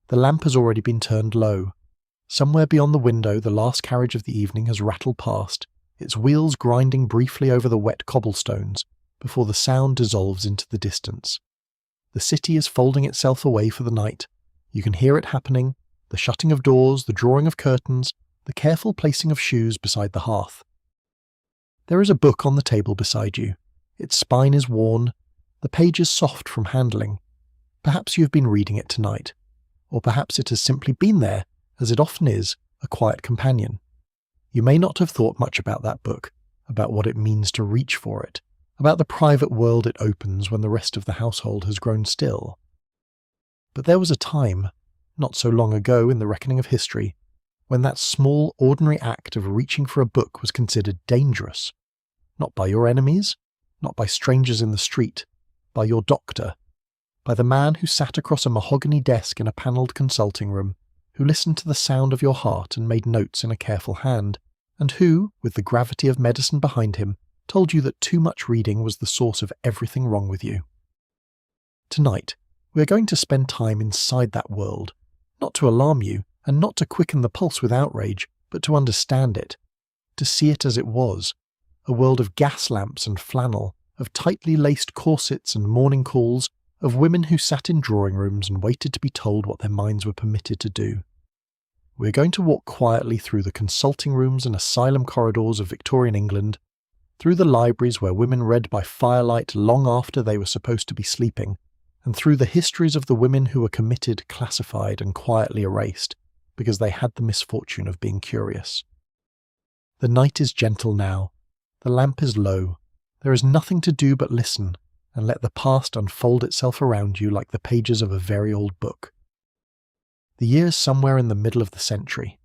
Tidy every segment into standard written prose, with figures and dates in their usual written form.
The lamp has already been turned low. Somewhere beyond the window, the last carriage of the evening has rattled past, its wheels grinding briefly over the wet cobblestones before the sound dissolves into the distance. The city is folding itself away for the night. You can hear it happening, the shutting of doors, the drawing of curtains, the careful placing of shoes beside the hearth. There is a book on the table beside you. Its spine is worn, the page is soft from handling. Perhaps you have been reading it tonight, or perhaps it has simply been there, as it often is, a quiet companion. You may not have thought much about that book, about what it means to reach for it, about the private world it opens when the rest of the household has grown still. But there was a time, not so long ago in the reckoning of history, when that small, ordinary act of reaching for a book was considered dangerous. Not by your enemies, not by strangers in the street, by your doctor, by the man who sat across a mahogany desk in a panelled consulting room, who listened to the sound of your heart and made notes in a careful hand, and who, with the gravity of medicine behind him, told you that too much reading was the source of everything wrong with you. Tonight, we are going to spend time inside that world, not to alarm you, and not to quicken the pulse with outrage, but to understand it, to see it as it was, a world of gas lamps and flannel, of tightly laced corsets and morning calls, of women who sat in drawing rooms and waited to be told what their minds were permitted to do. We are going to walk quietly through the consulting rooms and asylum corridors of Victorian England, through the libraries where women read by firelight long after they were supposed to be sleeping, and through the histories of the women who were committed, classified, and quietly erased, because they had the misfortune of being curious. The night is gentle now. The lamp is low. There is nothing to do but listen, and let the past unfold itself around you like the pages of a very old book. The year is somewhere in the middle of the century.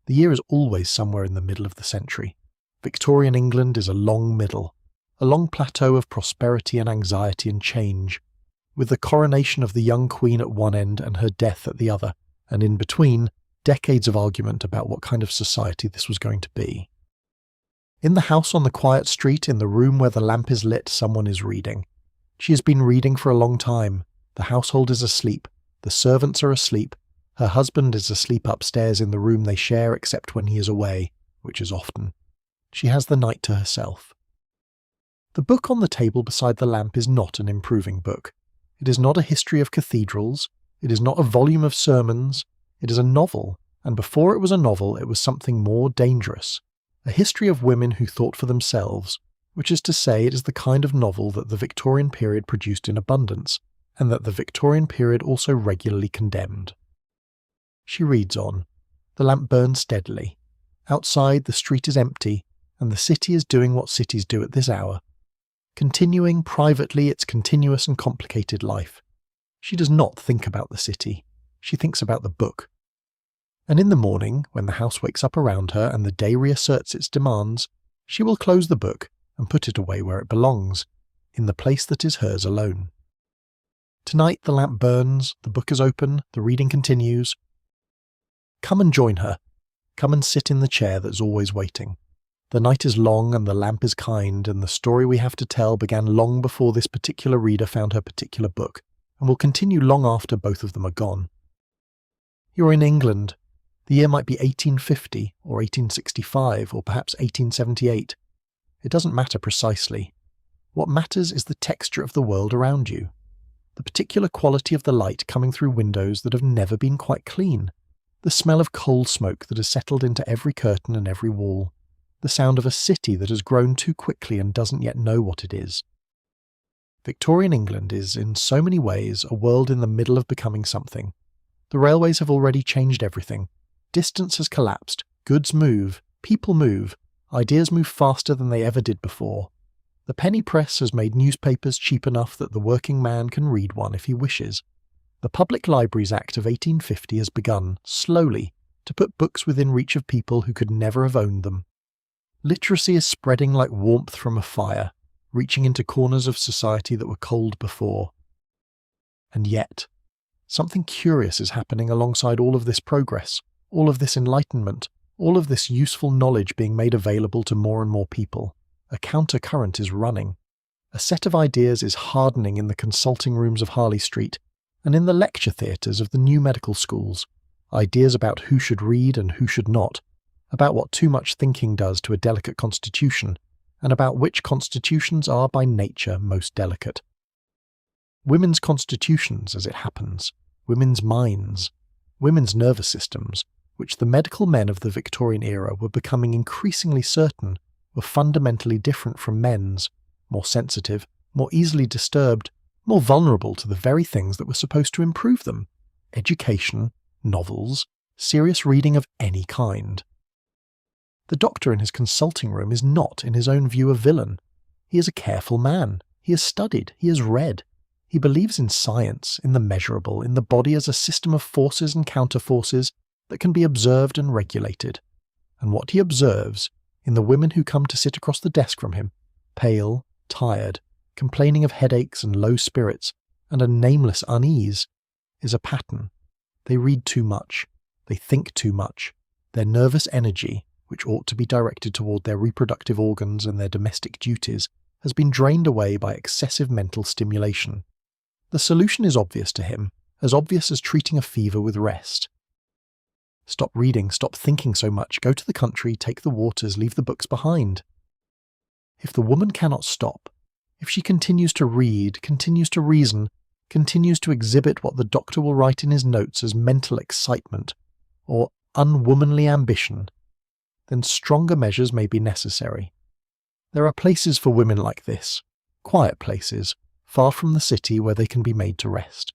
The year is always somewhere in the middle of the century. Victorian England is a long middle, a long plateau of prosperity and anxiety and change, with the coronation of the young queen at one end and her death at the other, and in between, decades of argument about what kind of society this was going to be. In the house on the quiet street, in the room where the lamp is lit, someone is reading. She has been reading for a long time. The household is asleep. The servants are asleep. Her husband is asleep upstairs in the room they share except when he is away, which is often. She has the night to herself. The book on the table beside the lamp is not an improving book. It is not a history of cathedrals. It is not a volume of sermons. It is a novel, and before it was a novel, it was something more dangerous. A history of women who thought for themselves, which is to say it is the kind of novel that the Victorian period produced in abundance, and that the Victorian period also regularly condemned. She reads on. The lamp burns steadily. Outside, the street is empty, and the city is doing what cities do at this hour, continuing privately its continuous and complicated life. She does not think about the city. She thinks about the book. And in the morning, when the house wakes up around her and the day reasserts its demands, she will close the book and put it away where it belongs, in the place that is hers alone. Tonight the lamp burns, the book is open, the reading continues. Come and join her. Come and sit in the chair that's always waiting. The night is long and the lamp is kind, and the story we have to tell began long before this particular reader found her particular book, and will continue long after both of them are gone. You're in England. The year might be 1850, or 1865, or perhaps 1878. It doesn't matter precisely. What matters is the texture of the world around you, the particular quality of the light coming through windows that have never been quite clean, the smell of coal smoke that has settled into every curtain and every wall, the sound of a city that has grown too quickly and doesn't yet know what it is. Victorian England is, in so many ways, a world in the middle of becoming something. The railways have already changed everything. Distance has collapsed, goods move, people move, ideas move faster than they ever did before. The penny press has made newspapers cheap enough that the working man can read one if he wishes. The Public Libraries Act of 1850 has begun, slowly, to put books within reach of people who could never have owned them. Literacy is spreading like warmth from a fire, reaching into corners of society that were cold before. And yet, something curious is happening alongside all of this progress, all of this enlightenment, all of this useful knowledge being made available to more and more people. A counter-current is running. A set of ideas is hardening in the consulting rooms of Harley Street, and in the lecture theatres of the new medical schools, ideas about who should read and who should not, about what too much thinking does to a delicate constitution, and about which constitutions are by nature most delicate. Women's constitutions, as it happens, women's minds, women's nervous systems, which the medical men of the Victorian era were becoming increasingly certain were fundamentally different from men's, more sensitive, more easily disturbed, more vulnerable to the very things that were supposed to improve them: education, novels, serious reading of any kind. The doctor in his consulting room is not, in his own view, a villain. He is a careful man. He has studied. He has read. He believes in science, in the measurable, in the body as a system of forces and counterforces that can be observed and regulated. And what he observes, in the women who come to sit across the desk from him, pale, tired, complaining of headaches and low spirits, and a nameless unease, is a pattern. They read too much. They think too much. Their nervous energy, which ought to be directed toward their reproductive organs and their domestic duties, has been drained away by excessive mental stimulation. The solution is obvious to him, as obvious as treating a fever with rest. Stop reading, stop thinking so much, go to the country, take the waters, leave the books behind. If the woman cannot stop, if she continues to read, continues to reason, continues to exhibit what the doctor will write in his notes as mental excitement, or unwomanly ambition, then stronger measures may be necessary. There are places for women like this, quiet places, far from the city where they can be made to rest.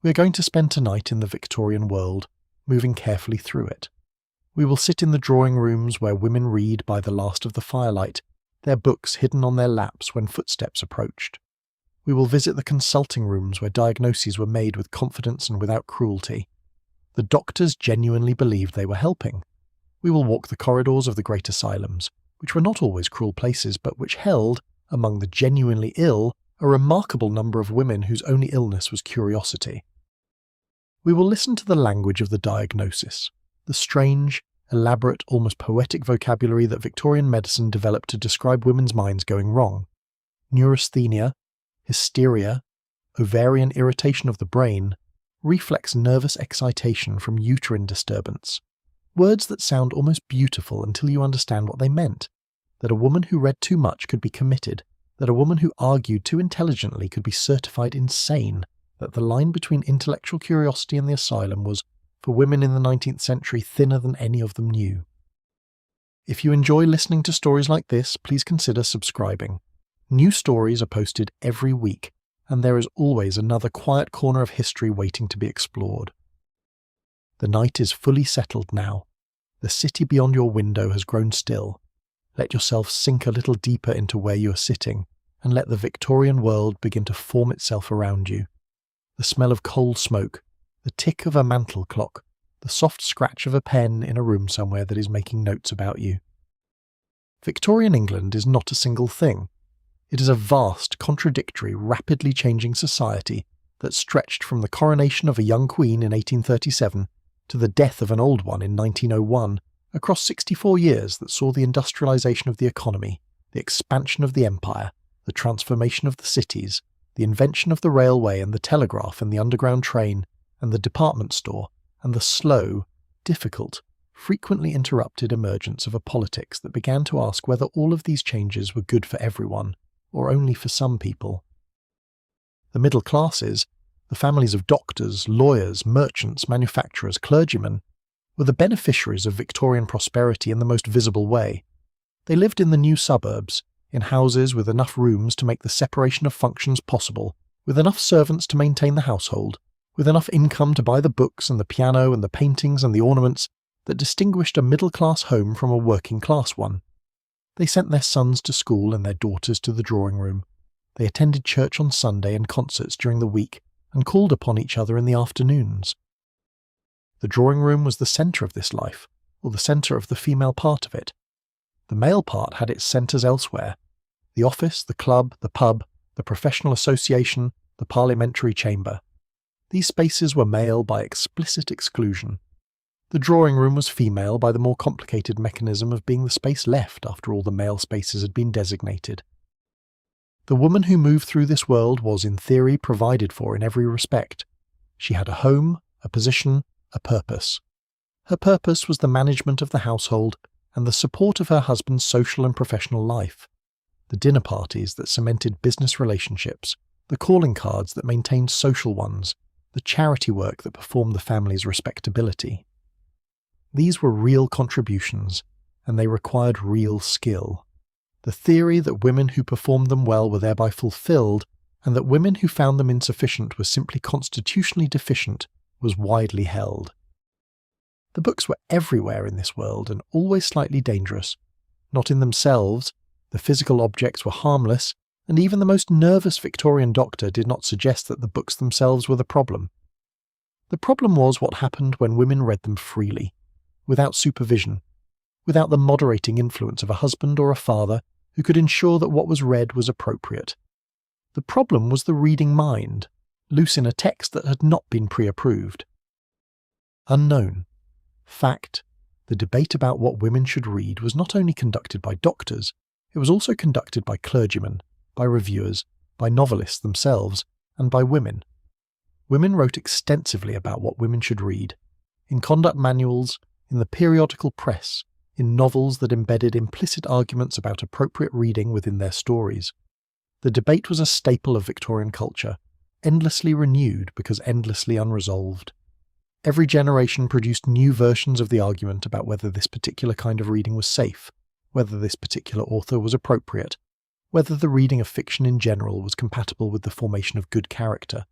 We are going to spend tonight in the Victorian world, moving carefully through it. We will sit in the drawing rooms where women read by the last of the firelight, their books hidden on their laps when footsteps approached. We will visit the consulting rooms where diagnoses were made with confidence and without cruelty. The doctors genuinely believed they were helping. We will walk the corridors of the great asylums, which were not always cruel places, but which held, among the genuinely ill, a remarkable number of women whose only illness was curiosity. We will listen to the language of the diagnosis, the strange, elaborate, almost poetic vocabulary that Victorian medicine developed to describe women's minds going wrong. Neurasthenia, hysteria, ovarian irritation of the brain, reflex nervous excitation from uterine disturbance. Words that sound almost beautiful until you understand what they meant. That a woman who read too much could be committed, that a woman who argued too intelligently could be certified insane, that the line between intellectual curiosity and the asylum was, for women in the 19th century, thinner than any of them knew. If you enjoy listening to stories like this, please consider subscribing. New stories are posted every week, and there is always another quiet corner of history waiting to be explored. The night is fully settled now. The city beyond your window has grown still. Let yourself sink a little deeper into where you are sitting, and let the Victorian world begin to form itself around you. The smell of coal smoke, the tick of a mantel clock, the soft scratch of a pen in a room somewhere that is making notes about you. Victorian England is not a single thing. It is a vast, contradictory, rapidly changing society that stretched from the coronation of a young queen in 1837 to the death of an old one in 1901, across 64 years that saw the industrialisation of the economy, the expansion of the empire, the transformation of the cities, the invention of the railway and the telegraph and the underground train, and the department store, and the slow, difficult, frequently interrupted emergence of a politics that began to ask whether all of these changes were good for everyone, or only for some people. The middle classes, the families of doctors, lawyers, merchants, manufacturers, clergymen, were the beneficiaries of Victorian prosperity in the most visible way. They lived in the new suburbs, in houses with enough rooms to make the separation of functions possible, with enough servants to maintain the household, with enough income to buy the books and the piano and the paintings and the ornaments that distinguished a middle-class home from a working-class one. They sent their sons to school and their daughters to the drawing room. They attended church on Sunday and concerts during the week, and called upon each other in the afternoons. The drawing room was the centre of this life, or the centre of the female part of it. The male part had its centres elsewhere: the office, the club, the pub, the professional association, the parliamentary chamber. These spaces were male by explicit exclusion. The drawing room was female by the more complicated mechanism of being the space left after all the male spaces had been designated. The woman who moved through this world was, in theory, provided for in every respect. She had a home, a position, a purpose. Her purpose was the management of the household and the support of her husband's social and professional life. The dinner parties that cemented business relationships, the calling cards that maintained social ones, the charity work that performed the family's respectability. These were real contributions, and they required real skill. The theory that women who performed them well were thereby fulfilled, and that women who found them insufficient were simply constitutionally deficient, was widely held. The books were everywhere in this world and always slightly dangerous. Not in themselves, the physical objects were harmless, and even the most nervous Victorian doctor did not suggest that the books themselves were the problem. The problem was what happened when women read them freely, without supervision, without the moderating influence of a husband or a father who could ensure that what was read was appropriate. The problem was the reading mind, loose in a text that had not been pre-approved. Unknown. Fact, the debate about what women should read was not only conducted by doctors, it was also conducted by clergymen, by reviewers, by novelists themselves, and by women. Women wrote extensively about what women should read, in conduct manuals, in the periodical press, in novels that embedded implicit arguments about appropriate reading within their stories. The debate was a staple of Victorian culture, endlessly renewed because endlessly unresolved. Every generation produced new versions of the argument about whether this particular kind of reading was safe, whether this particular author was appropriate, whether the reading of fiction in general was compatible with the formation of good character.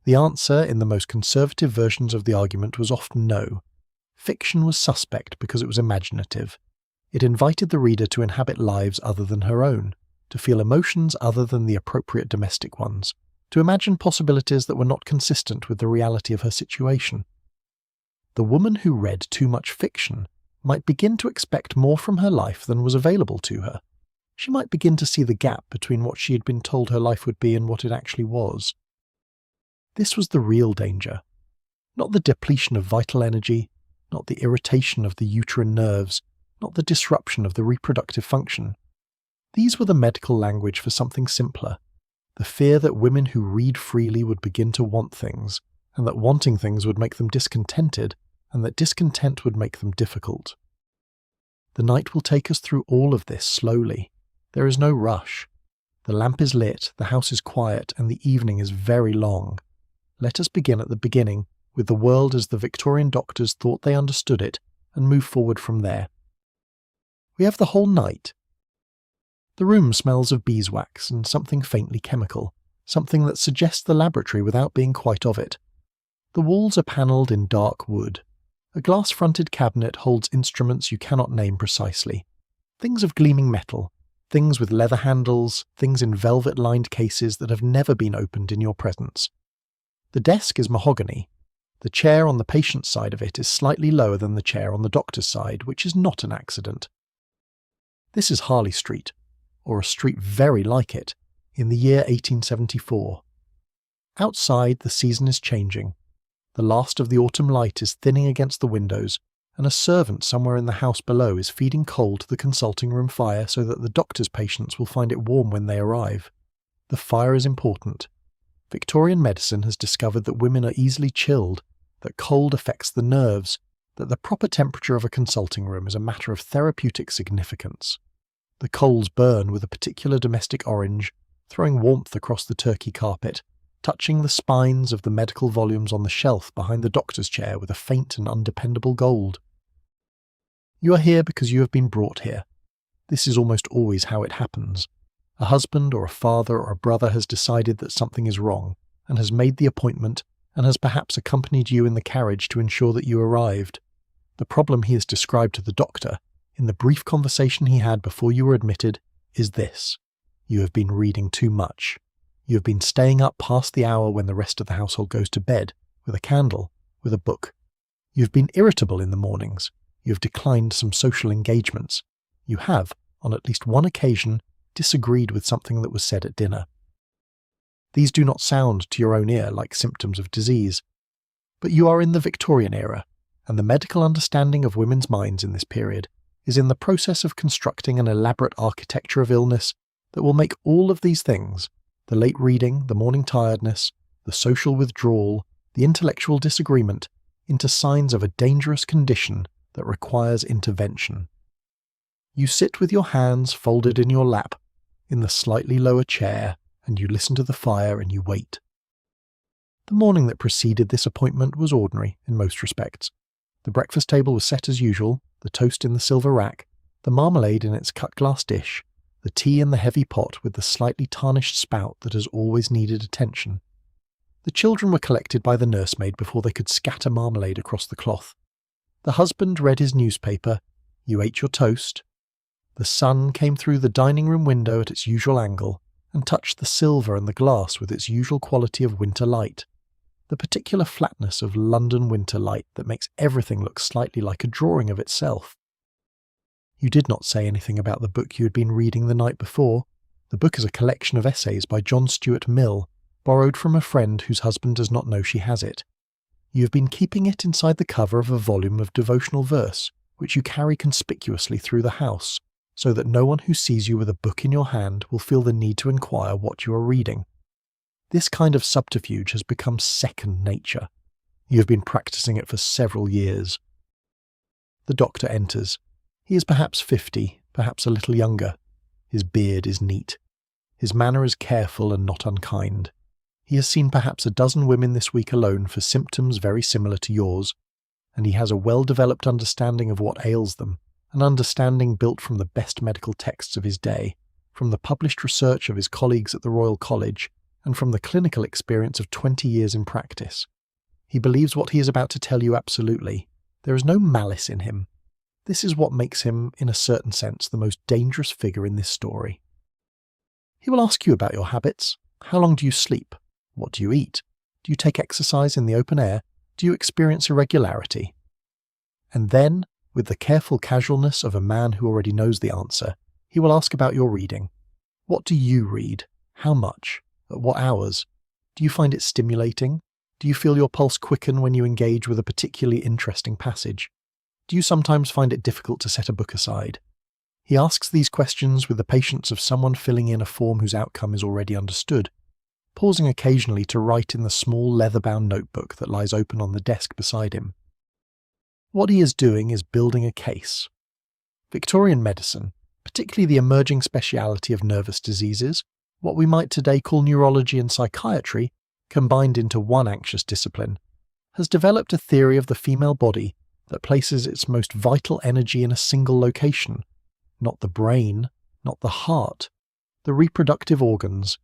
The answer in the most conservative versions of the argument was often no. Fiction was suspect because it was imaginative. It invited the reader to inhabit lives other than her own, to feel emotions other than the appropriate domestic ones, to imagine possibilities that were not consistent with the reality of her situation. The woman who read too much fiction might begin to expect more from her life than was available to her. She might begin to see the gap between what she had been told her life would be and what it actually was. This was the real danger. Not the depletion of vital energy, not the irritation of the uterine nerves, not the disruption of the reproductive function. These were the medical language for something simpler, the fear that women who read freely would begin to want things, and that wanting things would make them discontented, and that discontent would make them difficult. The night will take us through all of this slowly. There is no rush. The lamp is lit, the house is quiet, and the evening is very long. Let us begin at the beginning, with the world as the Victorian doctors thought they understood it, and move forward from there. We have the whole night. The room smells of beeswax and something faintly chemical, something that suggests the laboratory without being quite of it. The walls are panelled in dark wood. A glass-fronted cabinet holds instruments you cannot name precisely. Things of gleaming metal, things with leather handles, things in velvet-lined cases that have never been opened in your presence. The desk is mahogany. The chair on the patient's side of it is slightly lower than the chair on the doctor's side, which is not an accident. This is Harley Street, or a street very like it, in the year 1874. Outside, the season is changing. The last of the autumn light is thinning against the windows, and a servant somewhere in the house below is feeding coal to the consulting room fire so that the doctor's patients will find it warm when they arrive. The fire is important. Victorian medicine has discovered that women are easily chilled, that cold affects the nerves, that the proper temperature of a consulting room is a matter of therapeutic significance. The coals burn with a particular domestic orange, throwing warmth across the turkey carpet, touching the spines of the medical volumes on the shelf behind the doctor's chair with a faint and undependable gold. You are here because you have been brought here. This is almost always how it happens. A husband or a father or a brother has decided that something is wrong, and has made the appointment, and has perhaps accompanied you in the carriage to ensure that you arrived. The problem he has described to the doctor, in the brief conversation he had before you were admitted, is this. You have been reading too much. You have been staying up past the hour when the rest of the household goes to bed, with a candle, with a book. You have been irritable in the mornings. You have declined some social engagements. You have, on at least one occasion, disagreed with something that was said at dinner. These do not sound to your own ear like symptoms of disease. But you are in the Victorian era, and the medical understanding of women's minds in this period is in the process of constructing an elaborate architecture of illness that will make all of these things, the late reading, the morning tiredness, the social withdrawal, the intellectual disagreement, into signs of a dangerous condition that requires intervention. You sit with your hands folded in your lap, in the slightly lower chair, and you listen to the fire and you wait. The morning that preceded this appointment was ordinary in most respects. The breakfast table was set as usual, the toast in the silver rack, the marmalade in its cut-glass dish, the tea in the heavy pot with the slightly tarnished spout that has always needed attention. The children were collected by the nursemaid before they could scatter marmalade across the cloth. The husband read his newspaper, you ate your toast. The sun came through the dining room window at its usual angle and touched the silver and the glass with its usual quality of winter light, the particular flatness of London winter light that makes everything look slightly like a drawing of itself. You did not say anything about the book you had been reading the night before. The book is a collection of essays by John Stuart Mill, borrowed from a friend whose husband does not know she has it. You have been keeping it inside the cover of a volume of devotional verse, which you carry conspicuously through the house, so that no one who sees you with a book in your hand will feel the need to inquire what you are reading. This kind of subterfuge has become second nature. You have been practicing it for several years. The doctor enters. He is perhaps 50, perhaps a little younger. His beard is neat. His manner is careful and not unkind. He has seen perhaps a dozen women this week alone for symptoms very similar to yours, and he has a well-developed understanding of what ails them, an understanding built from the best medical texts of his day, from the published research of his colleagues at the Royal College, and from the clinical experience of 20 years in practice. He believes what he is about to tell you absolutely. There is no malice in him. This is what makes him, in a certain sense, the most dangerous figure in this story. He will ask you about your habits. How long do you sleep? What do you eat? Do you take exercise in the open air? Do you experience irregularity? And then, with the careful casualness of a man who already knows the answer, he will ask about your reading. What do you read? How much? At what hours? Do you find it stimulating? Do you feel your pulse quicken when you engage with a particularly interesting passage? Do you sometimes find it difficult to set a book aside? He asks these questions with the patience of someone filling in a form whose outcome is already understood, pausing occasionally to write in the small leather-bound notebook that lies open on the desk beside him. What he is doing is building a case. Victorian medicine, particularly the emerging speciality of nervous diseases, what we might today call neurology and psychiatry, combined into one anxious discipline, has developed a theory of the female body that places its most vital energy in a single location, not the brain, not the heart, the reproductive organs,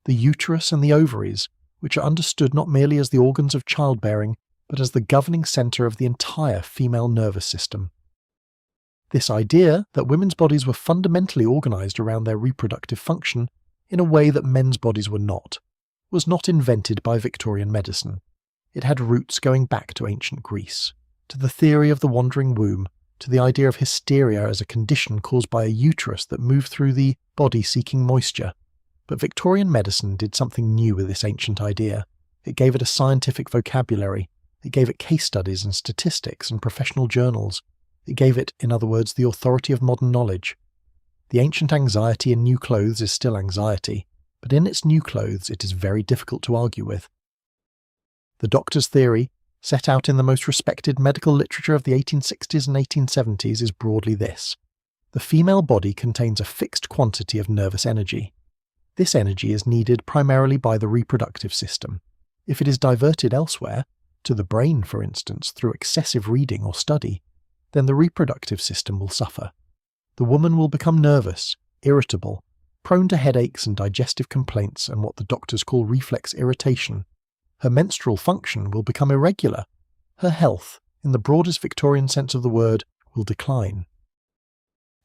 the uterus and the ovaries, which are understood not merely as the organs of childbearing, but as the governing centre of the entire female nervous system. This idea that women's bodies were fundamentally organised around their reproductive function in a way that men's bodies were not, was not invented by Victorian medicine. It had roots going back to ancient Greece, to the theory of the wandering womb, to the idea of hysteria as a condition caused by a uterus that moved through the body seeking moisture. But Victorian medicine did something new with this ancient idea. It gave it a scientific vocabulary. It gave it case studies and statistics and professional journals. It gave it, in other words, the authority of modern knowledge. The ancient anxiety in new clothes is still anxiety, but in its new clothes it is very difficult to argue with. The doctor's theory, set out in the most respected medical literature of the 1860s and 1870s, is broadly this. The female body contains a fixed quantity of nervous energy. This energy is needed primarily by the reproductive system. If it is diverted elsewhere, to the brain for instance, through excessive reading or study, then the reproductive system will suffer. The woman will become nervous, irritable, prone to headaches and digestive complaints and what the doctors call reflex irritation. Her menstrual function will become irregular. Her health, in the broadest Victorian sense of the word, will decline.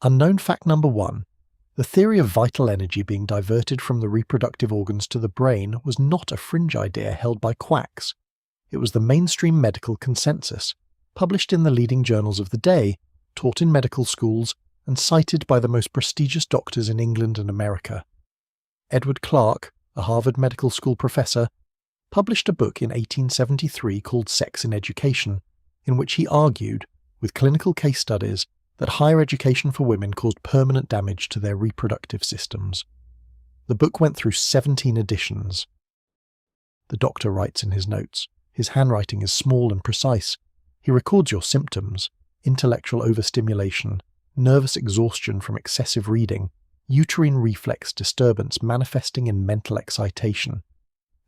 Unknown fact number 1. The theory of vital energy being diverted from the reproductive organs to the brain was not a fringe idea held by quacks. It was the mainstream medical consensus, published in the leading journals of the day, taught in medical schools, and cited by the most prestigious doctors in England and America. Edward Clarke, a Harvard Medical School professor, published a book in 1873 called Sex in Education, in which he argued, with clinical case studies, that higher education for women caused permanent damage to their reproductive systems. The book went through 17 editions. The doctor writes in his notes. His handwriting is small and precise. He records your symptoms: intellectual overstimulation, nervous exhaustion from excessive reading, uterine reflex disturbance manifesting in mental excitation.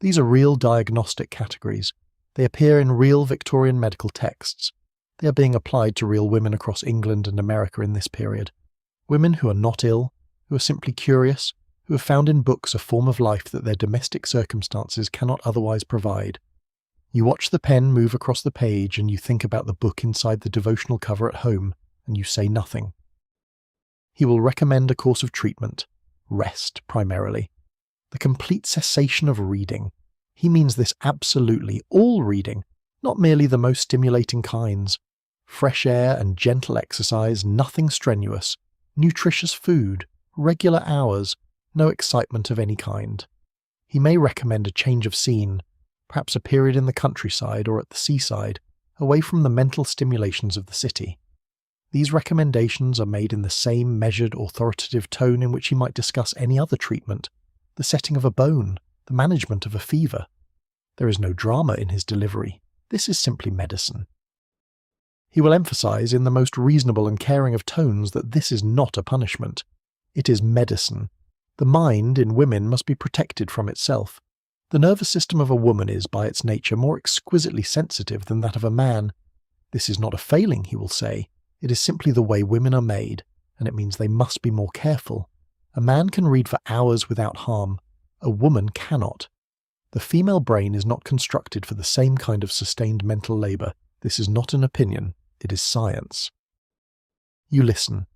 These are real diagnostic categories. They appear in real Victorian medical texts. They are being applied to real women across England and America in this period. Women who are not ill, who are simply curious, who have found in books a form of life that their domestic circumstances cannot otherwise provide. You watch the pen move across the page and you think about the book inside the devotional cover at home, and you say nothing. He will recommend a course of treatment, rest primarily, the complete cessation of reading. He means this absolutely, all reading, not merely the most stimulating kinds. Fresh air and gentle exercise, nothing strenuous, nutritious food, regular hours, no excitement of any kind. He may recommend a change of scene, perhaps a period in the countryside or at the seaside, away from the mental stimulations of the city. These recommendations are made in the same measured, authoritative tone in which he might discuss any other treatment, the setting of a bone, the management of a fever. There is no drama in his delivery. This is simply medicine. He will emphasize in the most reasonable and caring of tones that this is not a punishment. It is medicine. The mind in women must be protected from itself. The nervous system of a woman is, by its nature, more exquisitely sensitive than that of a man. This is not a failing, he will say. It is simply the way women are made, and it means they must be more careful. A man can read for hours without harm. A woman cannot. The female brain is not constructed for the same kind of sustained mental labour. This is not an opinion. It is science. You listen.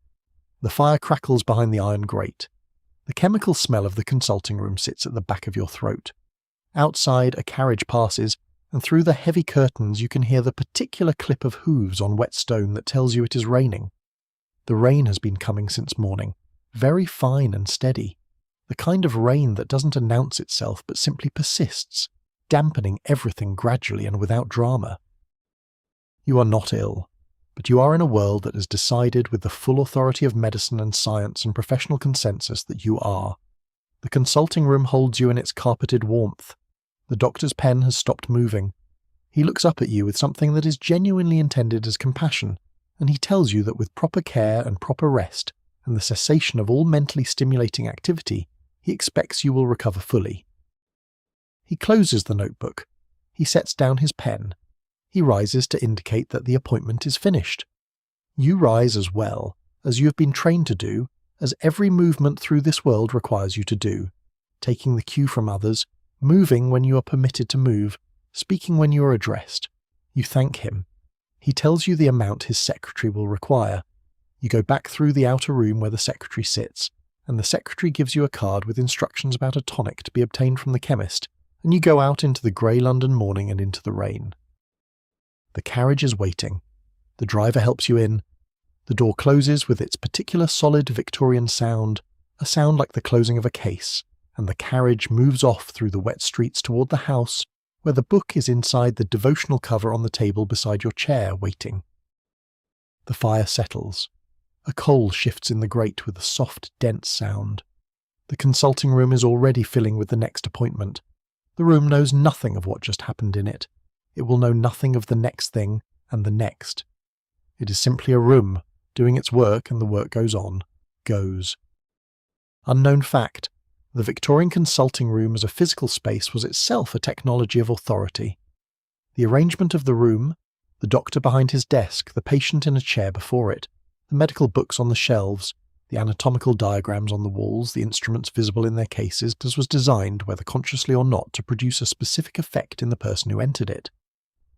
The fire crackles behind the iron grate. The chemical smell of the consulting room sits at the back of your throat. Outside, a carriage passes, and through the heavy curtains you can hear the particular clip of hooves on wet stone that tells you it is raining. The rain has been coming since morning, very fine and steady. The kind of rain that doesn't announce itself but simply persists, dampening everything gradually and without drama. You are not ill, but you are in a world that has decided with the full authority of medicine and science and professional consensus that you are. The consulting room holds you in its carpeted warmth. The doctor's pen has stopped moving. He looks up at you with something that is genuinely intended as compassion, and he tells you that with proper care and proper rest, and the cessation of all mentally stimulating activity, he expects you will recover fully. He closes the notebook. He sets down his pen. He rises to indicate that the appointment is finished. You rise as well, as you have been trained to do, as every movement through this world requires you to do, taking the cue from others, moving when you are permitted to move, speaking when you are addressed. You thank him. He tells you the amount his secretary will require. You go back through the outer room where the secretary sits, and the secretary gives you a card with instructions about a tonic to be obtained from the chemist, and you go out into the grey London morning and into the rain. The carriage is waiting. The driver helps you in. The door closes with its particular solid Victorian sound, a sound like the closing of a case, and the carriage moves off through the wet streets toward the house, where the book is inside the devotional cover on the table beside your chair, waiting. The fire settles. A coal shifts in the grate with a soft, dense sound. The consulting room is already filling with the next appointment. The room knows nothing of what just happened in it. It will know nothing of the next thing and the next. It is simply a room, doing its work, and the work goes on, goes. Unknown fact, the Victorian consulting room as a physical space was itself a technology of authority. The arrangement of the room, the doctor behind his desk, the patient in a chair before it, the medical books on the shelves, the anatomical diagrams on the walls, the instruments visible in their cases, was designed, whether consciously or not, to produce a specific effect in the person who entered it.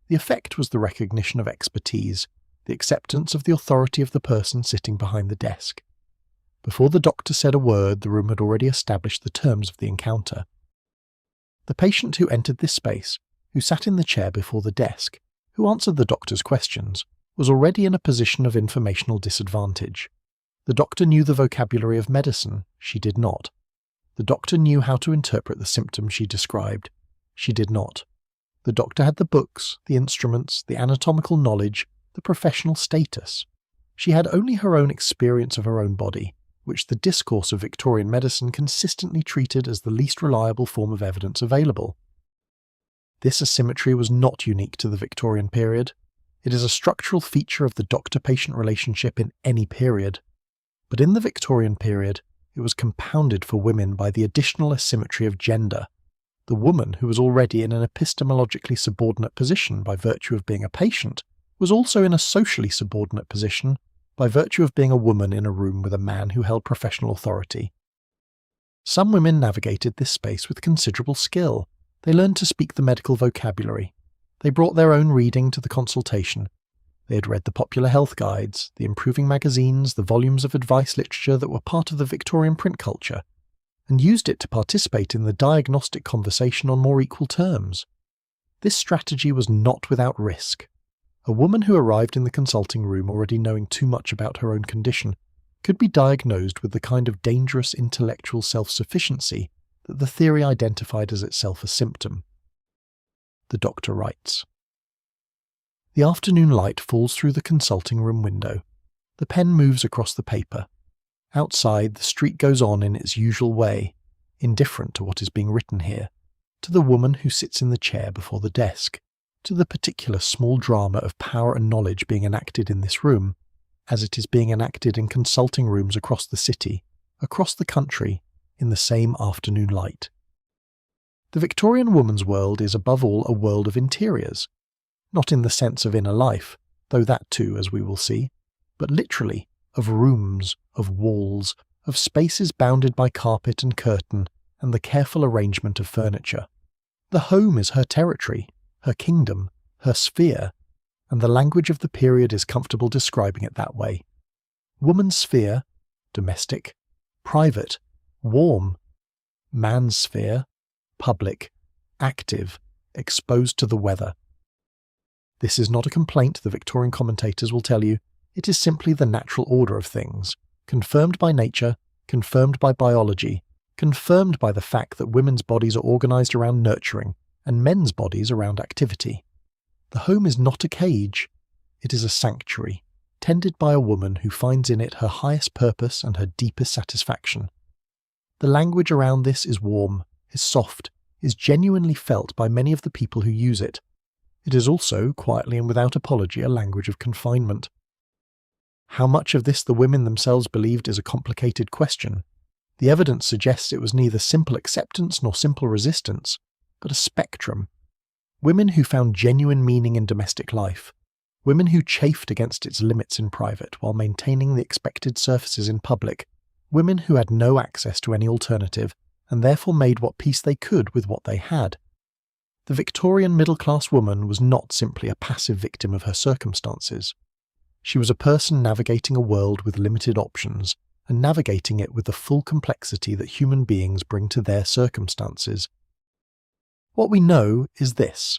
The effect was the recognition of expertise, the acceptance of the authority of the person sitting behind the desk. Before the doctor said a word, the room had already established the terms of the encounter. The patient who entered this space, who sat in the chair before the desk, who answered the doctor's questions, was already in a position of informational disadvantage. The doctor knew the vocabulary of medicine, she did not. The doctor knew how to interpret the symptoms she described, she did not. The doctor had the books, the instruments, the anatomical knowledge, the professional status. She had only her own experience of her own body, which the discourse of Victorian medicine consistently treated as the least reliable form of evidence available. This asymmetry was not unique to the Victorian period. It is a structural feature of the doctor-patient relationship in any period. But in the Victorian period, it was compounded for women by the additional asymmetry of gender. The woman, who was already in an epistemologically subordinate position by virtue of being a patient, was also in a socially subordinate position by virtue of being a woman in a room with a man who held professional authority. Some women navigated this space with considerable skill. They learned to speak the medical vocabulary. They brought their own reading to the consultation. They had read the popular health guides, the improving magazines, the volumes of advice literature that were part of the Victorian print culture, and used it to participate in the diagnostic conversation on more equal terms. This strategy was not without risk. A woman who arrived in the consulting room already knowing too much about her own condition could be diagnosed with the kind of dangerous intellectual self-sufficiency that the theory identified as itself a symptom. The doctor writes, "The afternoon light falls through the consulting room window. The pen moves across the paper. Outside, the street goes on in its usual way, indifferent to what is being written here, to the woman who sits in the chair before the desk, to the particular small drama of power and knowledge being enacted in this room, as it is being enacted in consulting rooms across the city, across the country, in the same afternoon light. The Victorian woman's world is above all a world of interiors, not in the sense of inner life, though that too, as we will see, but literally of rooms, of walls, of spaces bounded by carpet and curtain and the careful arrangement of furniture. The home is her territory, her kingdom, her sphere, and the language of the period is comfortable describing it that way. Woman's sphere, domestic, private, warm. Man's sphere, public, active, exposed to the weather. This is not a complaint, the Victorian commentators will tell you. It is simply the natural order of things, confirmed by nature, confirmed by biology, confirmed by the fact that women's bodies are organised around nurturing and men's bodies around activity. The home is not a cage. It is a sanctuary, tended by a woman who finds in it her highest purpose and her deepest satisfaction. The language around this is warm, is soft, is genuinely felt by many of the people who use it. It is also, quietly and without apology, a language of confinement. How much of this the women themselves believed is a complicated question. The evidence suggests it was neither simple acceptance nor simple resistance, but a spectrum. Women who found genuine meaning in domestic life, women who chafed against its limits in private while maintaining the expected surfaces in public, women who had no access to any alternative and therefore made what peace they could with what they had. The Victorian middle-class woman was not simply a passive victim of her circumstances. She was a person navigating a world with limited options and navigating it with the full complexity that human beings bring to their circumstances. What we know is this: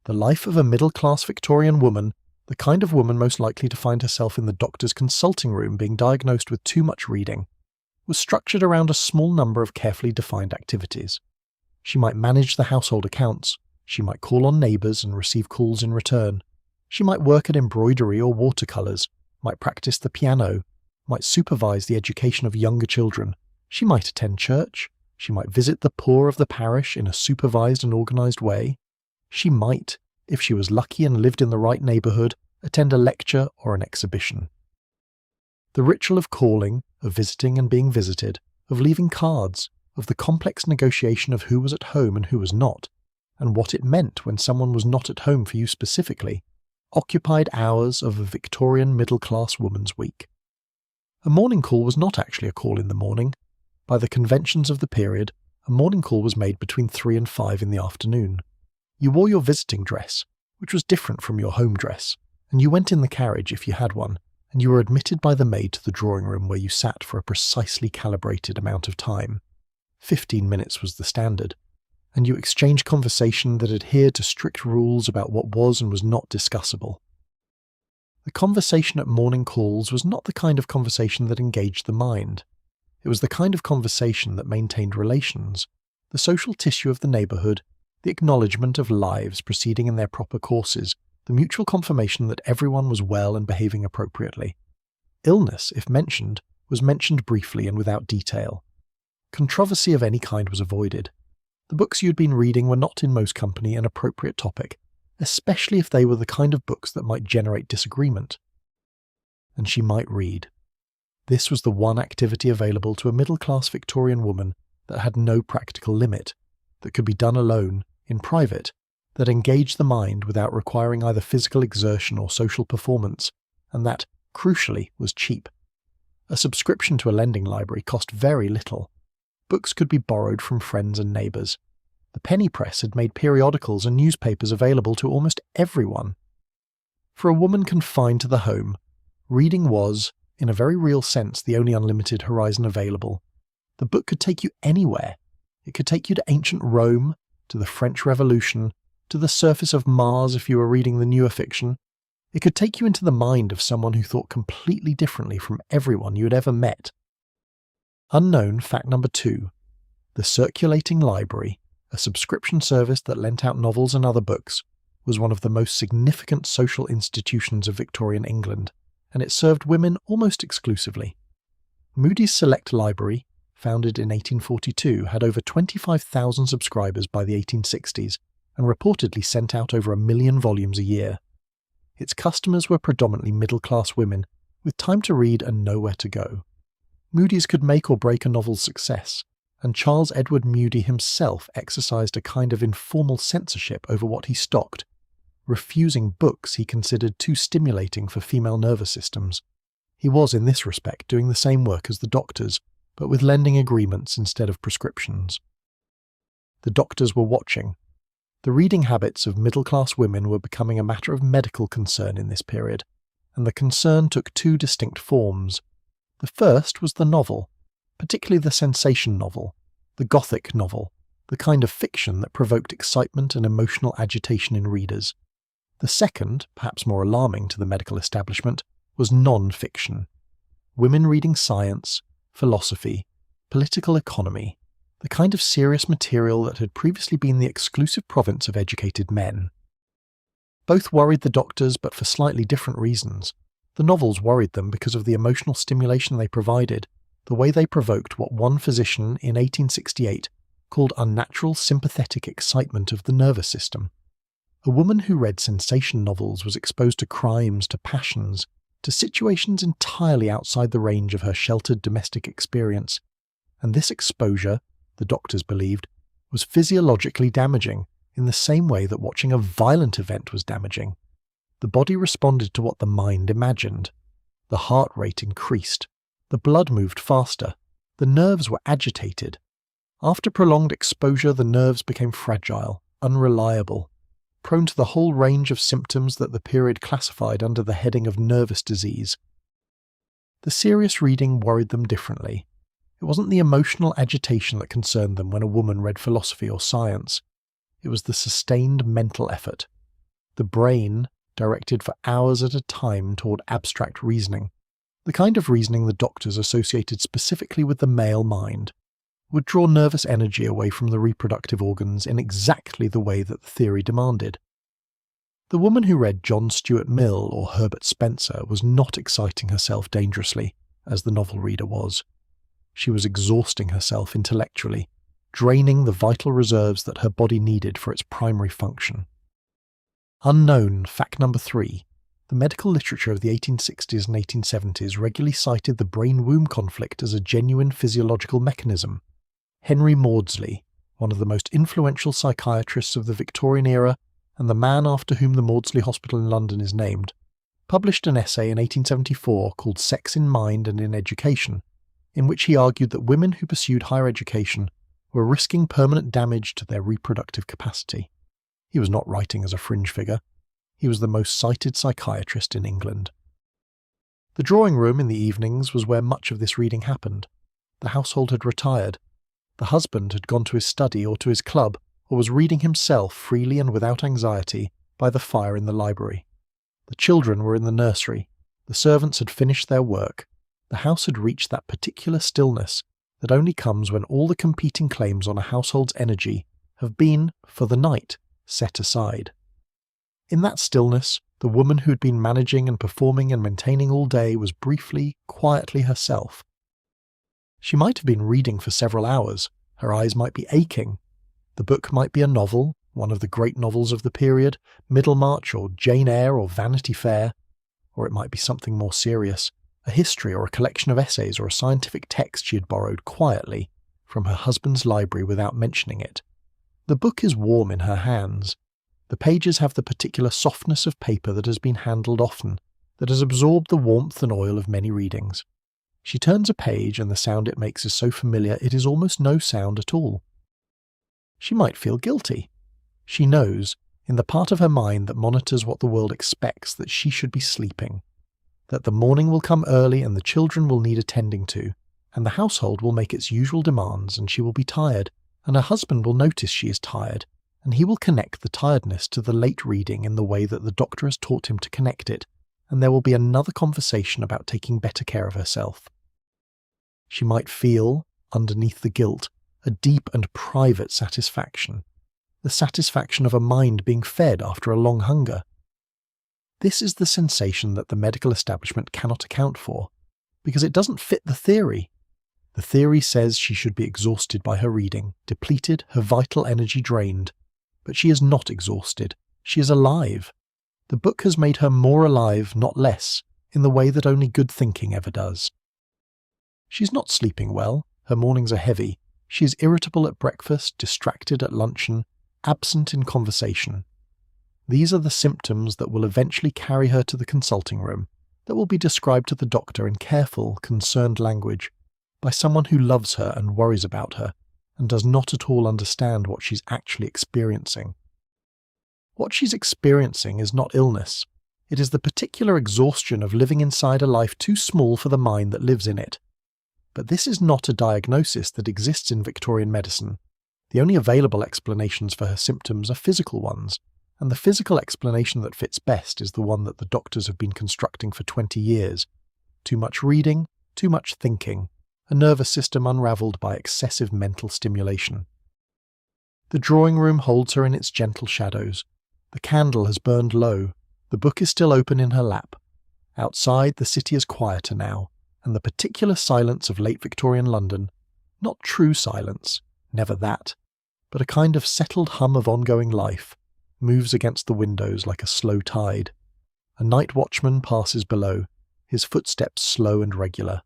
the life of a middle-class Victorian woman, the kind of woman most likely to find herself in the doctor's consulting room being diagnosed with too much reading, was structured around a small number of carefully defined activities. She might manage the household accounts, she might call on neighbours and receive calls in return, she might work at embroidery or watercolours, might practice the piano, might supervise the education of younger children, she might attend church, she might visit the poor of the parish in a supervised and organised way, she might, if she was lucky and lived in the right neighbourhood, attend a lecture or an exhibition. The ritual of calling, of visiting and being visited, of leaving cards, of the complex negotiation of who was at home and who was not, and what it meant when someone was not at home for you specifically, occupied hours of a Victorian middle-class woman's week. A morning call was not actually a call in the morning. By the conventions of the period, a morning call was made between 3 and 5 in the afternoon. You wore your visiting dress, which was different from your home dress, and you went in the carriage if you had one, and you were admitted by the maid to the drawing room where you sat for a precisely calibrated amount of time. 15 minutes was the standard, and you exchanged conversation that adhered to strict rules about what was and was not discussable. The conversation at morning calls was not the kind of conversation that engaged the mind. It was the kind of conversation that maintained relations, the social tissue of the neighbourhood, the acknowledgement of lives proceeding in their proper courses, the mutual confirmation that everyone was well and behaving appropriately. Illness, if mentioned, was mentioned briefly and without detail. Controversy of any kind was avoided. The books you had been reading were not in most company an appropriate topic, especially if they were the kind of books that might generate disagreement. And she might read. This was the one activity available to a middle-class Victorian woman that had no practical limit, that could be done alone, in private, that engaged the mind without requiring either physical exertion or social performance, and that, crucially, was cheap. A subscription to a lending library cost very little. Books could be borrowed from friends and neighbours. The penny press had made periodicals and newspapers available to almost everyone. For a woman confined to the home, reading was, in a very real sense, the only unlimited horizon available. The book could take you anywhere. It could take you to ancient Rome, to the French Revolution, to the surface of Mars if you were reading the newer fiction. It could take you into the mind of someone who thought completely differently from everyone you had ever met. Unknown fact number 2. The Circulating Library, a subscription service that lent out novels and other books, was one of the most significant social institutions of Victorian England, and it served women almost exclusively. Moody's Select Library, founded in 1842, had over 25,000 subscribers by the 1860s and reportedly sent out over 1 million volumes a year. Its customers were predominantly middle-class women with time to read and nowhere to go. Moody's could make or break a novel's success, and Charles Edward Moody himself exercised a kind of informal censorship over what he stocked, refusing books he considered too stimulating for female nervous systems. He was, in this respect, doing the same work as the doctors, but with lending agreements instead of prescriptions. The doctors were watching. The reading habits of middle-class women were becoming a matter of medical concern in this period, and the concern took 2 distinct forms. The first was the novel, particularly the sensation novel, the Gothic novel, the kind of fiction that provoked excitement and emotional agitation in readers. The second, perhaps more alarming to the medical establishment, was non-fiction. Women reading science, philosophy, political economy, the kind of serious material that had previously been the exclusive province of educated men. Both worried the doctors, but for slightly different reasons. The novels worried them because of the emotional stimulation they provided, the way they provoked what one physician in 1868 called unnatural sympathetic excitement of the nervous system. A woman who read sensation novels was exposed to crimes, to passions, to situations entirely outside the range of her sheltered domestic experience, and this exposure, the doctors believed, was physiologically damaging in the same way that watching a violent event was damaging. The body responded to what the mind imagined. The heart rate increased. The blood moved faster. The nerves were agitated. After prolonged exposure, the nerves became fragile, unreliable, prone to the whole range of symptoms that the period classified under the heading of nervous disease. The serious reading worried them differently. It wasn't the emotional agitation that concerned them when a woman read philosophy or science. It was the sustained mental effort. The brain directed for hours at a time toward abstract reasoning, the kind of reasoning the doctors associated specifically with the male mind, would draw nervous energy away from the reproductive organs in exactly the way that the theory demanded. The woman who read John Stuart Mill or Herbert Spencer was not exciting herself dangerously, as the novel reader was. She was exhausting herself intellectually, draining the vital reserves that her body needed for its primary function. Unknown fact number 3. The medical literature of the 1860s and 1870s regularly cited the brain-womb conflict as a genuine physiological mechanism. Henry Maudsley, one of the most influential psychiatrists of the Victorian era and the man after whom the Maudsley Hospital in London is named, published an essay in 1874 called Sex in Mind and in Education, in which he argued that women who pursued higher education were risking permanent damage to their reproductive capacity. He was not writing as a fringe figure. He was the most cited psychiatrist in England. The drawing room in the evenings was where much of this reading happened. The household had retired. The husband had gone to his study or to his club, or was reading himself freely and without anxiety by the fire in the library. The children were in the nursery. The servants had finished their work. The house had reached that particular stillness that only comes when all the competing claims on a household's energy have been, for the night, set aside. In that stillness, the woman who had been managing and performing and maintaining all day was briefly, quietly herself, She might have been reading for several hours. Her eyes might be aching. The book might be a novel, one of the great novels of the period, Middlemarch or Jane Eyre or Vanity Fair. Or it might be something more serious, a history or a collection of essays or a scientific text she had borrowed quietly from her husband's library without mentioning it. The book is warm in her hands. The pages have the particular softness of paper that has been handled often, that has absorbed the warmth and oil of many readings. She turns a page and the sound it makes is so familiar it is almost no sound at all. She might feel guilty. She knows, in the part of her mind that monitors what the world expects, that she should be sleeping, that the morning will come early and the children will need attending to, and the household will make its usual demands and she will be tired, and her husband will notice she is tired, and he will connect the tiredness to the late reading in the way that the doctor has taught him to connect it, and there will be another conversation about taking better care of herself. She might feel, underneath the guilt, a deep and private satisfaction, the satisfaction of a mind being fed after a long hunger. This is the sensation that the medical establishment cannot account for, because it doesn't fit the theory. The theory says she should be exhausted by her reading, depleted, her vital energy drained. But she is not exhausted. She is alive. The book has made her more alive, not less, in the way that only good thinking ever does. She's not sleeping well. Her mornings are heavy. She is irritable at breakfast, distracted at luncheon, absent in conversation. These are the symptoms that will eventually carry her to the consulting room, that will be described to the doctor in careful, concerned language, by someone who loves her and worries about her, and does not at all understand what she's actually experiencing. What she's experiencing is not illness. It is the particular exhaustion of living inside a life too small for the mind that lives in it. But this is not a diagnosis that exists in Victorian medicine. The only available explanations for her symptoms are physical ones, and the physical explanation that fits best is the one that the doctors have been constructing for 20 years. Too much reading, too much thinking, a nervous system unravelled by excessive mental stimulation. The drawing room holds her in its gentle shadows. The candle has burned low. The book is still open in her lap. Outside, the city is quieter now, and the particular silence of late Victorian London, not true silence, never that, but a kind of settled hum of ongoing life, moves against the windows like a slow tide. A night watchman passes below, his footsteps slow and regular.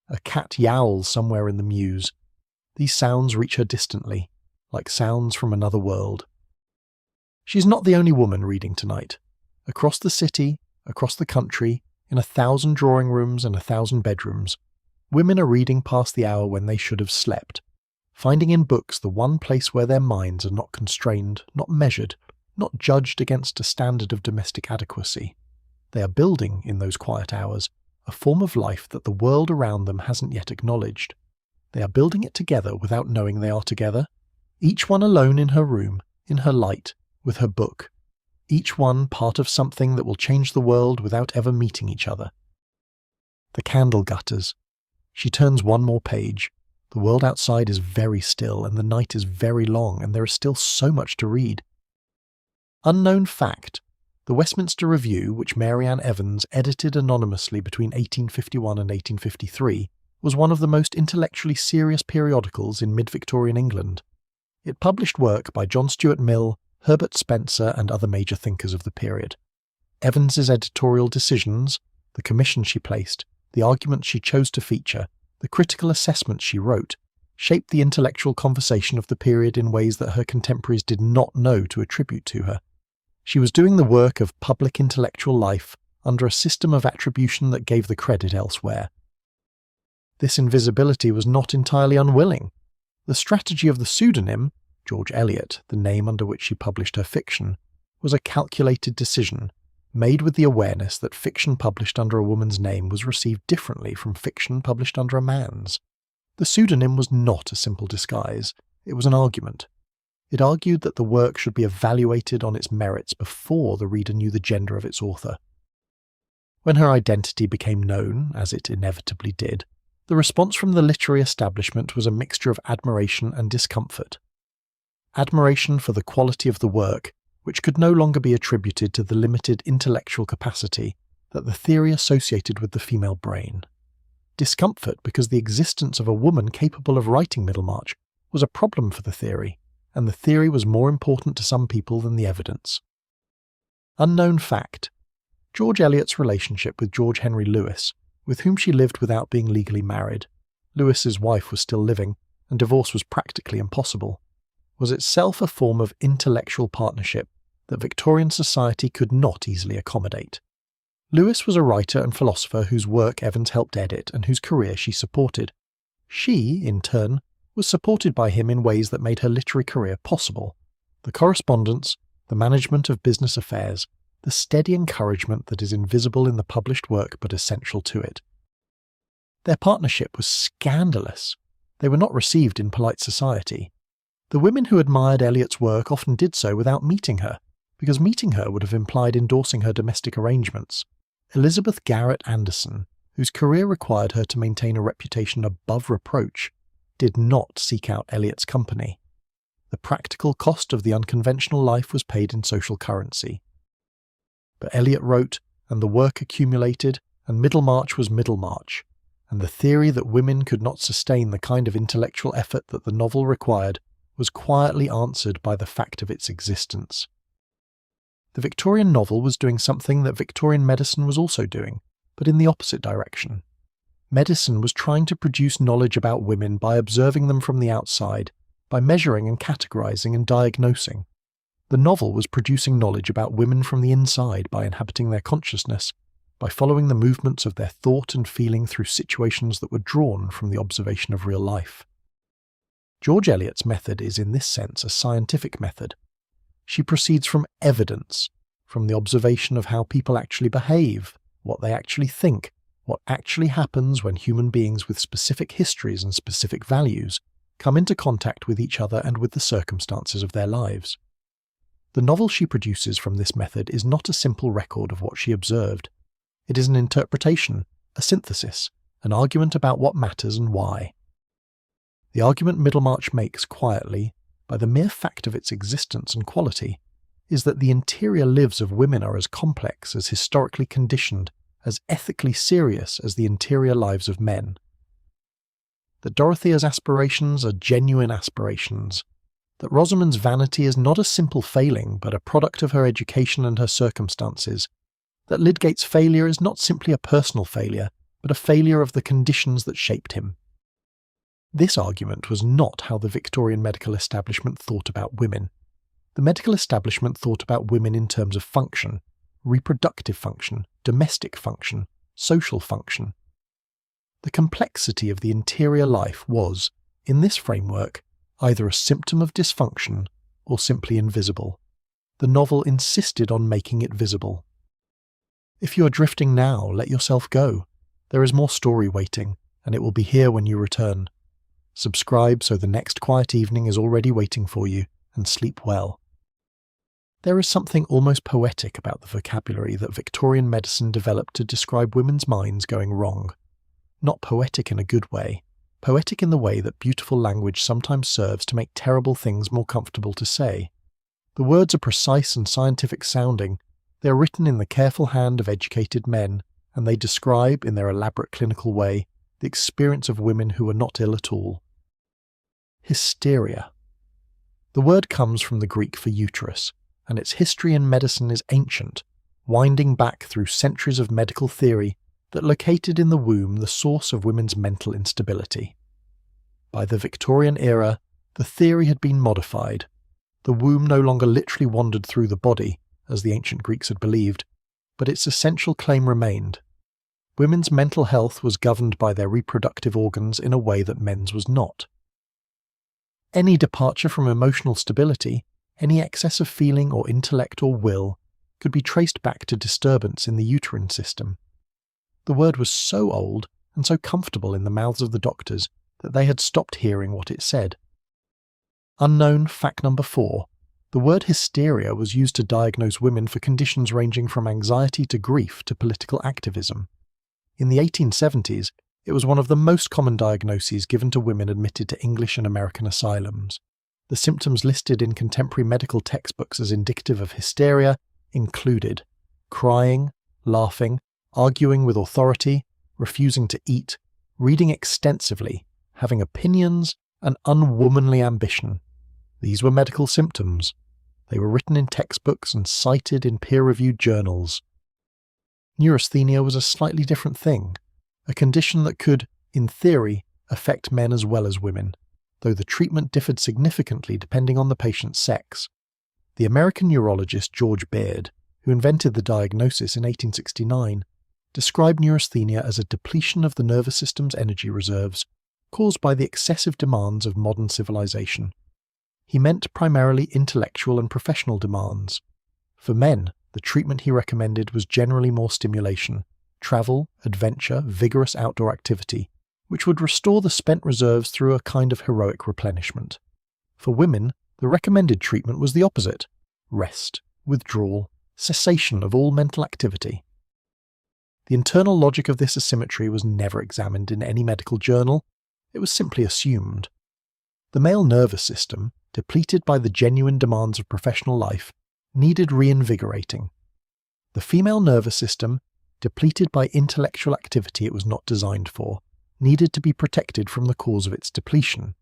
A cat yowls somewhere in the mews. These sounds reach her distantly, like sounds from another world. She's not the only woman reading tonight. Across the city, across the country, in 1,000 drawing rooms and 1,000 bedrooms, women are reading past the hour when they should have slept, finding in books the one place where their minds are not constrained, not measured, not judged against a standard of domestic adequacy. They are building, in those quiet hours, a form of life that the world around them hasn't yet acknowledged. They are building it together without knowing they are together, each one alone in her room, in her light, with her book, each one part of something that will change the world without ever meeting each other. The candle gutters. She turns one more page. The world outside is very still, and the night is very long, and there is still so much to read. Unknown fact. The Westminster Review, which Mary Ann Evans edited anonymously between 1851 and 1853, was one of the most intellectually serious periodicals in mid-Victorian England. It published work by John Stuart Mill, Herbert Spencer and other major thinkers of the period. Evans's editorial decisions, the commission she placed, the arguments she chose to feature, the critical assessments she wrote, shaped the intellectual conversation of the period in ways that her contemporaries did not know to attribute to her. She was doing the work of public intellectual life under a system of attribution that gave the credit elsewhere. This invisibility was not entirely unwilling. The strategy of the pseudonym, George Eliot, the name under which she published her fiction, was a calculated decision, made with the awareness that fiction published under a woman's name was received differently from fiction published under a man's. The pseudonym was not a simple disguise, it was an argument. It argued that the work should be evaluated on its merits before the reader knew the gender of its author. When her identity became known, as it inevitably did, the response from the literary establishment was a mixture of admiration and discomfort. Admiration for the quality of the work, which could no longer be attributed to the limited intellectual capacity that the theory associated with the female brain. discomfort because the existence of a woman capable of writing Middlemarch was a problem for the theory, and the theory was more important to some people than the evidence. Unknown fact: George Eliot's relationship with George Henry Lewis, with whom she lived without being legally married — Lewis's wife was still living, and divorce was practically impossible — was itself a form of intellectual partnership that Victorian society could not easily accommodate. Lewis was a writer and philosopher whose work Evans helped edit and whose career she supported. She, in turn, was supported by him in ways that made her literary career possible: the correspondence, the management of business affairs, the steady encouragement that is invisible in the published work but essential to it. Their partnership was scandalous. They were not received in polite society. The women who admired Eliot's work often did so without meeting her, because meeting her would have implied endorsing her domestic arrangements. Elizabeth Garrett Anderson, whose career required her to maintain a reputation above reproach, did not seek out Eliot's company. The practical cost of the unconventional life was paid in social currency. But Eliot wrote, and the work accumulated, and Middlemarch was Middlemarch, and the theory that women could not sustain the kind of intellectual effort that the novel required was quietly answered by the fact of its existence. The Victorian novel was doing something that Victorian medicine was also doing, but in the opposite direction. Medicine was trying to produce knowledge about women by observing them from the outside, by measuring and categorizing and diagnosing. The novel was producing knowledge about women from the inside by inhabiting their consciousness, by following the movements of their thought and feeling through situations that were drawn from the observation of real life. George Eliot's method is in this sense a scientific method. She proceeds from evidence, from the observation of how people actually behave, what they actually think, what actually happens when human beings with specific histories and specific values come into contact with each other and with the circumstances of their lives. The novel she produces from this method is not a simple record of what she observed. It is an interpretation, a synthesis, an argument about what matters and why. The argument Middlemarch makes quietly, by the mere fact of its existence and quality, is that the interior lives of women are as complex, as historically conditioned, as ethically serious as the interior lives of men. That Dorothea's aspirations are genuine aspirations. That Rosamond's vanity is not a simple failing, but a product of her education and her circumstances. That Lydgate's failure is not simply a personal failure, but a failure of the conditions that shaped him. This argument was not how the Victorian medical establishment thought about women. The medical establishment thought about women in terms of function: reproductive function, domestic function, social function. The complexity of the interior life was, in this framework, either a symptom of dysfunction or simply invisible. The novel insisted on making it visible. If you are drifting now, let yourself go. There is more story waiting, and it will be here when you return. Subscribe so the next quiet evening is already waiting for you, and sleep well. There is something almost poetic about the vocabulary that Victorian medicine developed to describe women's minds going wrong. Not poetic in a good way, poetic in the way that beautiful language sometimes serves to make terrible things more comfortable to say. The words are precise and scientific sounding, they are written in the careful hand of educated men, and they describe, in their elaborate clinical way, the experience of women who are not ill at all. Hysteria. The word comes from the Greek for uterus, and its history in medicine is ancient, winding back through centuries of medical theory that located in the womb the source of women's mental instability. By the Victorian era, the theory had been modified. The womb no longer literally wandered through the body, as the ancient Greeks had believed, but its essential claim remained. Women's mental health was governed by their reproductive organs in a way that men's was not. Any departure from emotional stability, any excess of feeling or intellect or will, could be traced back to disturbance in the uterine system. The word was so old and so comfortable in the mouths of the doctors that they had stopped hearing what it said. Unknown fact number 4. The word hysteria was used to diagnose women for conditions ranging from anxiety to grief to political activism. In the 1870s, it was one of the most common diagnoses given to women admitted to English and American asylums. The symptoms listed in contemporary medical textbooks as indicative of hysteria included crying, laughing, arguing with authority, refusing to eat, reading extensively, having opinions, and unwomanly ambition. These were medical symptoms. They were written in textbooks and cited in peer-reviewed journals. Neurasthenia was a slightly different thing, a condition that could, in theory, affect men as well as women, though the treatment differed significantly depending on the patient's sex. The American neurologist George Beard, who invented the diagnosis in 1869, described neurasthenia as a depletion of the nervous system's energy reserves caused by the excessive demands of modern civilization. He meant primarily intellectual and professional demands. For men, the treatment he recommended was generally more stimulation, travel, adventure, vigorous outdoor activity, which would restore the spent reserves through a kind of heroic replenishment. For women, the recommended treatment was the opposite: rest, withdrawal, cessation of all mental activity. The internal logic of this asymmetry was never examined in any medical journal. It was simply assumed. The male nervous system, depleted by the genuine demands of professional life, needed reinvigorating. The female nervous system, depleted by intellectual activity it was not designed for, needed to be protected from the cause of its depletion.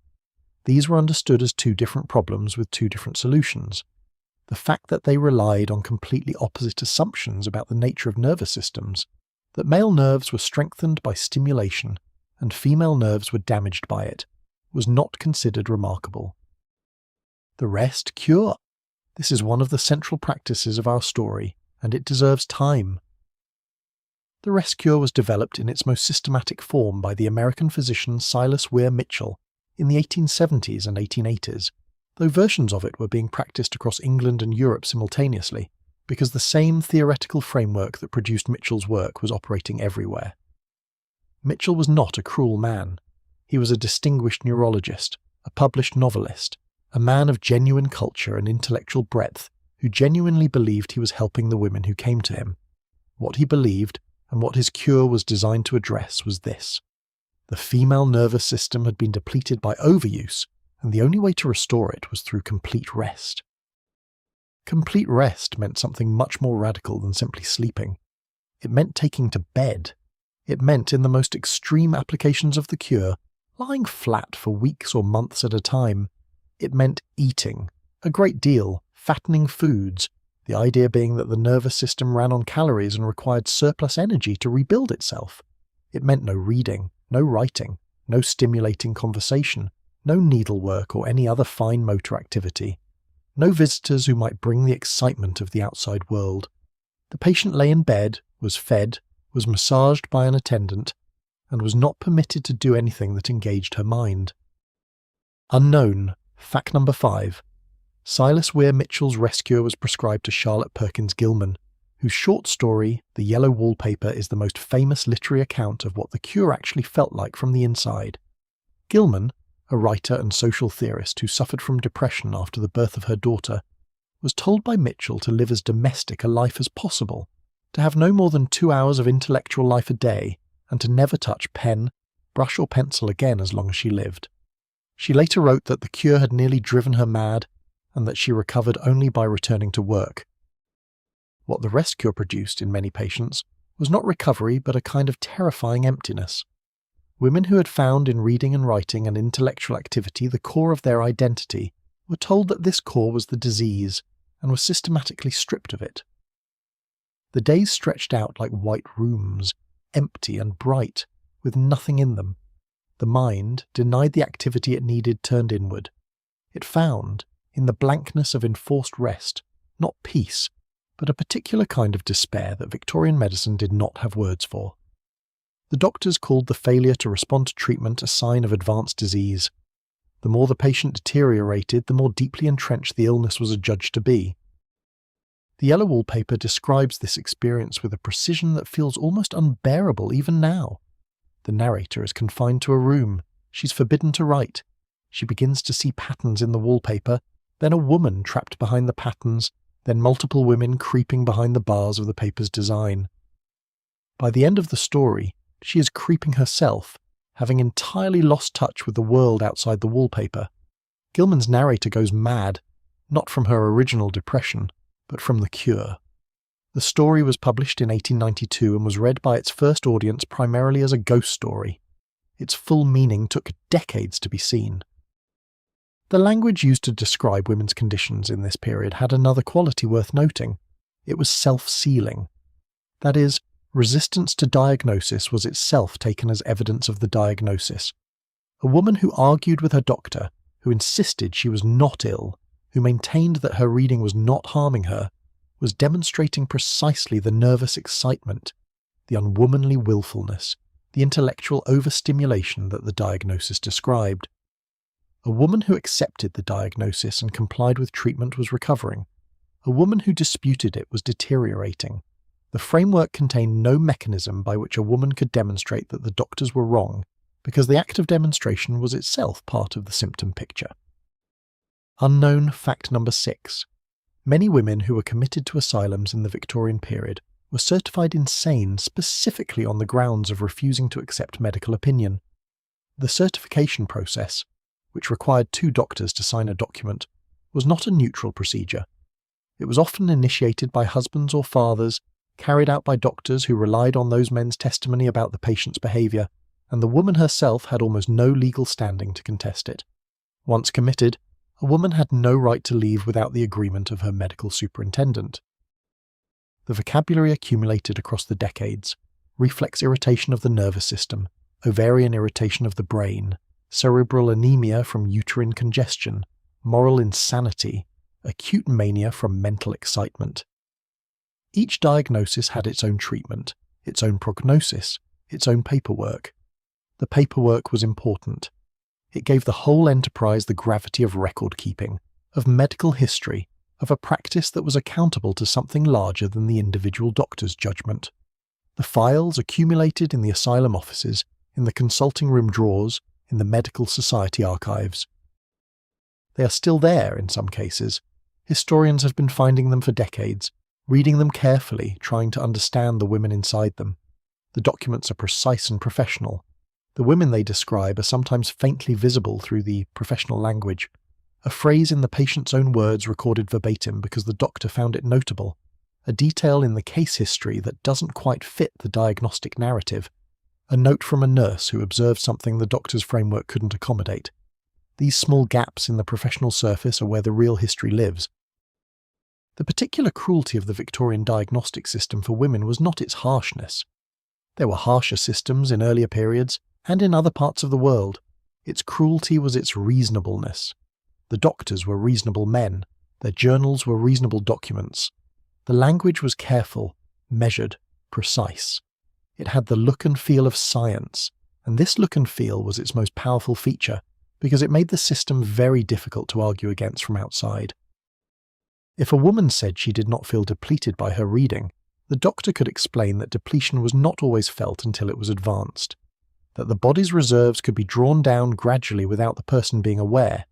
These were understood as two different problems with two different solutions. The fact that they relied on completely opposite assumptions about the nature of nervous systems, that male nerves were strengthened by stimulation and female nerves were damaged by it, was not considered remarkable. The rest cure. This is one of the central practices of our story, and it deserves time. The rest cure was developed in its most systematic form by the American physician Silas Weir Mitchell in the 1870s and 1880s, though versions of it were being practiced across England and Europe simultaneously, because the same theoretical framework that produced Mitchell's work was operating everywhere. Mitchell was not a cruel man. He was a distinguished neurologist, a published novelist, a man of genuine culture and intellectual breadth who genuinely believed he was helping the women who came to him. What he believed, and what his cure was designed to address, was this: the female nervous system had been depleted by overuse, and the only way to restore it was through complete rest. Complete rest meant something much more radical than simply sleeping. It meant taking to bed. It meant, in the most extreme applications of the cure, lying flat for weeks or months at a time. It meant eating, a great deal, fattening foods, the idea being that the nervous system ran on calories and required surplus energy to rebuild itself. It meant no reading, no writing, no stimulating conversation, no needlework or any other fine motor activity, no visitors who might bring the excitement of the outside world. The patient lay in bed, was fed, was massaged by an attendant, and was not permitted to do anything that engaged her mind. Unknown. Fact number 5. Silas Weir Mitchell's rest cure was prescribed to Charlotte Perkins Gilman, whose short story, The Yellow Wallpaper, is the most famous literary account of what the cure actually felt like from the inside. Gilman, a writer and social theorist who suffered from depression after the birth of her daughter, was told by Mitchell to live as domestic a life as possible, to have no more than 2 hours of intellectual life a day, and to never touch pen, brush or pencil again as long as she lived. She later wrote that the cure had nearly driven her mad, and that she recovered only by returning to work. What the rest cure produced in many patients was not recovery but a kind of terrifying emptiness. Women who had found in reading and writing and intellectual activity the core of their identity were told that this core was the disease and were systematically stripped of it. The days stretched out like white rooms, empty and bright, with nothing in them. The mind, denied the activity it needed, turned inward. It found, in the blankness of enforced rest, not peace, but a particular kind of despair that Victorian medicine did not have words for. The doctors called the failure to respond to treatment a sign of advanced disease. The more the patient deteriorated, the more deeply entrenched the illness was adjudged to be. The Yellow Wallpaper describes this experience with a precision that feels almost unbearable even now. The narrator is confined to a room. She's forbidden to write. She begins to see patterns in the wallpaper, then a woman trapped behind the patterns, then multiple women creeping behind the bars of the paper's design. By the end of the story, she is creeping herself, having entirely lost touch with the world outside the wallpaper. Gilman's narrator goes mad, not from her original depression, but from the cure. The story was published in 1892 and was read by its first audience primarily as a ghost story. Its full meaning took decades to be seen. The language used to describe women's conditions in this period had another quality worth noting. It was self-sealing. That is, resistance to diagnosis was itself taken as evidence of the diagnosis. A woman who argued with her doctor, who insisted she was not ill, who maintained that her reading was not harming her, was demonstrating precisely the nervous excitement, the unwomanly willfulness, the intellectual overstimulation that the diagnosis described. A woman who accepted the diagnosis and complied with treatment was recovering. A woman who disputed it was deteriorating. The framework contained no mechanism by which a woman could demonstrate that the doctors were wrong, because the act of demonstration was itself part of the symptom picture. Unknown fact number 6. Many women who were committed to asylums in the Victorian period were certified insane specifically on the grounds of refusing to accept medical opinion. The certification process, which required 2 doctors to sign a document, was not a neutral procedure. It was often initiated by husbands or fathers, carried out by doctors who relied on those men's testimony about the patient's behaviour, and the woman herself had almost no legal standing to contest it. Once committed, a woman had no right to leave without the agreement of her medical superintendent. The vocabulary accumulated across the decades: reflex irritation of the nervous system, ovarian irritation of the brain, cerebral anemia from uterine congestion, moral insanity, acute mania from mental excitement. Each diagnosis had its own treatment, its own prognosis, its own paperwork. The paperwork was important. It gave the whole enterprise the gravity of record-keeping, of medical history, of a practice that was accountable to something larger than the individual doctor's judgment. The files accumulated in the asylum offices, in the consulting room drawers, in the medical society archives. They are still there in some cases. Historians have been finding them for decades, reading them carefully, trying to understand the women inside them. The documents are precise and professional. The women they describe are sometimes faintly visible through the professional language, a phrase in the patient's own words recorded verbatim because the doctor found it notable, a detail in the case history that doesn't quite fit the diagnostic narrative, a note from a nurse who observed something the doctor's framework couldn't accommodate. These small gaps in the professional surface are where the real history lives. The particular cruelty of the Victorian diagnostic system for women was not its harshness. There were harsher systems in earlier periods, and in other parts of the world. Its cruelty was its reasonableness. The doctors were reasonable men. Their journals were reasonable documents. The language was careful, measured, precise. It had the look and feel of science, and this look and feel was its most powerful feature, because it made the system very difficult to argue against from outside. If a woman said she did not feel depleted by her reading, the doctor could explain that depletion was not always felt until it was advanced, that the body's reserves could be drawn down gradually without the person being aware.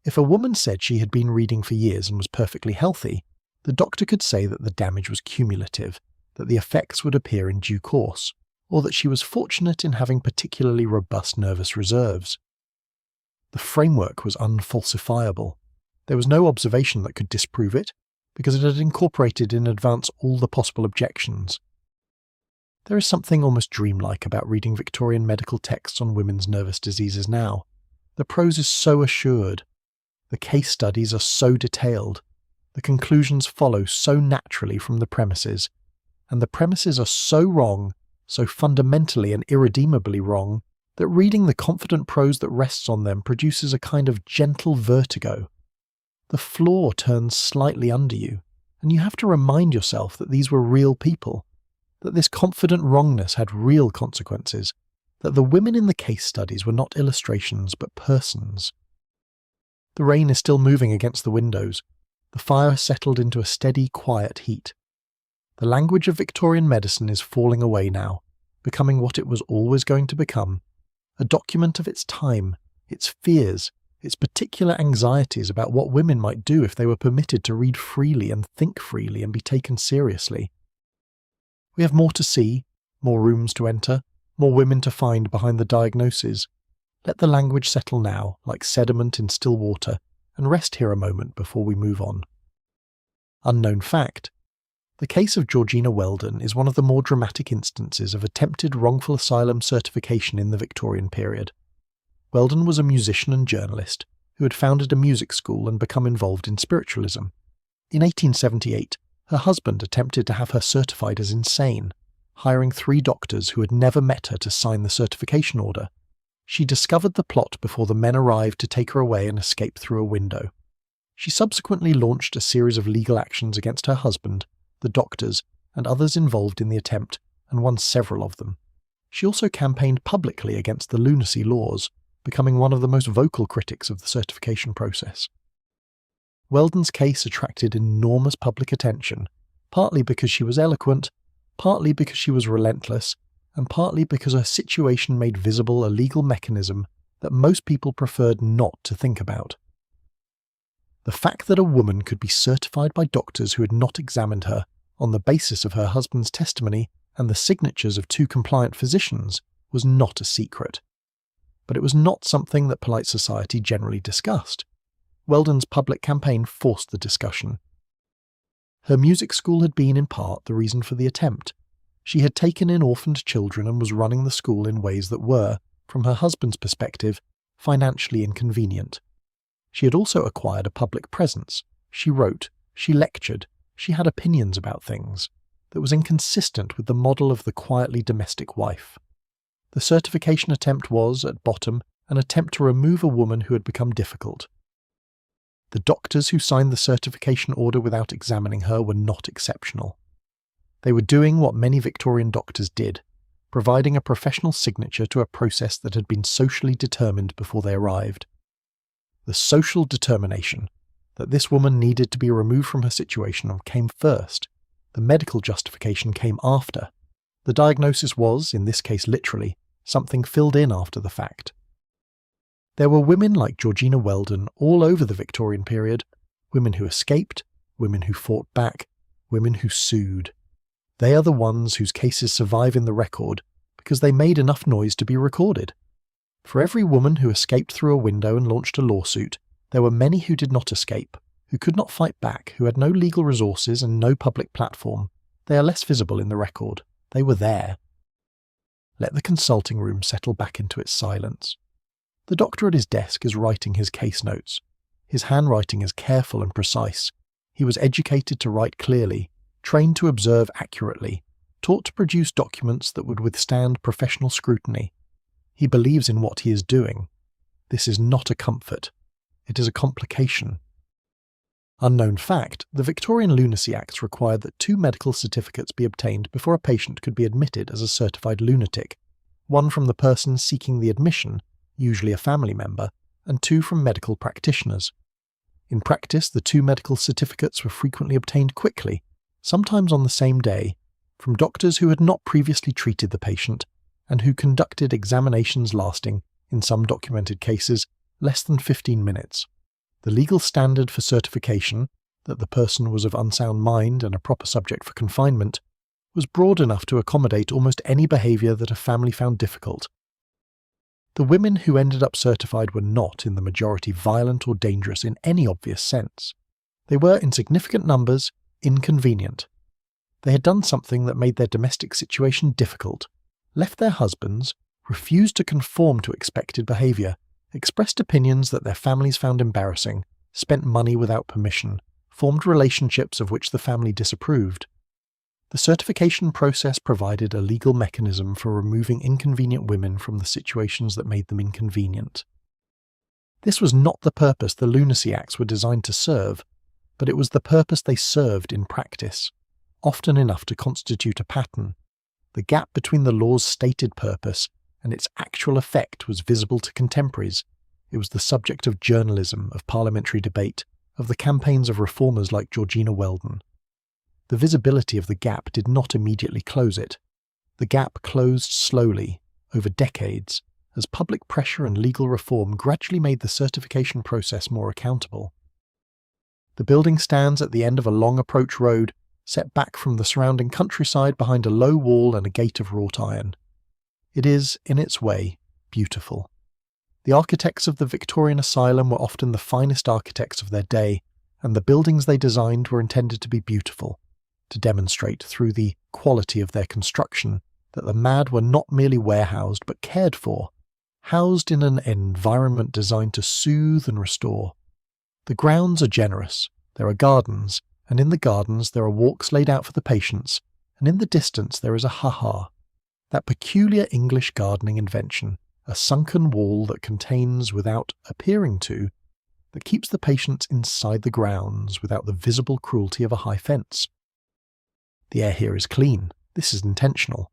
If a woman said she had been reading for years and was perfectly healthy, the doctor could say that the damage was cumulative, that the effects would appear in due course, or that she was fortunate in having particularly robust nervous reserves. The framework was unfalsifiable. There was no observation that could disprove it, because it had incorporated in advance all the possible objections. There is something almost dreamlike about reading Victorian medical texts on women's nervous diseases now. The prose is so assured. The case studies are so detailed. The conclusions follow so naturally from the premises. And the premises are so wrong, so fundamentally and irredeemably wrong, that reading the confident prose that rests on them produces a kind of gentle vertigo. The floor turns slightly under you, and you have to remind yourself that these were real people, that this confident wrongness had real consequences, that the women in the case studies were not illustrations but persons. The rain is still moving against the windows. The fire has settled into a steady, quiet heat. The language of Victorian medicine is falling away now, becoming what it was always going to become, a document of its time, its fears, its particular anxieties about what women might do if they were permitted to read freely and think freely and be taken seriously. We have more to see, more rooms to enter, more women to find behind the diagnoses. Let the language settle now, like sediment in still water, and rest here a moment before we move on. Unknown fact: The case of Georgina Weldon is one of the more dramatic instances of attempted wrongful asylum certification in the Victorian period. Weldon was a musician and journalist who had founded a music school and become involved in spiritualism. In 1878, her husband attempted to have her certified as insane, hiring 3 doctors who had never met her to sign the certification order. She discovered the plot before the men arrived to take her away and escape through a window. She subsequently launched a series of legal actions against her husband, the doctors, and others involved in the attempt, and won several of them. She also campaigned publicly against the lunacy laws, becoming one of the most vocal critics of the certification process. Weldon's case attracted enormous public attention, partly because she was eloquent, partly because she was relentless, and partly because her situation made visible a legal mechanism that most people preferred not to think about. The fact that a woman could be certified by doctors who had not examined her on the basis of her husband's testimony and the signatures of 2 compliant physicians was not a secret. But it was not something that polite society generally discussed. Weldon's public campaign forced the discussion. Her music school had been in part the reason for the attempt. She had taken in orphaned children and was running the school in ways that were, from her husband's perspective, financially inconvenient. She had also acquired a public presence. She wrote, she lectured, she had opinions about things that was inconsistent with the model of the quietly domestic wife. The certification attempt was, at bottom, an attempt to remove a woman who had become difficult. The doctors who signed the certification order without examining her were not exceptional. They were doing what many Victorian doctors did, providing a professional signature to a process that had been socially determined before they arrived. The social determination that this woman needed to be removed from her situation came first. The medical justification came after. The diagnosis was, in this case literally, something filled in after the fact. There were women like Georgina Weldon all over the Victorian period, women who escaped, women who fought back, women who sued. They are the ones whose cases survive in the record because they made enough noise to be recorded. For every woman who escaped through a window and launched a lawsuit, there were many who did not escape, who could not fight back, who had no legal resources and no public platform. They are less visible in the record. They were there. Let the consulting room settle back into its silence. The doctor at his desk is writing his case notes. His handwriting is careful and precise. He was educated to write clearly, trained to observe accurately, taught to produce documents that would withstand professional scrutiny. He believes in what he is doing. This is not a comfort. It is a complication. Unknown fact, the Victorian Lunacy Acts required that 2 medical certificates be obtained before a patient could be admitted as a certified lunatic, one from the person seeking the admission, usually a family member, and 2 from medical practitioners. In practice, the 2 medical certificates were frequently obtained quickly, sometimes on the same day, from doctors who had not previously treated the patient and who conducted examinations lasting, in some documented cases, less than 15 minutes. The legal standard for certification, that the person was of unsound mind and a proper subject for confinement, was broad enough to accommodate almost any behaviour that a family found difficult. The women who ended up certified were not, in the majority, violent or dangerous in any obvious sense. They were, in significant numbers, inconvenient. They had done something that made their domestic situation difficult, left their husbands, refused to conform to expected behaviour, expressed opinions that their families found embarrassing, spent money without permission, formed relationships of which the family disapproved. The certification process provided a legal mechanism for removing inconvenient women from the situations that made them inconvenient. This was not the purpose the Lunacy Acts were designed to serve, but it was the purpose they served in practice, often enough to constitute a pattern. The gap between the law's stated purpose and its actual effect was visible to contemporaries. It was the subject of journalism, of parliamentary debate, of the campaigns of reformers like Georgina Weldon. The visibility of the gap did not immediately close it. The gap closed slowly, over decades, as public pressure and legal reform gradually made the certification process more accountable. The building stands at the end of a long approach road, set back from the surrounding countryside behind a low wall and a gate of wrought iron. It is, in its way, beautiful. The architects of the Victorian asylum were often the finest architects of their day, and the buildings they designed were intended to be beautiful. to demonstrate through the quality of their construction that the mad were not merely warehoused but cared for, housed in an environment designed to soothe and restore. The grounds are generous, there are gardens, and in the gardens there are walks laid out for the patients, and in the distance there is a ha-ha, that peculiar English gardening invention, a sunken wall that contains, without appearing to, that keeps the patients inside the grounds without the visible cruelty of a high fence. The air here is clean. This is intentional.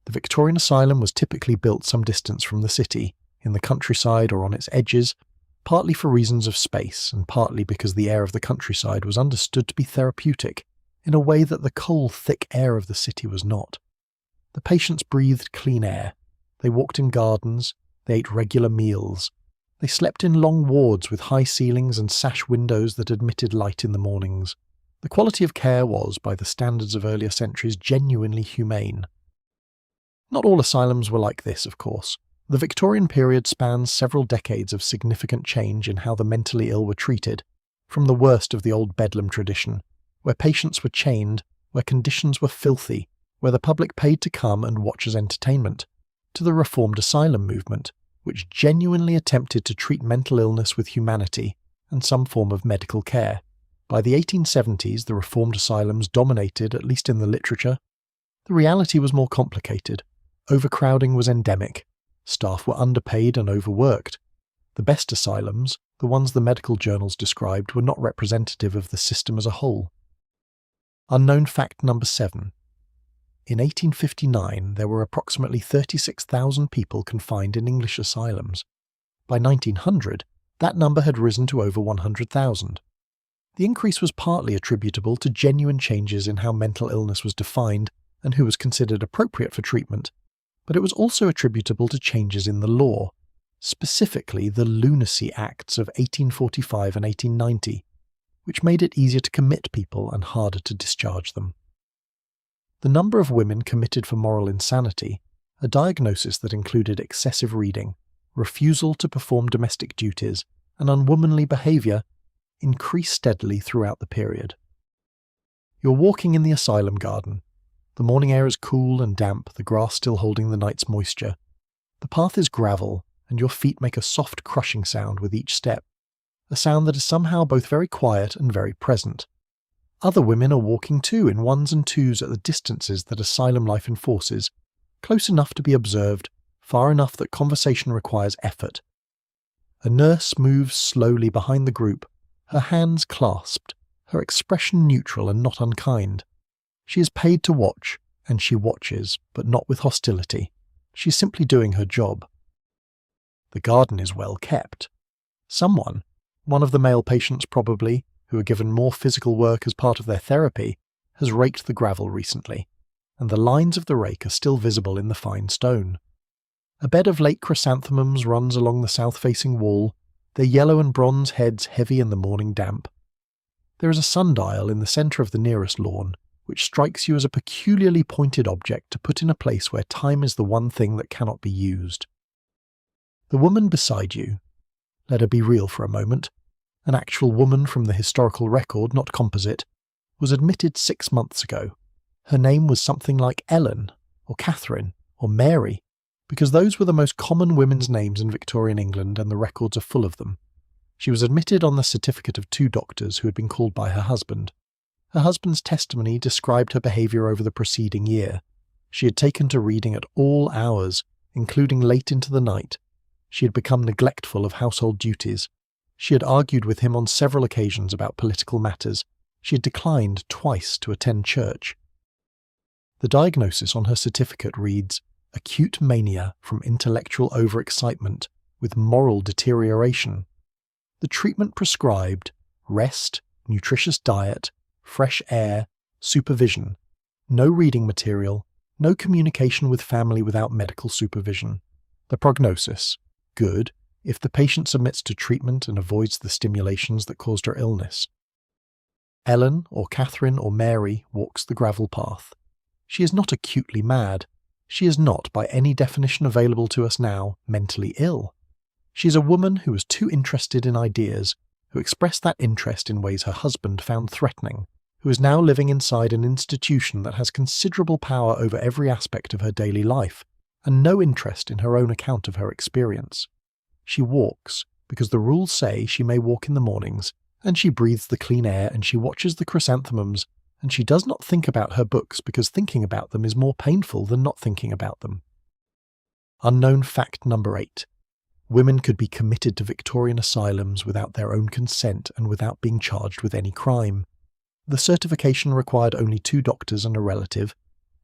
The Victorian asylum was typically built some distance from the city, in the countryside or on its edges, partly for reasons of space and partly because the air of the countryside was understood to be therapeutic in a way that the coal-thick air of the city was not. The patients breathed clean air. They walked in gardens. They ate regular meals. They slept in long wards with high ceilings and sash windows that admitted light in the mornings. The quality of care was, by the standards of earlier centuries, genuinely humane. Not all asylums were like this, of course. The Victorian period spans several decades of significant change in how the mentally ill were treated, from the worst of the old Bedlam tradition, where patients were chained, where conditions were filthy, where the public paid to come and watch as entertainment, to the reformed asylum movement, which genuinely attempted to treat mental illness with humanity and some form of medical care. By the 1870s, the reformed asylums dominated, at least in the literature. The reality was more complicated. Overcrowding was endemic. Staff were underpaid and overworked. The best asylums, the ones the medical journals described, were not representative of the system as a whole. Unknown fact number 7. In 1859, there were approximately 36,000 people confined in English asylums. By 1900, that number had risen to over 100,000. The increase was partly attributable to genuine changes in how mental illness was defined and who was considered appropriate for treatment, but it was also attributable to changes in the law, specifically the Lunacy Acts of 1845 and 1890, which made it easier to commit people and harder to discharge them. The number of women committed for moral insanity, a diagnosis that included excessive reading, refusal to perform domestic duties, and unwomanly behaviour, increased steadily throughout the period. You're walking in the asylum garden. The morning air is cool and damp, the grass still holding the night's moisture. The path is gravel, and your feet make a soft crushing sound with each step, a sound that is somehow both very quiet and very present. Other women are walking too, in ones and twos at the distances that asylum life enforces, close enough to be observed, far enough that conversation requires effort. A nurse moves slowly behind the group, her hands clasped, her expression neutral and not unkind. She is paid to watch, and she watches, but not with hostility. She is simply doing her job. The garden is well kept. Someone, one of the male patients probably, who are given more physical work as part of their therapy, has raked the gravel recently, and the lines of the rake are still visible in the fine stone. A bed of late chrysanthemums runs along the south-facing wall, their yellow and bronze heads heavy in the morning damp. There is a sundial in the centre of the nearest lawn, which strikes you as a peculiarly pointed object to put in a place where time is the one thing that cannot be used. The woman beside you, let her be real for a moment, an actual woman from the historical record, not composite, was admitted 6 months ago. Her name was something like Ellen, or Catherine, or Mary, because those were the most common women's names in Victorian England and the records are full of them. She was admitted on the certificate of 2 doctors who had been called by her husband. Her husband's testimony described her behaviour over the preceding year. She had taken to reading at all hours, including late into the night. She had become neglectful of household duties. She had argued with him on several occasions about political matters. She had declined twice to attend church. The diagnosis on her certificate reads, acute mania from intellectual overexcitement with moral deterioration. The treatment prescribed, rest, nutritious diet, fresh air, supervision, no reading material, no communication with family without medical supervision. The prognosis, good, if the patient submits to treatment and avoids the stimulations that caused her illness. Ellen, or Catherine, or Mary walks the gravel path. She is not acutely mad. She is not, by any definition available to us now, mentally ill. She is a woman who was too interested in ideas, who expressed that interest in ways her husband found threatening, who is now living inside an institution that has considerable power over every aspect of her daily life, and no interest in her own account of her experience. She walks, because the rules say she may walk in the mornings, and she breathes the clean air, and she watches the chrysanthemums, and she does not think about her books because thinking about them is more painful than not thinking about them. Unknown fact number 8. Women could be committed to Victorian asylums without their own consent and without being charged with any crime. The certification required only 2 doctors and a relative,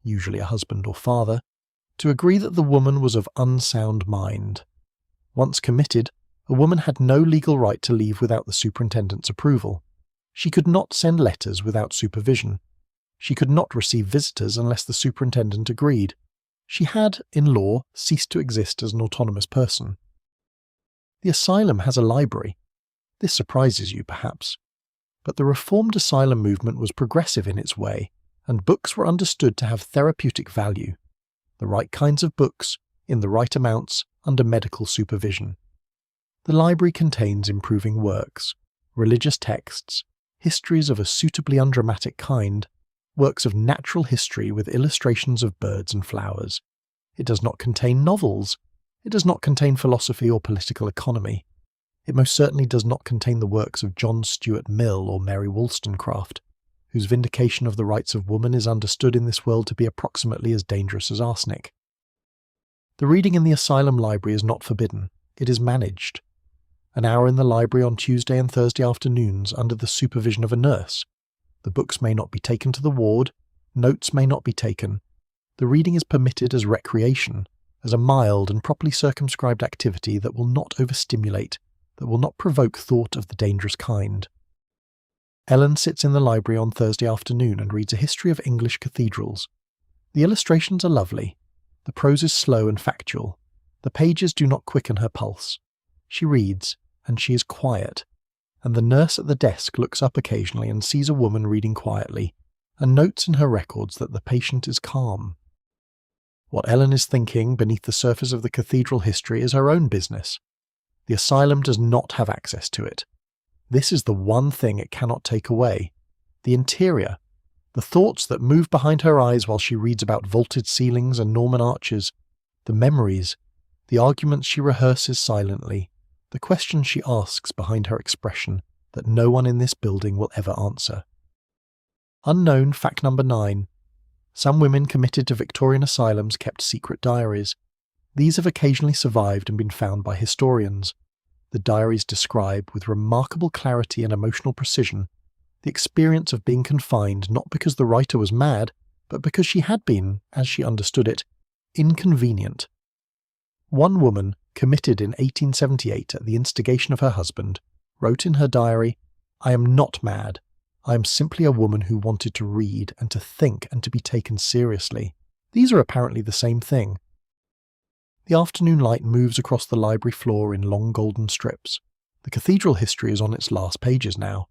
usually a husband or father, to agree that the woman was of unsound mind. Once committed, a woman had no legal right to leave without the superintendent's approval. She could not send letters without supervision. She could not receive visitors unless the superintendent agreed. She had, in law, ceased to exist as an autonomous person. The asylum has a library. This surprises you, perhaps. But the reformed asylum movement was progressive in its way, and books were understood to have therapeutic value. The right kinds of books, in the right amounts, under medical supervision. The library contains improving works, religious texts, histories of a suitably undramatic kind, works of natural history with illustrations of birds and flowers. It does not contain novels. It does not contain philosophy or political economy. It most certainly does not contain the works of John Stuart Mill or Mary Wollstonecraft, whose vindication of the rights of woman is understood in this world to be approximately as dangerous as arsenic. The reading in the asylum library is not forbidden. It is managed. An hour in the library on Tuesday and Thursday afternoons under the supervision of a nurse. The books may not be taken to the ward, notes may not be taken. The reading is permitted as recreation, as a mild and properly circumscribed activity that will not overstimulate, that will not provoke thought of the dangerous kind. Ellen sits in the library on Thursday afternoon and reads a history of English cathedrals. The illustrations are lovely. The prose is slow and factual. The pages do not quicken her pulse. She reads, and she is quiet, and the nurse at the desk looks up occasionally and sees a woman reading quietly, and notes in her records that the patient is calm. What Ellen is thinking beneath the surface of the cathedral history is her own business. The asylum does not have access to it. This is the one thing it cannot take away. The interior, the thoughts that move behind her eyes while she reads about vaulted ceilings and Norman arches, the memories, the arguments she rehearses silently, the questions she asks behind her expression that no one in this building will ever answer. Unknown fact number 9. Some women committed to Victorian asylums kept secret diaries. These have occasionally survived and been found by historians. The diaries describe, with remarkable clarity and emotional precision, the experience of being confined not because the writer was mad, but because she had been, as she understood it, inconvenient. One woman, committed in 1878 at the instigation of her husband, wrote in her diary, "I am not mad. I am simply a woman who wanted to read and to think and to be taken seriously." These are apparently the same thing. The afternoon light moves across the library floor in long golden strips. The cathedral history is on its last pages now.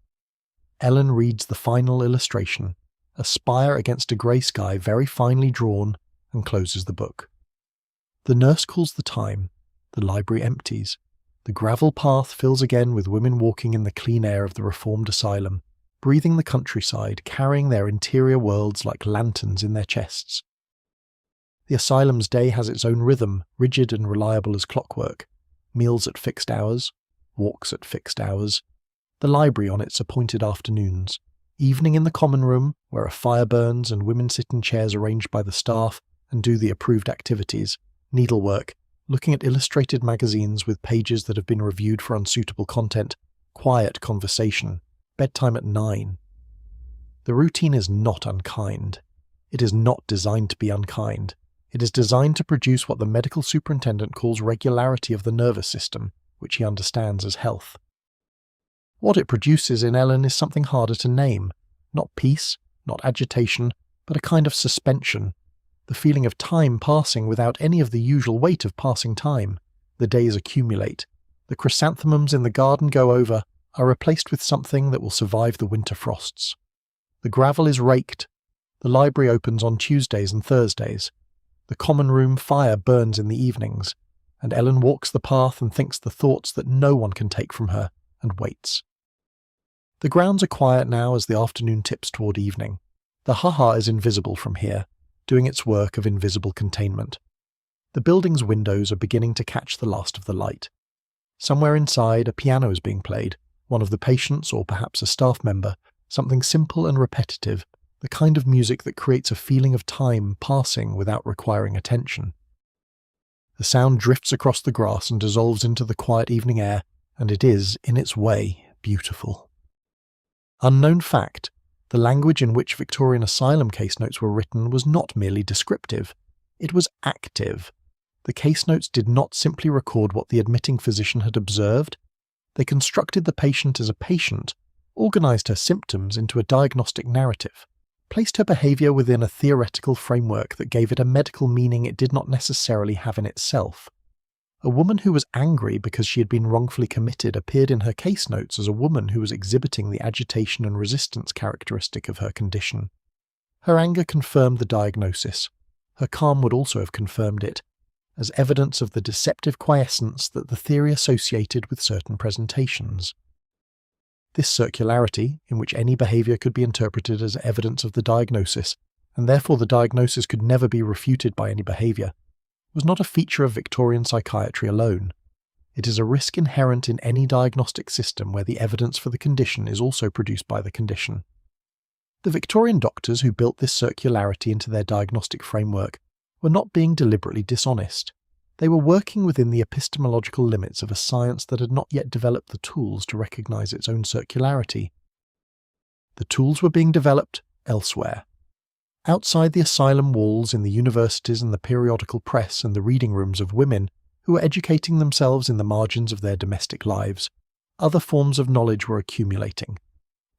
Ellen reads the final illustration, a spire against a grey sky very finely drawn, and closes the book. The nurse calls the time. The library empties. The gravel path fills again with women walking in the clean air of the reformed asylum, breathing the countryside, carrying their interior worlds like lanterns in their chests. The asylum's day has its own rhythm, rigid and reliable as clockwork. Meals at fixed hours, walks at fixed hours, the library on its appointed afternoons, evening in the common room, where a fire burns and women sit in chairs arranged by the staff and do the approved activities, needlework, looking at illustrated magazines with pages that have been reviewed for unsuitable content, quiet conversation, bedtime at 9. The routine is not unkind. It is not designed to be unkind. It is designed to produce what the medical superintendent calls regularity of the nervous system, which he understands as health. What it produces in Ellen is something harder to name, not peace, not agitation, but a kind of suspension. The feeling of time passing without any of the usual weight of passing time. The days accumulate. The chrysanthemums in the garden go over, are replaced with something that will survive the winter frosts. The gravel is raked. The library opens on Tuesdays and Thursdays. The common room fire burns in the evenings, and Ellen walks the path and thinks the thoughts that no one can take from her, and waits. The grounds are quiet now as the afternoon tips toward evening. The ha-ha is invisible from here, doing its work of invisible containment. The building's windows are beginning to catch the last of the light. Somewhere inside, a piano is being played, one of the patients or perhaps a staff member, something simple and repetitive, the kind of music that creates a feeling of time passing without requiring attention. The sound drifts across the grass and dissolves into the quiet evening air, and it is, in its way, beautiful. Unknown fact, the language in which Victorian asylum case notes were written was not merely descriptive, it was active. The case notes did not simply record what the admitting physician had observed, they constructed the patient as a patient, organised her symptoms into a diagnostic narrative, placed her behaviour within a theoretical framework that gave it a medical meaning it did not necessarily have in itself. A woman who was angry because she had been wrongfully committed appeared in her case notes as a woman who was exhibiting the agitation and resistance characteristic of her condition. Her anger confirmed the diagnosis. Her calm would also have confirmed it, as evidence of the deceptive quiescence that the theory associated with certain presentations. This circularity, in which any behaviour could be interpreted as evidence of the diagnosis, and therefore the diagnosis could never be refuted by any behaviour, was not a feature of Victorian psychiatry alone. It is a risk inherent in any diagnostic system where the evidence for the condition is also produced by the condition. The Victorian doctors who built this circularity into their diagnostic framework were not being deliberately dishonest. They were working within the epistemological limits of a science that had not yet developed the tools to recognise its own circularity. The tools were being developed elsewhere. Outside the asylum walls, in the universities and the periodical press and the reading rooms of women who were educating themselves in the margins of their domestic lives, other forms of knowledge were accumulating.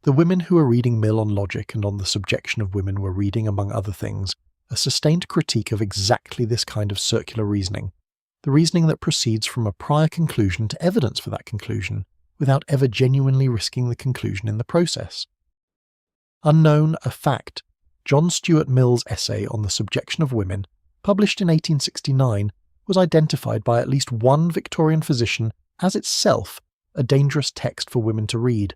The women who were reading Mill on logic and on the subjection of women were reading, among other things, a sustained critique of exactly this kind of circular reasoning, the reasoning that proceeds from a prior conclusion to evidence for that conclusion, without ever genuinely risking the conclusion in the process. Unknown, a fact, John Stuart Mill's essay on the subjection of women, published in 1869, was identified by at least one Victorian physician as itself a dangerous text for women to read,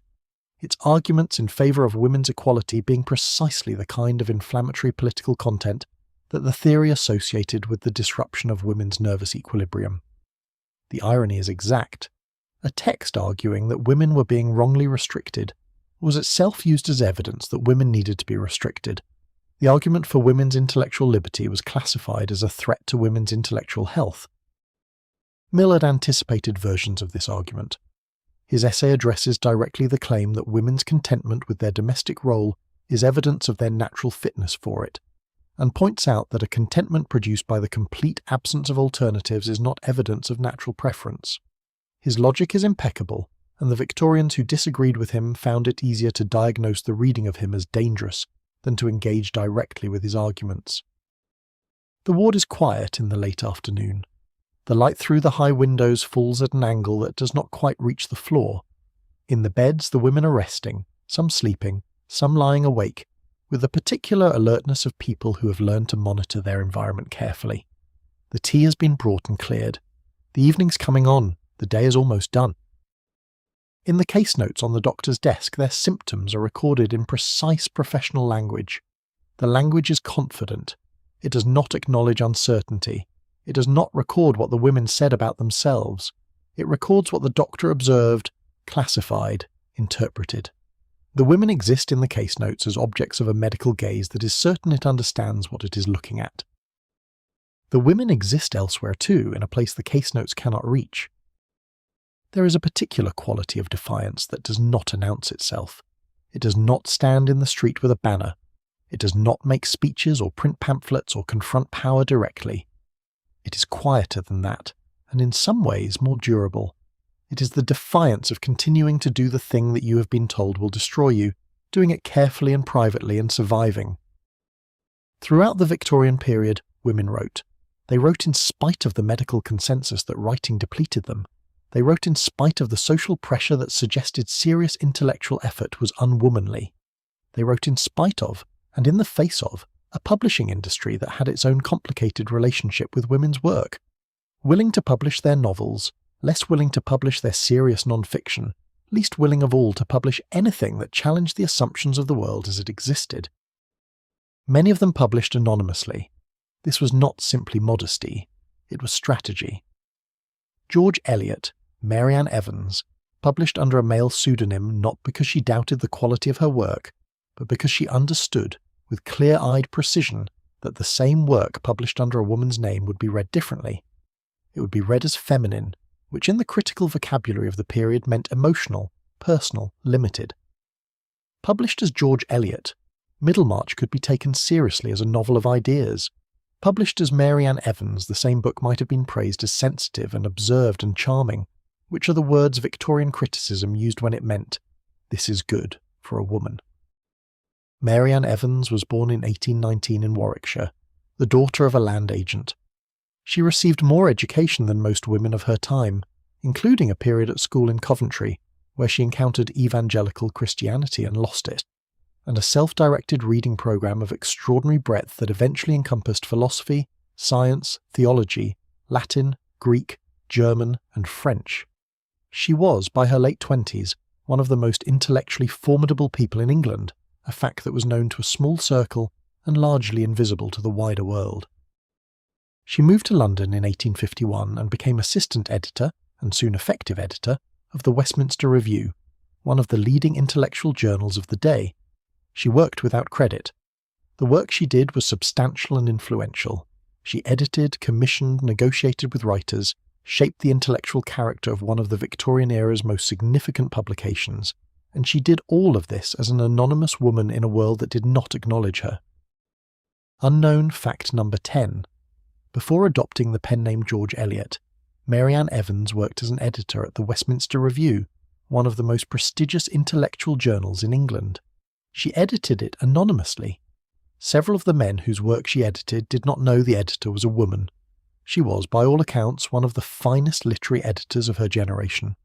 its arguments in favour of women's equality being precisely the kind of inflammatory political content that the theory associated with the disruption of women's nervous equilibrium. The irony is exact. A text arguing that women were being wrongly restricted was itself used as evidence that women needed to be restricted. The argument for women's intellectual liberty was classified as a threat to women's intellectual health. Mill had anticipated versions of this argument. His essay addresses directly the claim that women's contentment with their domestic role is evidence of their natural fitness for it, and points out that a contentment produced by the complete absence of alternatives is not evidence of natural preference. His logic is impeccable, and the Victorians who disagreed with him found it easier to diagnose the reading of him as dangerous than to engage directly with his arguments. The ward is quiet in the late afternoon. The light through the high windows falls at an angle that does not quite reach the floor. In the beds the women are resting, some sleeping, some lying awake, with the particular alertness of people who have learned to monitor their environment carefully. The tea has been brought and cleared. The evening's coming on, the day is almost done. In the case notes on the doctor's desk, their symptoms are recorded in precise professional language. The language is confident. It does not acknowledge uncertainty. It does not record what the women said about themselves. It records what the doctor observed, classified, interpreted. The women exist in the case notes as objects of a medical gaze that is certain it understands what it is looking at. The women exist elsewhere too, in a place the case notes cannot reach. There is a particular quality of defiance that does not announce itself. It does not stand in the street with a banner. It does not make speeches or print pamphlets or confront power directly. It is quieter than that, and in some ways more durable. It is the defiance of continuing to do the thing that you have been told will destroy you, doing it carefully and privately and surviving. Throughout the Victorian period, women wrote. They wrote in spite of the medical consensus that writing depleted them. They wrote in spite of the social pressure that suggested serious intellectual effort was unwomanly. They wrote in spite of, and in the face of, a publishing industry that had its own complicated relationship with women's work. Willing to publish their novels, less willing to publish their serious non-fiction, least willing of all to publish anything that challenged the assumptions of the world as it existed. Many of them published anonymously. This was not simply modesty, it was strategy. George Eliot, Mary Ann Evans, published under a male pseudonym not because she doubted the quality of her work, but because she understood, with clear-eyed precision, that the same work published under a woman's name would be read differently. It would be read as feminine, which in the critical vocabulary of the period meant emotional, personal, limited. Published as George Eliot, Middlemarch could be taken seriously as a novel of ideas. Published as Mary Ann Evans, the same book might have been praised as sensitive and observed and charming, which are the words Victorian criticism used when it meant, "This is good for a woman." Mary Ann Evans was born in 1819 in Warwickshire, the daughter of a land agent. She received more education than most women of her time, including a period at school in Coventry, where she encountered evangelical Christianity and lost it, and a self-directed reading program of extraordinary breadth that eventually encompassed philosophy, science, theology, Latin, Greek, German, and French. She was, by her late 20s, one of the most intellectually formidable people in England, a fact that was known to a small circle and largely invisible to the wider world. She moved to London in 1851 and became assistant editor, and soon effective editor, of the Westminster Review, one of the leading intellectual journals of the day. She worked without credit. The work she did was substantial and influential. She edited, commissioned, negotiated with writers, shaped the intellectual character of one of the Victorian era's most significant publications, and she did all of this as an anonymous woman in a world that did not acknowledge her. Unknown fact number 10. Before adopting the pen name George Eliot, Mary Ann Evans worked as an editor at the Westminster Review, one of the most prestigious intellectual journals in England. She edited it anonymously. Several of the men whose work she edited did not know the editor was a woman. She was, by all accounts, one of the finest literary editors of her generation.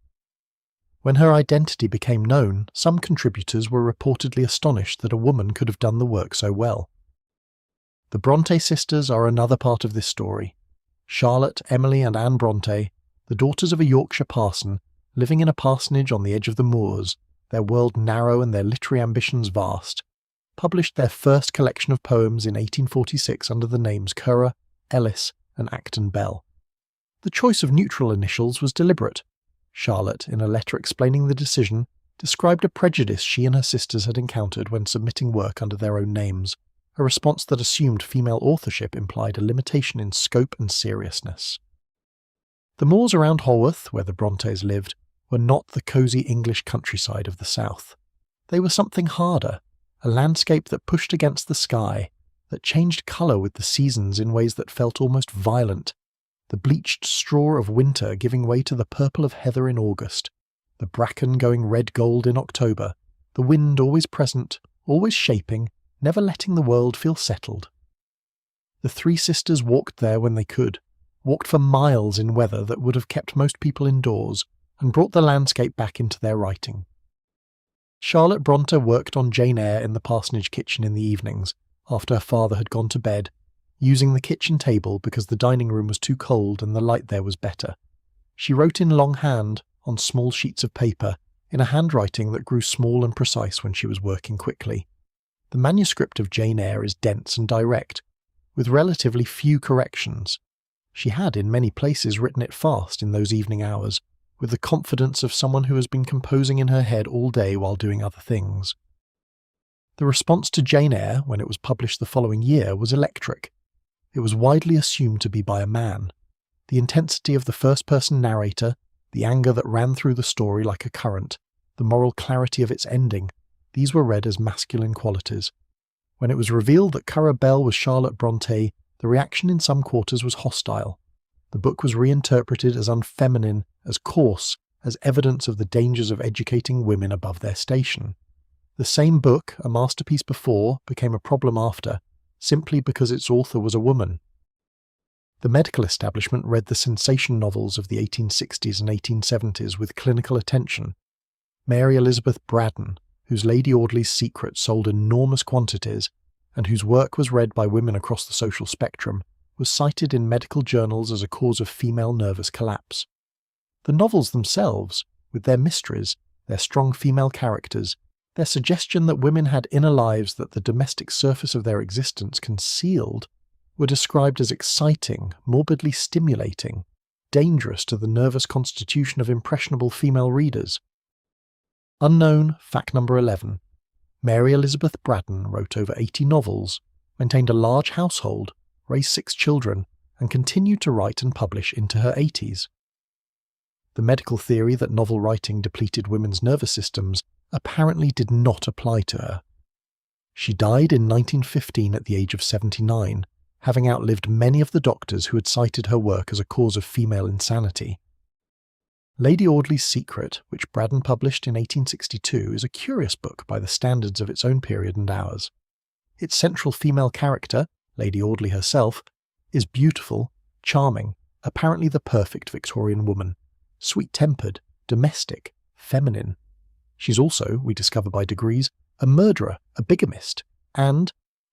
When her identity became known, some contributors were reportedly astonished that a woman could have done the work so well. The Bronte sisters are another part of this story. Charlotte, Emily, and Anne Bronte, the daughters of a Yorkshire parson, living in a parsonage on the edge of the moors, their world narrow and their literary ambitions vast, published their first collection of poems in 1846 under the names Currer, Ellis, and Acton Bell. The choice of neutral initials was deliberate. Charlotte, in a letter explaining the decision, described a prejudice she and her sisters had encountered when submitting work under their own names, a response that assumed female authorship implied a limitation in scope and seriousness. The moors around Holworth, where the Brontes lived, were not the cosy English countryside of the south. They were something harder, a landscape that pushed against the sky, that changed colour with the seasons in ways that felt almost violent, the bleached straw of winter giving way to the purple of heather in August, the bracken going red-gold in October, the wind always present, always shaping, never letting the world feel settled. The three sisters walked there when they could, walked for miles in weather that would have kept most people indoors, and brought the landscape back into their writing. Charlotte Bronte worked on Jane Eyre in the parsonage kitchen in the evenings, after her father had gone to bed, using the kitchen table because the dining room was too cold and the light there was better. She wrote in longhand, on small sheets of paper, in a handwriting that grew small and precise when she was working quickly. The manuscript of Jane Eyre is dense and direct, with relatively few corrections. She had in many places written it fast in those evening hours, with the confidence of someone who has been composing in her head all day while doing other things. The response to Jane Eyre, when it was published the following year, was electric. It was widely assumed to be by a man. The intensity of the first-person narrator, the anger that ran through the story like a current, the moral clarity of its ending, these were read as masculine qualities. When it was revealed that Currer Bell was Charlotte Bronte, the reaction in some quarters was hostile. The book was reinterpreted as unfeminine, as coarse, as evidence of the dangers of educating women above their station. The same book, a masterpiece before, became a problem after, simply because its author was a woman. The medical establishment read the sensation novels of the 1860s and 1870s with clinical attention. Mary Elizabeth Braddon, whose Lady Audley's Secret sold enormous quantities, and whose work was read by women across the social spectrum, was cited in medical journals as a cause of female nervous collapse. The novels themselves, with their mysteries, their strong female characters, their suggestion that women had inner lives that the domestic surface of their existence concealed, were described as exciting, morbidly stimulating, dangerous to the nervous constitution of impressionable female readers. Unknown fact number 11. Mary Elizabeth Braddon wrote over 80 novels, maintained a large household, raised 6 children, and continued to write and publish into her 80s. The medical theory that novel writing depleted women's nervous systems apparently did not apply to her. She died in 1915 at the age of 79, having outlived many of the doctors who had cited her work as a cause of female insanity. Lady Audley's Secret, which Braddon published in 1862, is a curious book by the standards of its own period and ours. Its central female character, Lady Audley herself, is beautiful, charming, apparently the perfect Victorian woman, sweet-tempered, domestic, feminine. She's also, we discover by degrees, a murderer, a bigamist, and,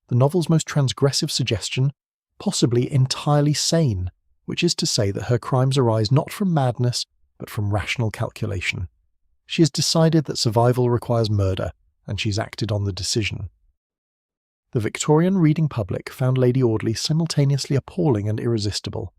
the novel's most transgressive suggestion, possibly entirely sane, which is to say that her crimes arise not from madness, but from rational calculation. She has decided that survival requires murder, and she's acted on the decision. The Victorian reading public found Lady Audley simultaneously appalling and irresistible.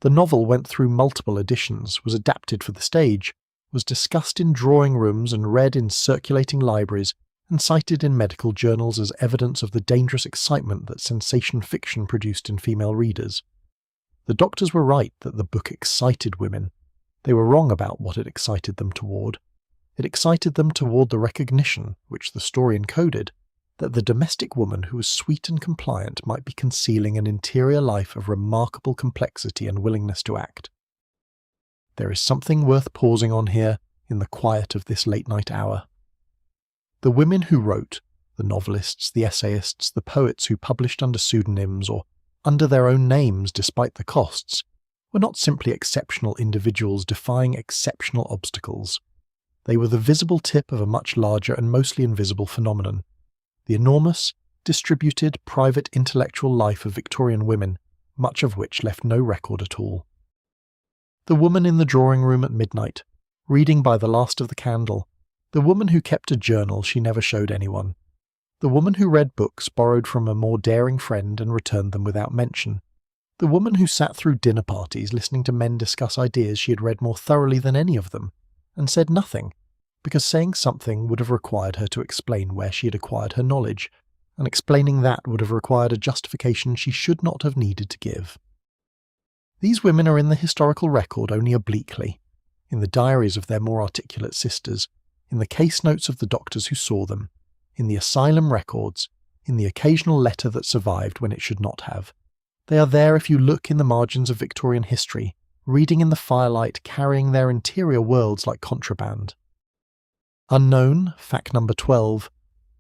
The novel went through multiple editions, was adapted for the stage, was discussed in drawing rooms and read in circulating libraries, and cited in medical journals as evidence of the dangerous excitement that sensation fiction produced in female readers. The doctors were right that the book excited women. They were wrong about what it excited them toward. It excited them toward the recognition, which the story encoded, that the domestic woman who was sweet and compliant might be concealing an interior life of remarkable complexity and willingness to act. There is something worth pausing on here in the quiet of this late-night hour. The women who wrote, the novelists, the essayists, the poets who published under pseudonyms or under their own names despite the costs, were not simply exceptional individuals defying exceptional obstacles. They were the visible tip of a much larger and mostly invisible phenomenon, the enormous, distributed, private intellectual life of Victorian women, much of which left no record at all. The woman in the drawing room at midnight, reading by the last of the candle, the woman who kept a journal she never showed anyone, the woman who read books borrowed from a more daring friend and returned them without mention, the woman who sat through dinner parties listening to men discuss ideas she had read more thoroughly than any of them, and said nothing, because saying something would have required her to explain where she had acquired her knowledge, and explaining that would have required a justification she should not have needed to give. These women are in the historical record only obliquely, in the diaries of their more articulate sisters, in the case notes of the doctors who saw them, in the asylum records, in the occasional letter that survived when it should not have. They are there if you look in the margins of Victorian history, reading in the firelight, carrying their interior worlds like contraband. Unknown, fact number 12,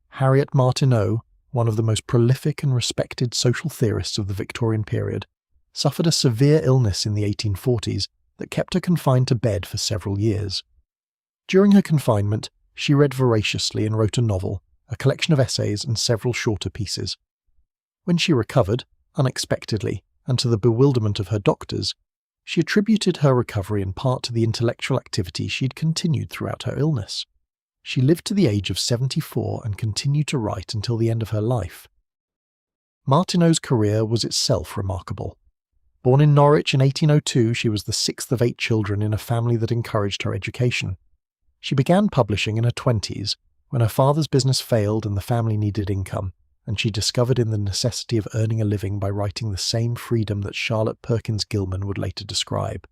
Harriet Martineau, one of the most prolific and respected social theorists of the Victorian period, suffered a severe illness in the 1840s that kept her confined to bed for several years. During her confinement, she read voraciously and wrote a novel, a collection of essays and several shorter pieces. When she recovered, unexpectedly, and to the bewilderment of her doctors, she attributed her recovery in part to the intellectual activity she had continued throughout her illness. She lived to the age of 74 and continued to write until the end of her life. Martineau's career was itself remarkable. Born in Norwich in 1802, she was the 6th of 8 children in a family that encouraged her education. She began publishing in her 20s, when her father's business failed and the family needed income, and she discovered in the necessity of earning a living by writing the same freedom that Charlotte Perkins Gilman would later describe,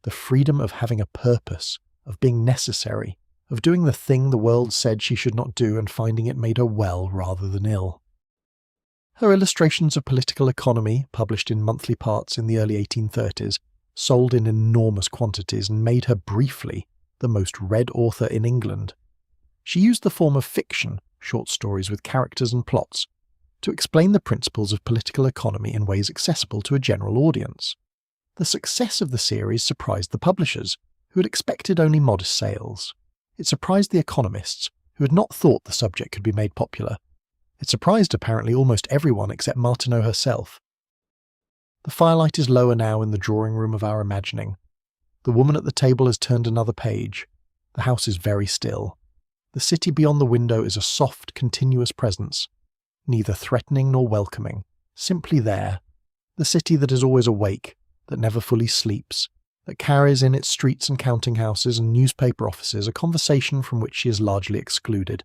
the freedom of having a purpose, of being necessary, of doing the thing the world said she should not do and finding it made her well rather than ill. Her illustrations of political economy, published in monthly parts in the early 1830s, sold in enormous quantities and made her briefly the most read author in England. She used the form of fiction, short stories with characters and plots, to explain the principles of political economy in ways accessible to a general audience. The success of the series surprised the publishers, who had expected only modest sales. It surprised the economists, who had not thought the subject could be made popular. It surprised apparently almost everyone except Martineau herself. The firelight is lower now in the drawing room of our imagining. The woman at the table has turned another page. The house is very still. The city beyond the window is a soft, continuous presence, neither threatening nor welcoming, simply there. The city that is always awake, that never fully sleeps, that carries in its streets and counting houses and newspaper offices a conversation from which she is largely excluded.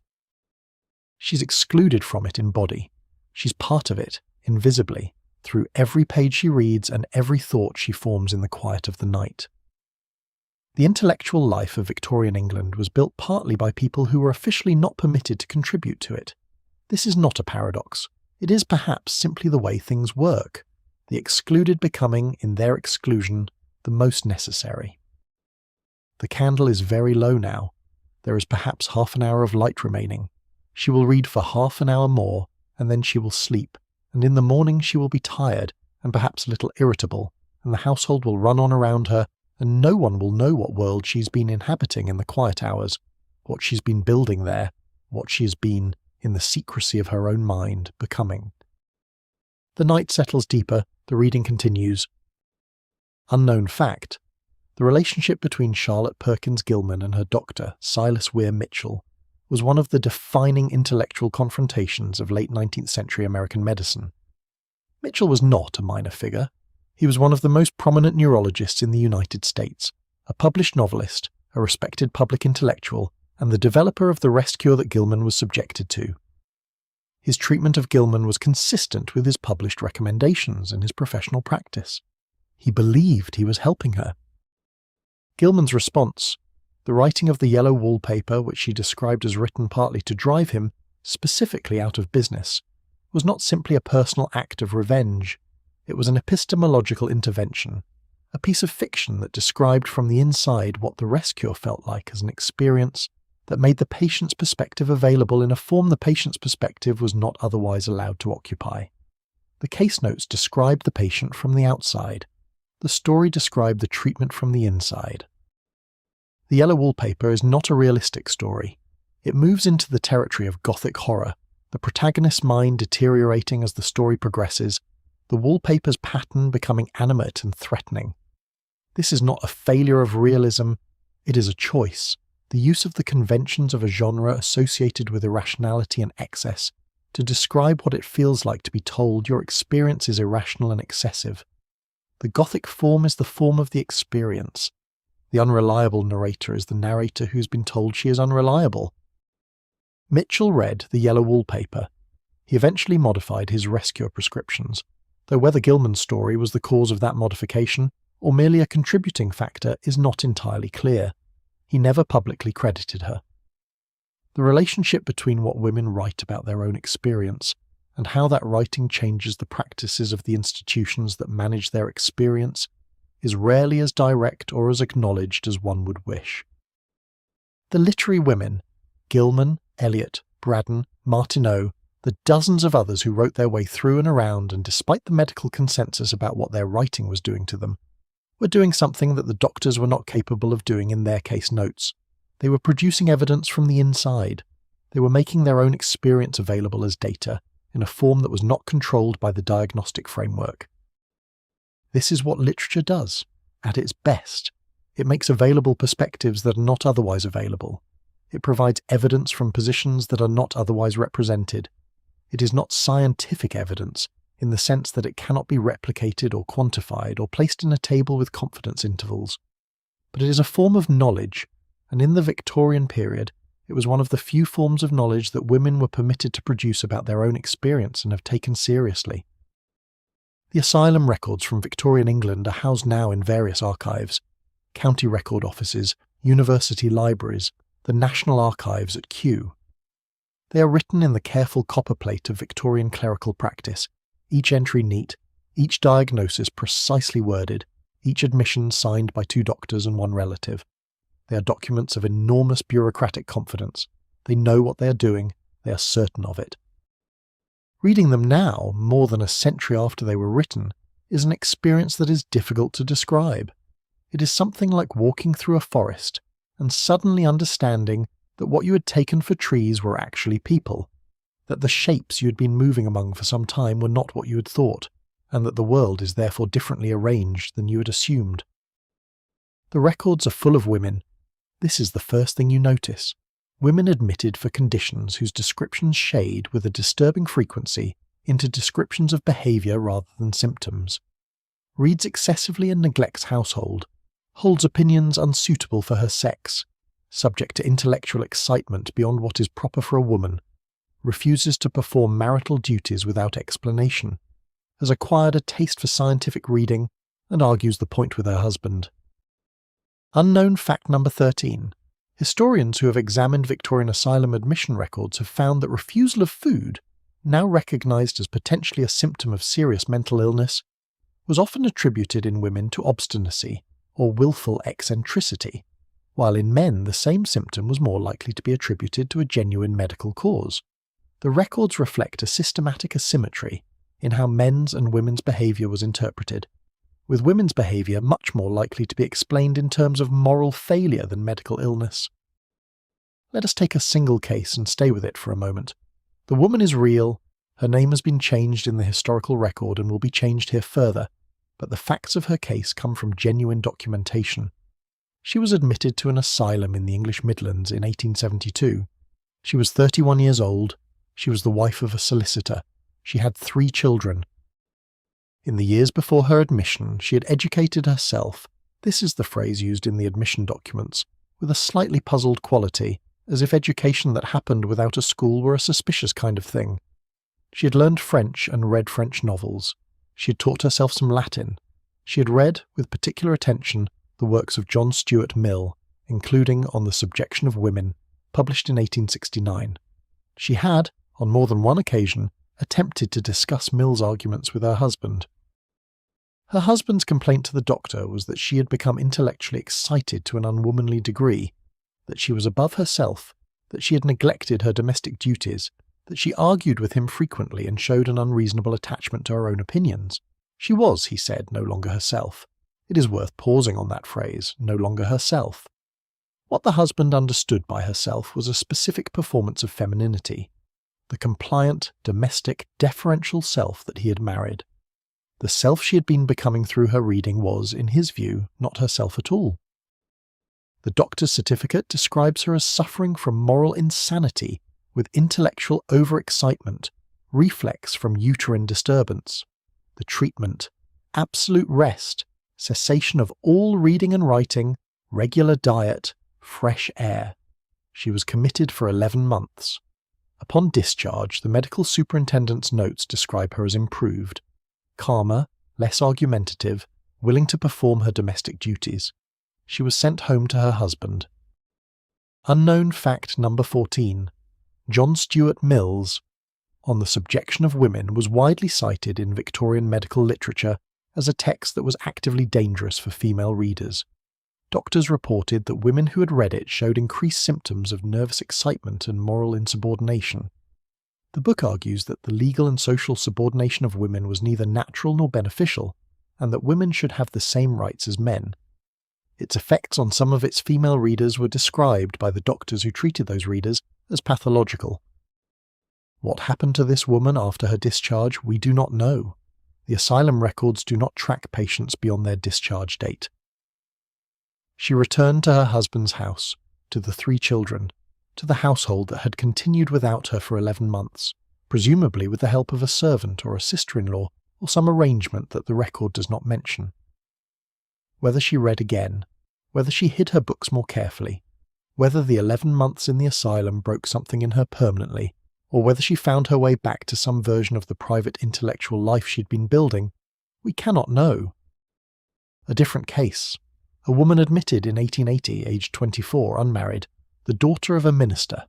She's excluded from it in body. She's part of it, invisibly, through every page she reads and every thought she forms in the quiet of the night. The intellectual life of Victorian England was built partly by people who were officially not permitted to contribute to it. This is not a paradox. It is perhaps simply the way things work, the excluded becoming, in their exclusion, the most necessary. The candle is very low now. There is perhaps half an hour of light remaining. She will read for half an hour more, and then she will sleep, and in the morning she will be tired, and perhaps a little irritable, and the household will run on around her, and no one will know what world she's been inhabiting in the quiet hours, what she's been building there, what she has been, in the secrecy of her own mind, becoming. The night settles deeper, the reading continues. Unknown fact: the relationship between Charlotte Perkins Gilman and her doctor, Silas Weir Mitchell, was one of the defining intellectual confrontations of late 19th century American medicine. Mitchell was not a minor figure. He was one of the most prominent neurologists in the United States, a published novelist, a respected public intellectual, and the developer of the rest cure that Gilman was subjected to. His treatment of Gilman was consistent with his published recommendations in his professional practice. He believed he was helping her. Gilman's response, the writing of the yellow wallpaper, which she described as written partly to drive him, specifically out of business, was not simply a personal act of revenge. It was an epistemological intervention, a piece of fiction that described from the inside what the rest cure felt like as an experience that made the patient's perspective available in a form the patient's perspective was not otherwise allowed to occupy. The case notes described the patient from the outside. The story described the treatment from the inside. The yellow wallpaper is not a realistic story. It moves into the territory of gothic horror, the protagonist's mind deteriorating as the story progresses, the wallpaper's pattern becoming animate and threatening. This is not a failure of realism, it is a choice, the use of the conventions of a genre associated with irrationality and excess to describe what it feels like to be told your experience is irrational and excessive. The Gothic form is the form of the experience. The unreliable narrator is the narrator who's been told she is unreliable. Mitchell read the yellow wallpaper. He eventually modified his rescue prescriptions, though whether Gilman's story was the cause of that modification or merely a contributing factor is not entirely clear. He never publicly credited her. The relationship between what women write about their own experience and how that writing changes the practices of the institutions that manage their experience is rarely as direct or as acknowledged as one would wish. The literary women, Gilman, Eliot, Braddon, Martineau, the dozens of others who wrote their way through and around and despite the medical consensus about what their writing was doing to them, were doing something that the doctors were not capable of doing in their case notes. They were producing evidence from the inside. They were making their own experience available as data, in a form that was not controlled by the diagnostic framework. This is what literature does, at its best. It makes available perspectives that are not otherwise available. It provides evidence from positions that are not otherwise represented. It is not scientific evidence, in the sense that it cannot be replicated or quantified or placed in a table with confidence intervals. But it is a form of knowledge, and in the Victorian period, it was one of the few forms of knowledge that women were permitted to produce about their own experience and have taken seriously. The asylum records from Victorian England are housed now in various archives, county record offices, university libraries, the National Archives at Kew. They are written in the careful copperplate of Victorian clerical practice, each entry neat, each diagnosis precisely worded, each admission signed by 2 doctors and 1 relative. They are documents of enormous bureaucratic confidence. They know what they are doing, they are certain of it. Reading them now, more than a century after they were written, is an experience that is difficult to describe. It is something like walking through a forest and suddenly understanding that what you had taken for trees were actually people, that the shapes you had been moving among for some time were not what you had thought, and that the world is therefore differently arranged than you had assumed. The records are full of women. This is the first thing you notice. Women admitted for conditions whose descriptions shade with a disturbing frequency into descriptions of behaviour rather than symptoms. Reads excessively and neglects household. Holds opinions unsuitable for her sex. Subject to intellectual excitement beyond what is proper for a woman. Refuses to perform marital duties without explanation. Has acquired a taste for scientific reading and argues the point with her husband. Unknown fact number 13. Historians who have examined Victorian asylum admission records have found that refusal of food, now recognised as potentially a symptom of serious mental illness, was often attributed in women to obstinacy or willful eccentricity, while in men the same symptom was more likely to be attributed to a genuine medical cause. The records reflect a systematic asymmetry in how men's and women's behaviour was interpreted, with women's behaviour much more likely to be explained in terms of moral failure than medical illness. Let us take a single case and stay with it for a moment. The woman is real, her name has been changed in the historical record and will be changed here further, but the facts of her case come from genuine documentation. She was admitted to an asylum in the English Midlands in 1872. She was 31 years old, she was the wife of a solicitor, she had 3 children. In the years before her admission, she had educated herself, this is the phrase used in the admission documents, with a slightly puzzled quality, as if education that happened without a school were a suspicious kind of thing. She had learned French and read French novels. She had taught herself some Latin. She had read, with particular attention, the works of John Stuart Mill, including On the Subjection of Women, published in 1869. She had, on more than one occasion, attempted to discuss Mill's arguments with her husband. Her husband's complaint to the doctor was that she had become intellectually excited to an unwomanly degree, that she was above herself, that she had neglected her domestic duties, that she argued with him frequently and showed an unreasonable attachment to her own opinions. She was, he said, no longer herself. It is worth pausing on that phrase, no longer herself. What the husband understood by herself was a specific performance of femininity, the compliant, domestic, deferential self that he had married. The self she had been becoming through her reading was, in his view, not herself at all. The doctor's certificate describes her as suffering from moral insanity with intellectual overexcitement, reflex from uterine disturbance. The treatment: absolute rest, cessation of all reading and writing, regular diet, fresh air. She was committed for 11 months. Upon discharge, the medical superintendent's notes describe her as improved, calmer, less argumentative, willing to perform her domestic duties. She was sent home to her husband. Unknown fact number 14. John Stuart Mill's On the Subjection of Women was widely cited in Victorian medical literature as a text that was actively dangerous for female readers. Doctors reported that women who had read it showed increased symptoms of nervous excitement and moral insubordination. The book argues that the legal and social subordination of women was neither natural nor beneficial, and that women should have the same rights as men. Its effects on some of its female readers were described by the doctors who treated those readers as pathological. What happened to this woman after her discharge, we do not know. The asylum records do not track patients beyond their discharge date. She returned to her husband's house, to the 3 children, to the household that had continued without her for 11 months, presumably with the help of a servant or a sister-in-law or some arrangement that the record does not mention. Whether she read again, whether she hid her books more carefully, whether the 11 months in the asylum broke something in her permanently, or whether she found her way back to some version of the private intellectual life she'd been building, we cannot know. A different case. A woman admitted in 1880, aged 24, unmarried, the daughter of a minister.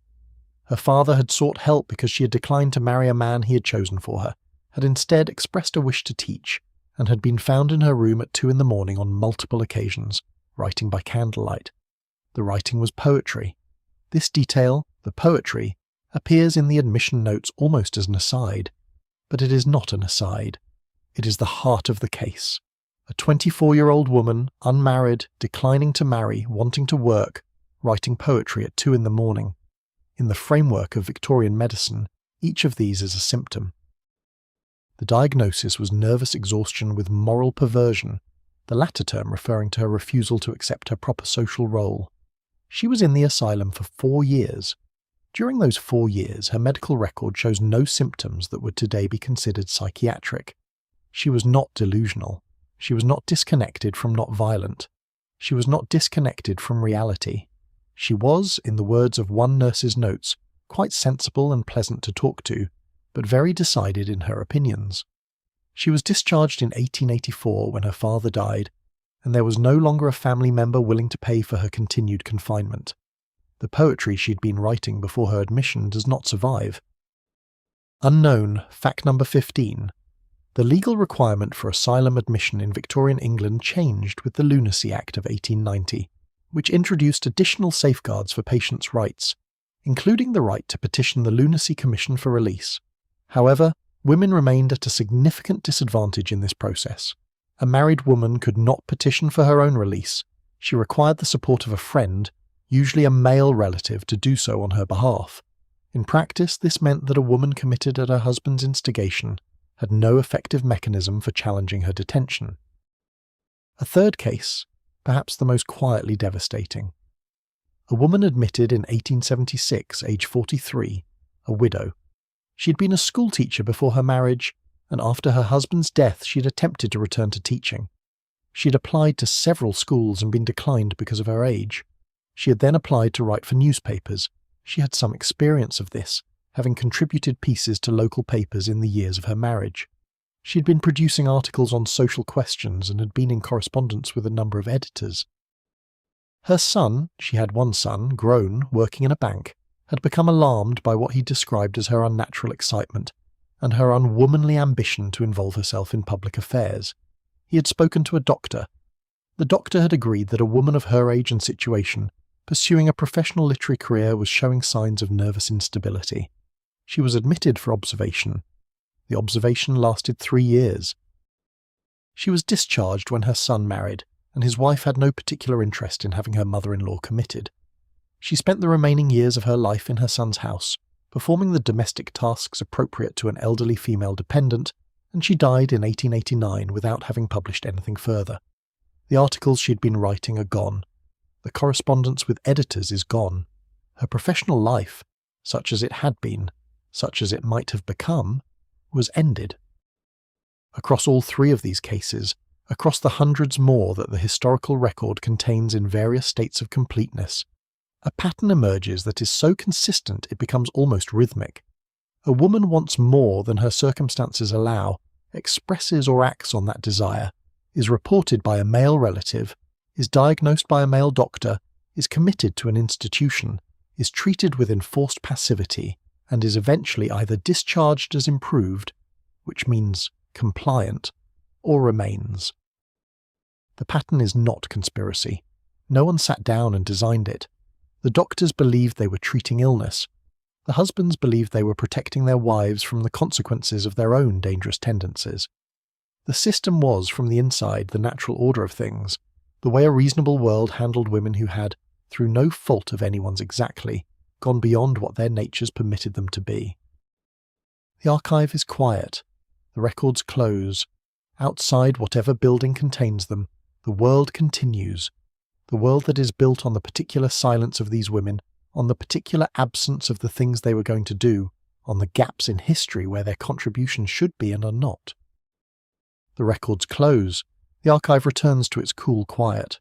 Her father had sought help because she had declined to marry a man he had chosen for her, had instead expressed a wish to teach, and had been found in her room at 2 a.m. on multiple occasions, writing by candlelight. The writing was poetry. This detail, the poetry, appears in the admission notes almost as an aside, but it is not an aside. It is the heart of the case. A 24-year-old woman, unmarried, declining to marry, wanting to work, writing poetry at 2 a.m. In the framework of Victorian medicine, each of these is a symptom. The diagnosis was nervous exhaustion with moral perversion, the latter term referring to her refusal to accept her proper social role. She was in the asylum for 4 years. During those 4 years, her medical record shows no symptoms that would today be considered psychiatric. She was not delusional. She was not disconnected from not violent. She was not disconnected from reality. She was, in the words of one nurse's notes, quite sensible and pleasant to talk to, but very decided in her opinions. She was discharged in 1884 when her father died, and there was no longer a family member willing to pay for her continued confinement. The poetry she'd been writing before her admission does not survive. Unknown, fact number 15. The legal requirement for asylum admission in Victorian England changed with the Lunacy Act of 1890, which introduced additional safeguards for patients' rights, including the right to petition the Lunacy Commission for release. However, women remained at a significant disadvantage in this process. A married woman could not petition for her own release. She required the support of a friend, usually a male relative, to do so on her behalf. In practice, this meant that a woman committed at her husband's instigation had no effective mechanism for challenging her detention. A third case, perhaps the most quietly devastating. A woman admitted in 1876, age 43, a widow. She had been a schoolteacher before her marriage, and after her husband's death she had attempted to return to teaching. She had applied to several schools and been declined because of her age. She had then applied to write for newspapers. She had some experience of this, having contributed pieces to local papers in the years of her marriage. She had been producing articles on social questions and had been in correspondence with a number of editors. Her son, she had one son, grown, working in a bank, had become alarmed by what he described as her unnatural excitement and her unwomanly ambition to involve herself in public affairs. He had spoken to a doctor. The doctor had agreed that a woman of her age and situation, pursuing a professional literary career, was showing signs of nervous instability. She was admitted for observation. The observation lasted 3 years. She was discharged when her son married, and his wife had no particular interest in having her mother-in-law committed. She spent the remaining years of her life in her son's house, performing the domestic tasks appropriate to an elderly female dependent, and she died in 1889 without having published anything further. The articles she'd been writing are gone. The correspondence with editors is gone. Her professional life, such as it had been, such as it might have become, was ended. Across all 3 of these cases, across the hundreds more that the historical record contains in various states of completeness, a pattern emerges that is so consistent it becomes almost rhythmic. A woman wants more than her circumstances allow, expresses or acts on that desire, is reported by a male relative, is diagnosed by a male doctor, is committed to an institution, is treated with enforced passivity, and is eventually either discharged as improved, which means compliant, or remains. The pattern is not conspiracy. No one sat down and designed it. The doctors believed they were treating illness. The husbands believed they were protecting their wives from the consequences of their own dangerous tendencies. The system was, from the inside, the natural order of things, the way a reasonable world handled women who had, through no fault of anyone's exactly, gone beyond what their natures permitted them to be. The archive is quiet. The records close. Outside whatever building contains them, the world continues. The world that is built on the particular silence of these women, on the particular absence of the things they were going to do, on the gaps in history where their contributions should be and are not. The records close. The archive returns to its cool quiet.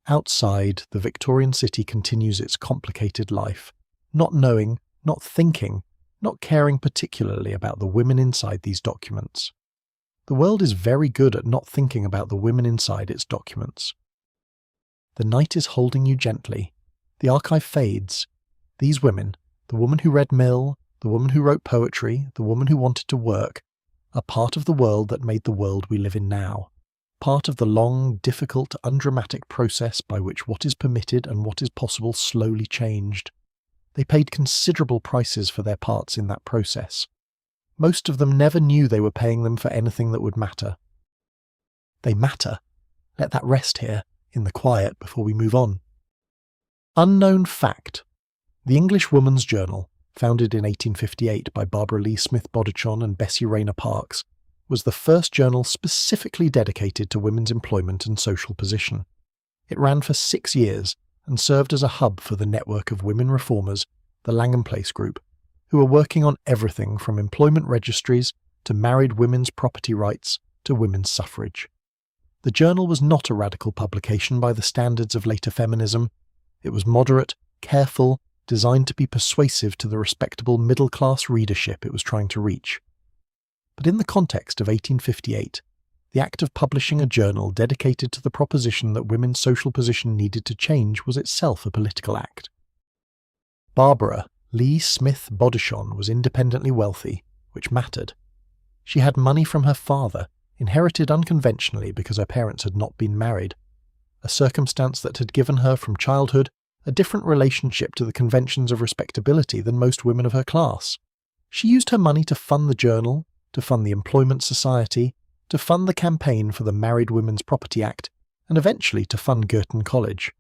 Outside, the Victorian city continues its complicated life, not knowing, not thinking, not caring particularly about the women inside these documents. The world is very good at not thinking about the women inside its documents. The night is holding you gently. The archive fades. These women, the woman who read Mill, the woman who wrote poetry, the woman who wanted to work, are part of the world that made the world we live in now. Part of the long, difficult, undramatic process by which what is permitted and what is possible slowly changed. They paid considerable prices for their parts in that process. Most of them never knew they were paying them for anything that would matter. They matter. Let that rest here, in the quiet, before we move on. Unknown fact. The English Woman's Journal, founded in 1858 by Barbara Lee Smith Bodichon and Bessie Rayner Parkes, was the first journal specifically dedicated to women's employment and social position. It ran for 6 years, and served as a hub for the network of women reformers, the Langham Place Group, who were working on everything from employment registries to married women's property rights to women's suffrage. The journal was not a radical publication by the standards of later feminism. It was moderate, careful, designed to be persuasive to the respectable middle-class readership it was trying to reach. But in the context of 1858, the act of publishing a journal dedicated to the proposition that women's social position needed to change was itself a political act. Barbara Lee Smith Bodichon was independently wealthy, which mattered. She had money from her father, inherited unconventionally because her parents had not been married, a circumstance that had given her from childhood a different relationship to the conventions of respectability than most women of her class. She used her money to fund the journal, to fund the Employment Society, to fund the campaign for the Married Women's Property Act, and eventually to fund Girton College.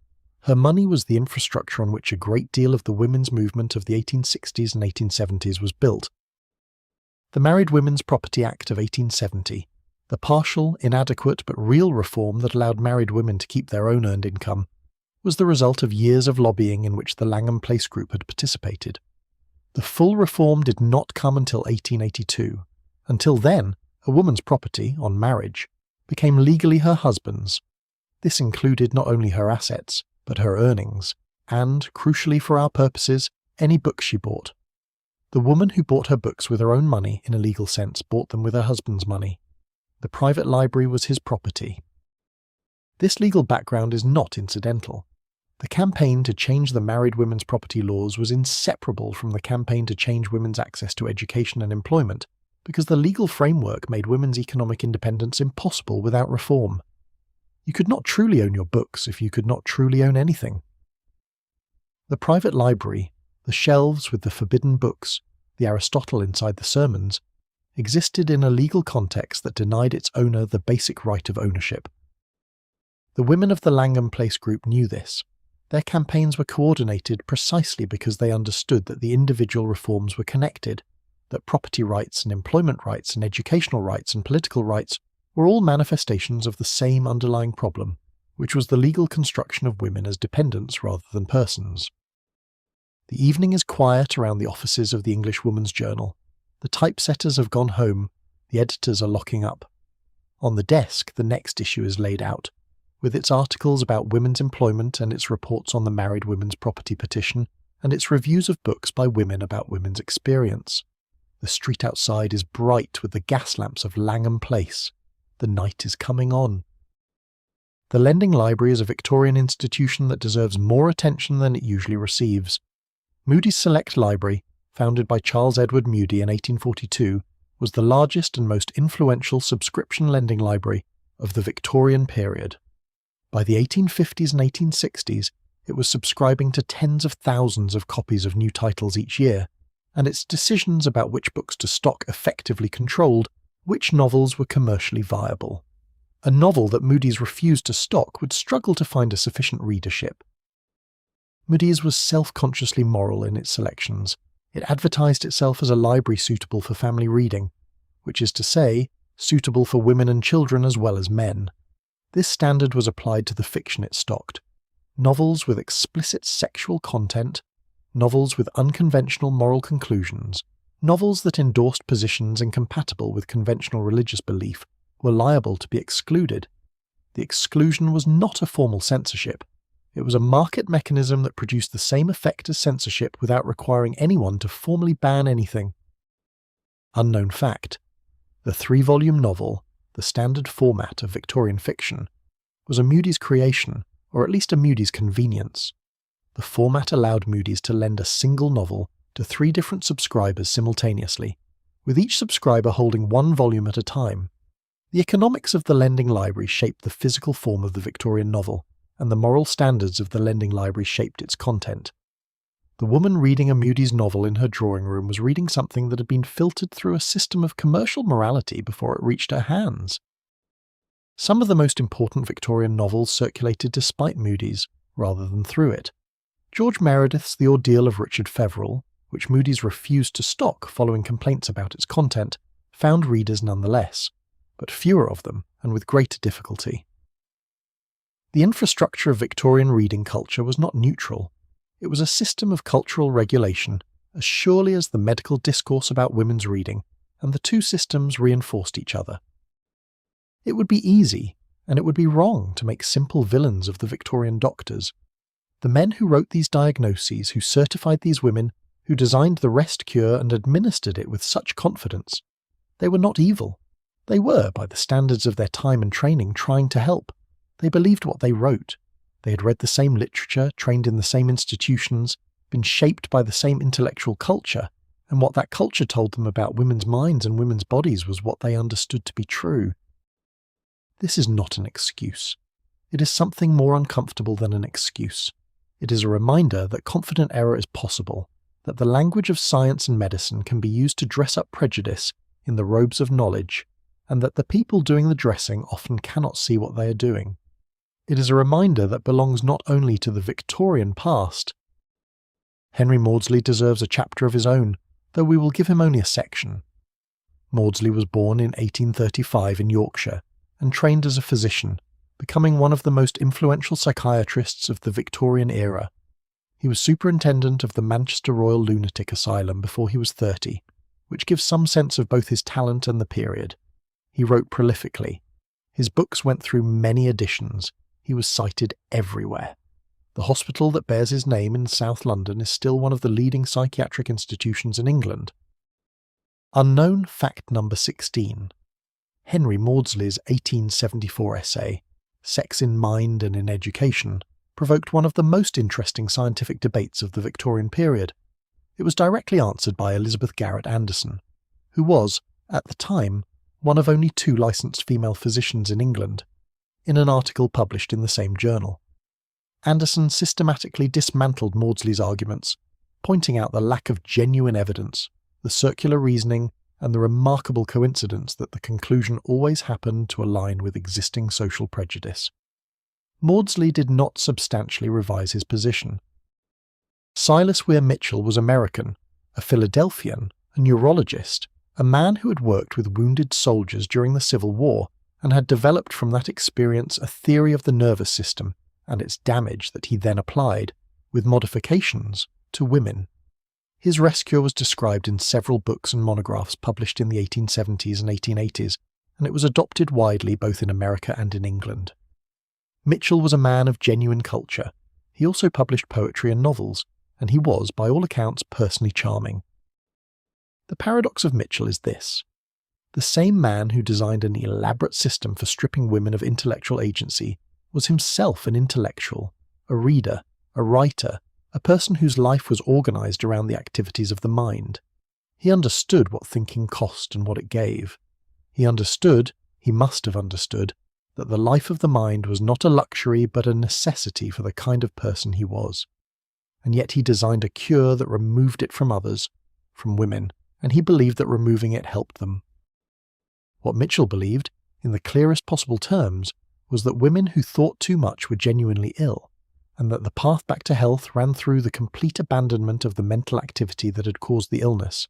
Her money was the infrastructure on which a great deal of the women's movement of the 1860s and 1870s was built. The Married Women's Property Act of 1870, the partial, inadequate but real reform that allowed married women to keep their own earned income, was the result of years of lobbying in which the Langham Place Group had participated. The full reform did not come until 1882. Until then, a woman's property, on marriage, became legally her husband's. This included not only her assets, but her earnings, and, crucially for our purposes, any books she bought. The woman who bought her books with her own money, in a legal sense, bought them with her husband's money. The private library was his property. This legal background is not incidental. The campaign to change the married women's property laws was inseparable from the campaign to change women's access to education and employment, because the legal framework made women's economic independence impossible without reform. You could not truly own your books if you could not truly own anything. The private library, the shelves with the forbidden books, the Aristotle inside the sermons, existed in a legal context that denied its owner the basic right of ownership. The women of the Langham Place Group knew this. Their campaigns were coordinated precisely because they understood that the individual reforms were connected, that property rights and employment rights and educational rights and political rights were all manifestations of the same underlying problem, which was the legal construction of women as dependents rather than persons. The evening is quiet around the offices of the English Woman's Journal. The typesetters have gone home, the editors are locking up. On the desk, the next issue is laid out, with its articles about women's employment and its reports on the Married Women's Property Petition, and its reviews of books by women about women's experience. The street outside is bright with the gas lamps of Langham Place. The night is coming on. The Lending Library is a Victorian institution that deserves more attention than it usually receives. Moody's Select Library, founded by Charles Edward Moody in 1842, was the largest and most influential subscription lending library of the Victorian period. By the 1850s and 1860s, it was subscribing to tens of thousands of copies of new titles each year, and its decisions about which books to stock effectively controlled which novels were commercially viable. A novel that Moody's refused to stock would struggle to find a sufficient readership. Moody's was self-consciously moral in its selections. It advertised itself as a library suitable for family reading, which is to say, suitable for women and children as well as men. This standard was applied to the fiction it stocked. Novels with explicit sexual content, novels with unconventional moral conclusions, novels that endorsed positions incompatible with conventional religious belief were liable to be excluded. The exclusion was not a formal censorship. It was a market mechanism that produced the same effect as censorship without requiring anyone to formally ban anything. Unknown fact: the 3-volume novel, the standard format of Victorian fiction, was a Moody's creation, or at least a Moody's convenience. The format allowed Moody's to lend a single novel to 3 different subscribers simultaneously, with each subscriber holding 1 volume at a time. The economics of the lending library shaped the physical form of the Victorian novel, and the moral standards of the lending library shaped its content. The woman reading a Moody's novel in her drawing room was reading something that had been filtered through a system of commercial morality before it reached her hands. Some of the most important Victorian novels circulated despite Moody's, rather than through it. George Meredith's The Ordeal of Richard Feverel, which Moody's refused to stock following complaints about its content, found readers nonetheless, but fewer of them and with greater difficulty. The infrastructure of Victorian reading culture was not neutral. It was a system of cultural regulation, as surely as the medical discourse about women's reading, and the two systems reinforced each other. It would be easy, and it would be wrong to make simple villains of the Victorian doctors. The men who wrote these diagnoses, who certified these women, who designed the rest cure and administered it with such confidence, they were not evil. They were, by the standards of their time and training, trying to help. They believed what they wrote. They had read the same literature, trained in the same institutions, been shaped by the same intellectual culture, and what that culture told them about women's minds and women's bodies was what they understood to be true. This is not an excuse. It is something more uncomfortable than an excuse. It is a reminder that confident error is possible, that the language of science and medicine can be used to dress up prejudice in the robes of knowledge, and that the people doing the dressing often cannot see what they are doing. It is a reminder that belongs not only to the Victorian past. Henry Maudsley deserves a chapter of his own, though we will give him only a section. Maudsley was born in 1835 in Yorkshire, and trained as a physician, becoming one of the most influential psychiatrists of the Victorian era. He was superintendent of the Manchester Royal Lunatic Asylum before he was 30, which gives some sense of both his talent and the period. He wrote prolifically. His books went through many editions. He was cited everywhere. The hospital that bears his name in South London is still one of the leading psychiatric institutions in England. Unknown fact number 16. Henry Maudsley's 1874 essay, Sex in Mind and in Education, provoked one of the most interesting scientific debates of the Victorian period. It was directly answered by Elizabeth Garrett Anderson, who was, at the time, one of only 2 licensed female physicians in England, in an article published in the same journal. Anderson systematically dismantled Maudsley's arguments, pointing out the lack of genuine evidence, the circular reasoning, and the remarkable coincidence that the conclusion always happened to align with existing social prejudice. Maudsley did not substantially revise his position. Silas Weir Mitchell was American, a Philadelphian, a neurologist, a man who had worked with wounded soldiers during the Civil War and had developed from that experience a theory of the nervous system and its damage that he then applied, with modifications, to women. His rescue was described in several books and monographs published in the 1870s and 1880s, and it was adopted widely both in America and in England. Mitchell was a man of genuine culture. He also published poetry and novels, and he was, by all accounts, personally charming. The paradox of Mitchell is this. The same man who designed an elaborate system for stripping women of intellectual agency was himself an intellectual, a reader, a writer, a person whose life was organized around the activities of the mind. He understood what thinking cost and what it gave. He must have understood, that the life of the mind was not a luxury but a necessity for the kind of person he was. And yet he designed a cure that removed it from others, from women, and he believed that removing it helped them. What Mitchell believed, in the clearest possible terms, was that women who thought too much were genuinely ill, and that the path back to health ran through the complete abandonment of the mental activity that had caused the illness.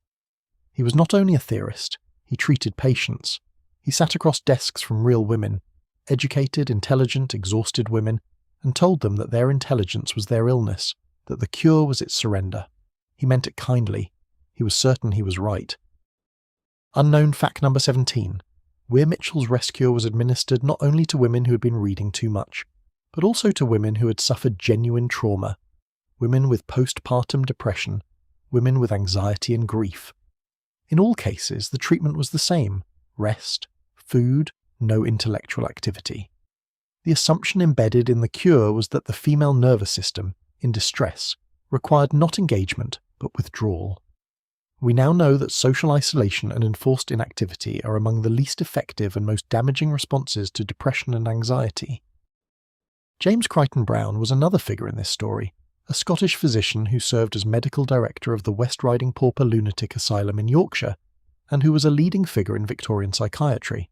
He was not only a theorist, he treated patients. He sat across desks from real women, educated, intelligent, exhausted women, and told them that their intelligence was their illness, that the cure was its surrender. He meant it kindly. He was certain he was right. Unknown fact number 17. Weir Mitchell's rescue was administered not only to women who had been reading too much, but also to women who had suffered genuine trauma, women with postpartum depression, women with anxiety and grief. In all cases, the treatment was the same: rest, food, no intellectual activity. The assumption embedded in the cure was that the female nervous system, in distress, required not engagement, but withdrawal. We now know that social isolation and enforced inactivity are among the least effective and most damaging responses to depression and anxiety. James Crichton Browne was another figure in this story, a Scottish physician who served as medical director of the West Riding Pauper Lunatic Asylum in Yorkshire, and who was a leading figure in Victorian psychiatry.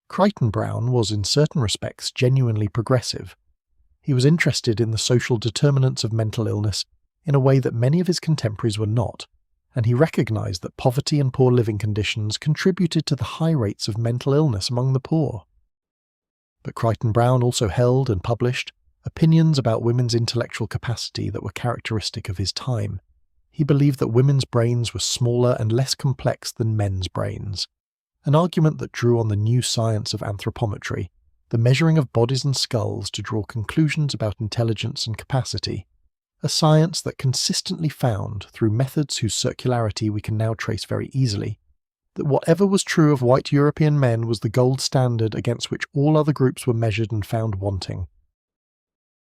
Crichton Browne was in certain respects genuinely progressive. He was interested in the social determinants of mental illness in a way that many of his contemporaries were not, and he recognised that poverty and poor living conditions contributed to the high rates of mental illness among the poor. But Crichton Browne also held and published opinions about women's intellectual capacity that were characteristic of his time. He believed that women's brains were smaller and less complex than men's brains, an argument that drew on the new science of anthropometry, the measuring of bodies and skulls to draw conclusions about intelligence and capacity, a science that consistently found, through methods whose circularity we can now trace very easily, that whatever was true of white European men was the gold standard against which all other groups were measured and found wanting.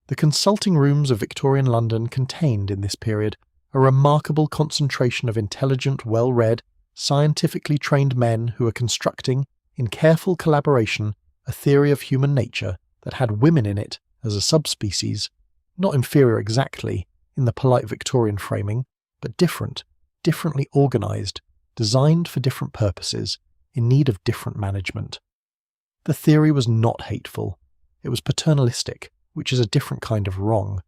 The consulting rooms of Victorian London contained, in this period, a remarkable concentration of intelligent, well-read, scientifically trained men who were constructing, in careful collaboration, a theory of human nature that had women in it as a subspecies, not inferior exactly, in the polite Victorian framing, but differently organised, designed for different purposes, in need of different management. The theory was not hateful. It was paternalistic, which is a different kind of wrong.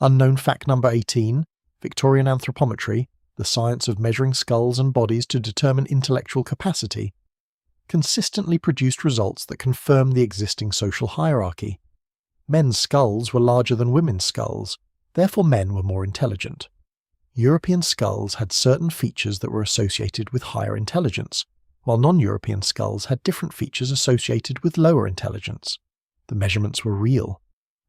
Unknown fact number 18, Victorian anthropometry, the science of measuring skulls and bodies to determine intellectual capacity, consistently produced results that confirmed the existing social hierarchy. Men's skulls were larger than women's skulls, therefore men were more intelligent. European skulls had certain features that were associated with higher intelligence, while non-European skulls had different features associated with lower intelligence. The measurements were real.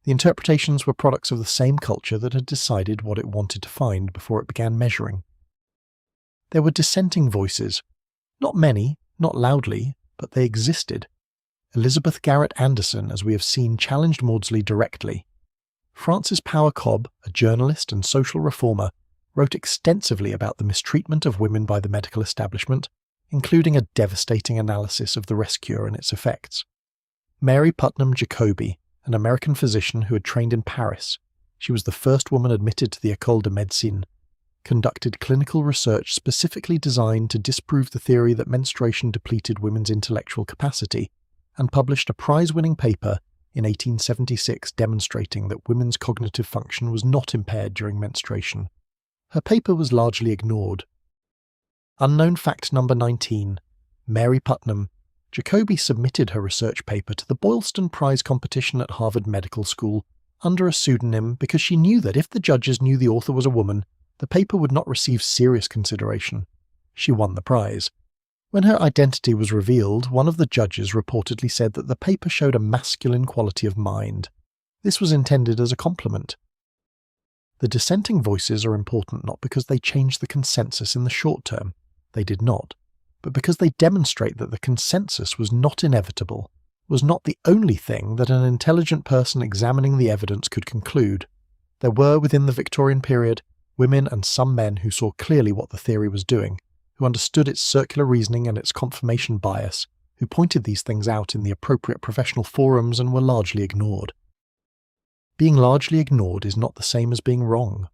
The interpretations were products of the same culture that had decided what it wanted to find before it began measuring. There were dissenting voices. Not many, not loudly, but they existed. Elizabeth Garrett Anderson, as we have seen, challenged Maudsley directly. Frances Power Cobb, a journalist and social reformer, wrote extensively about the mistreatment of women by the medical establishment, including a devastating analysis of the rest cure and its effects. Mary Putnam Jacobi, an American physician who had trained in Paris, she was the first woman admitted to the École de Médecine, conducted clinical research specifically designed to disprove the theory that menstruation depleted women's intellectual capacity, and published a prize-winning paper in 1876 demonstrating that women's cognitive function was not impaired during menstruation. Her paper was largely ignored. Unknown fact number 19. Mary Putnam. Jacobi submitted her research paper to the Boylston Prize competition at Harvard Medical School under a pseudonym because she knew that if the judges knew the author was a woman, the paper would not receive serious consideration. She won the prize. When her identity was revealed, one of the judges reportedly said that the paper showed a masculine quality of mind. This was intended as a compliment. The dissenting voices are important not because they change the consensus in the short term. They did not. But because they demonstrate that the consensus was not inevitable, was not the only thing that an intelligent person examining the evidence could conclude. There were, within the Victorian period, women and some men who saw clearly what the theory was doing, who understood its circular reasoning and its confirmation bias, who pointed these things out in the appropriate professional forums and were largely ignored. Being largely ignored is not the same as being wrong.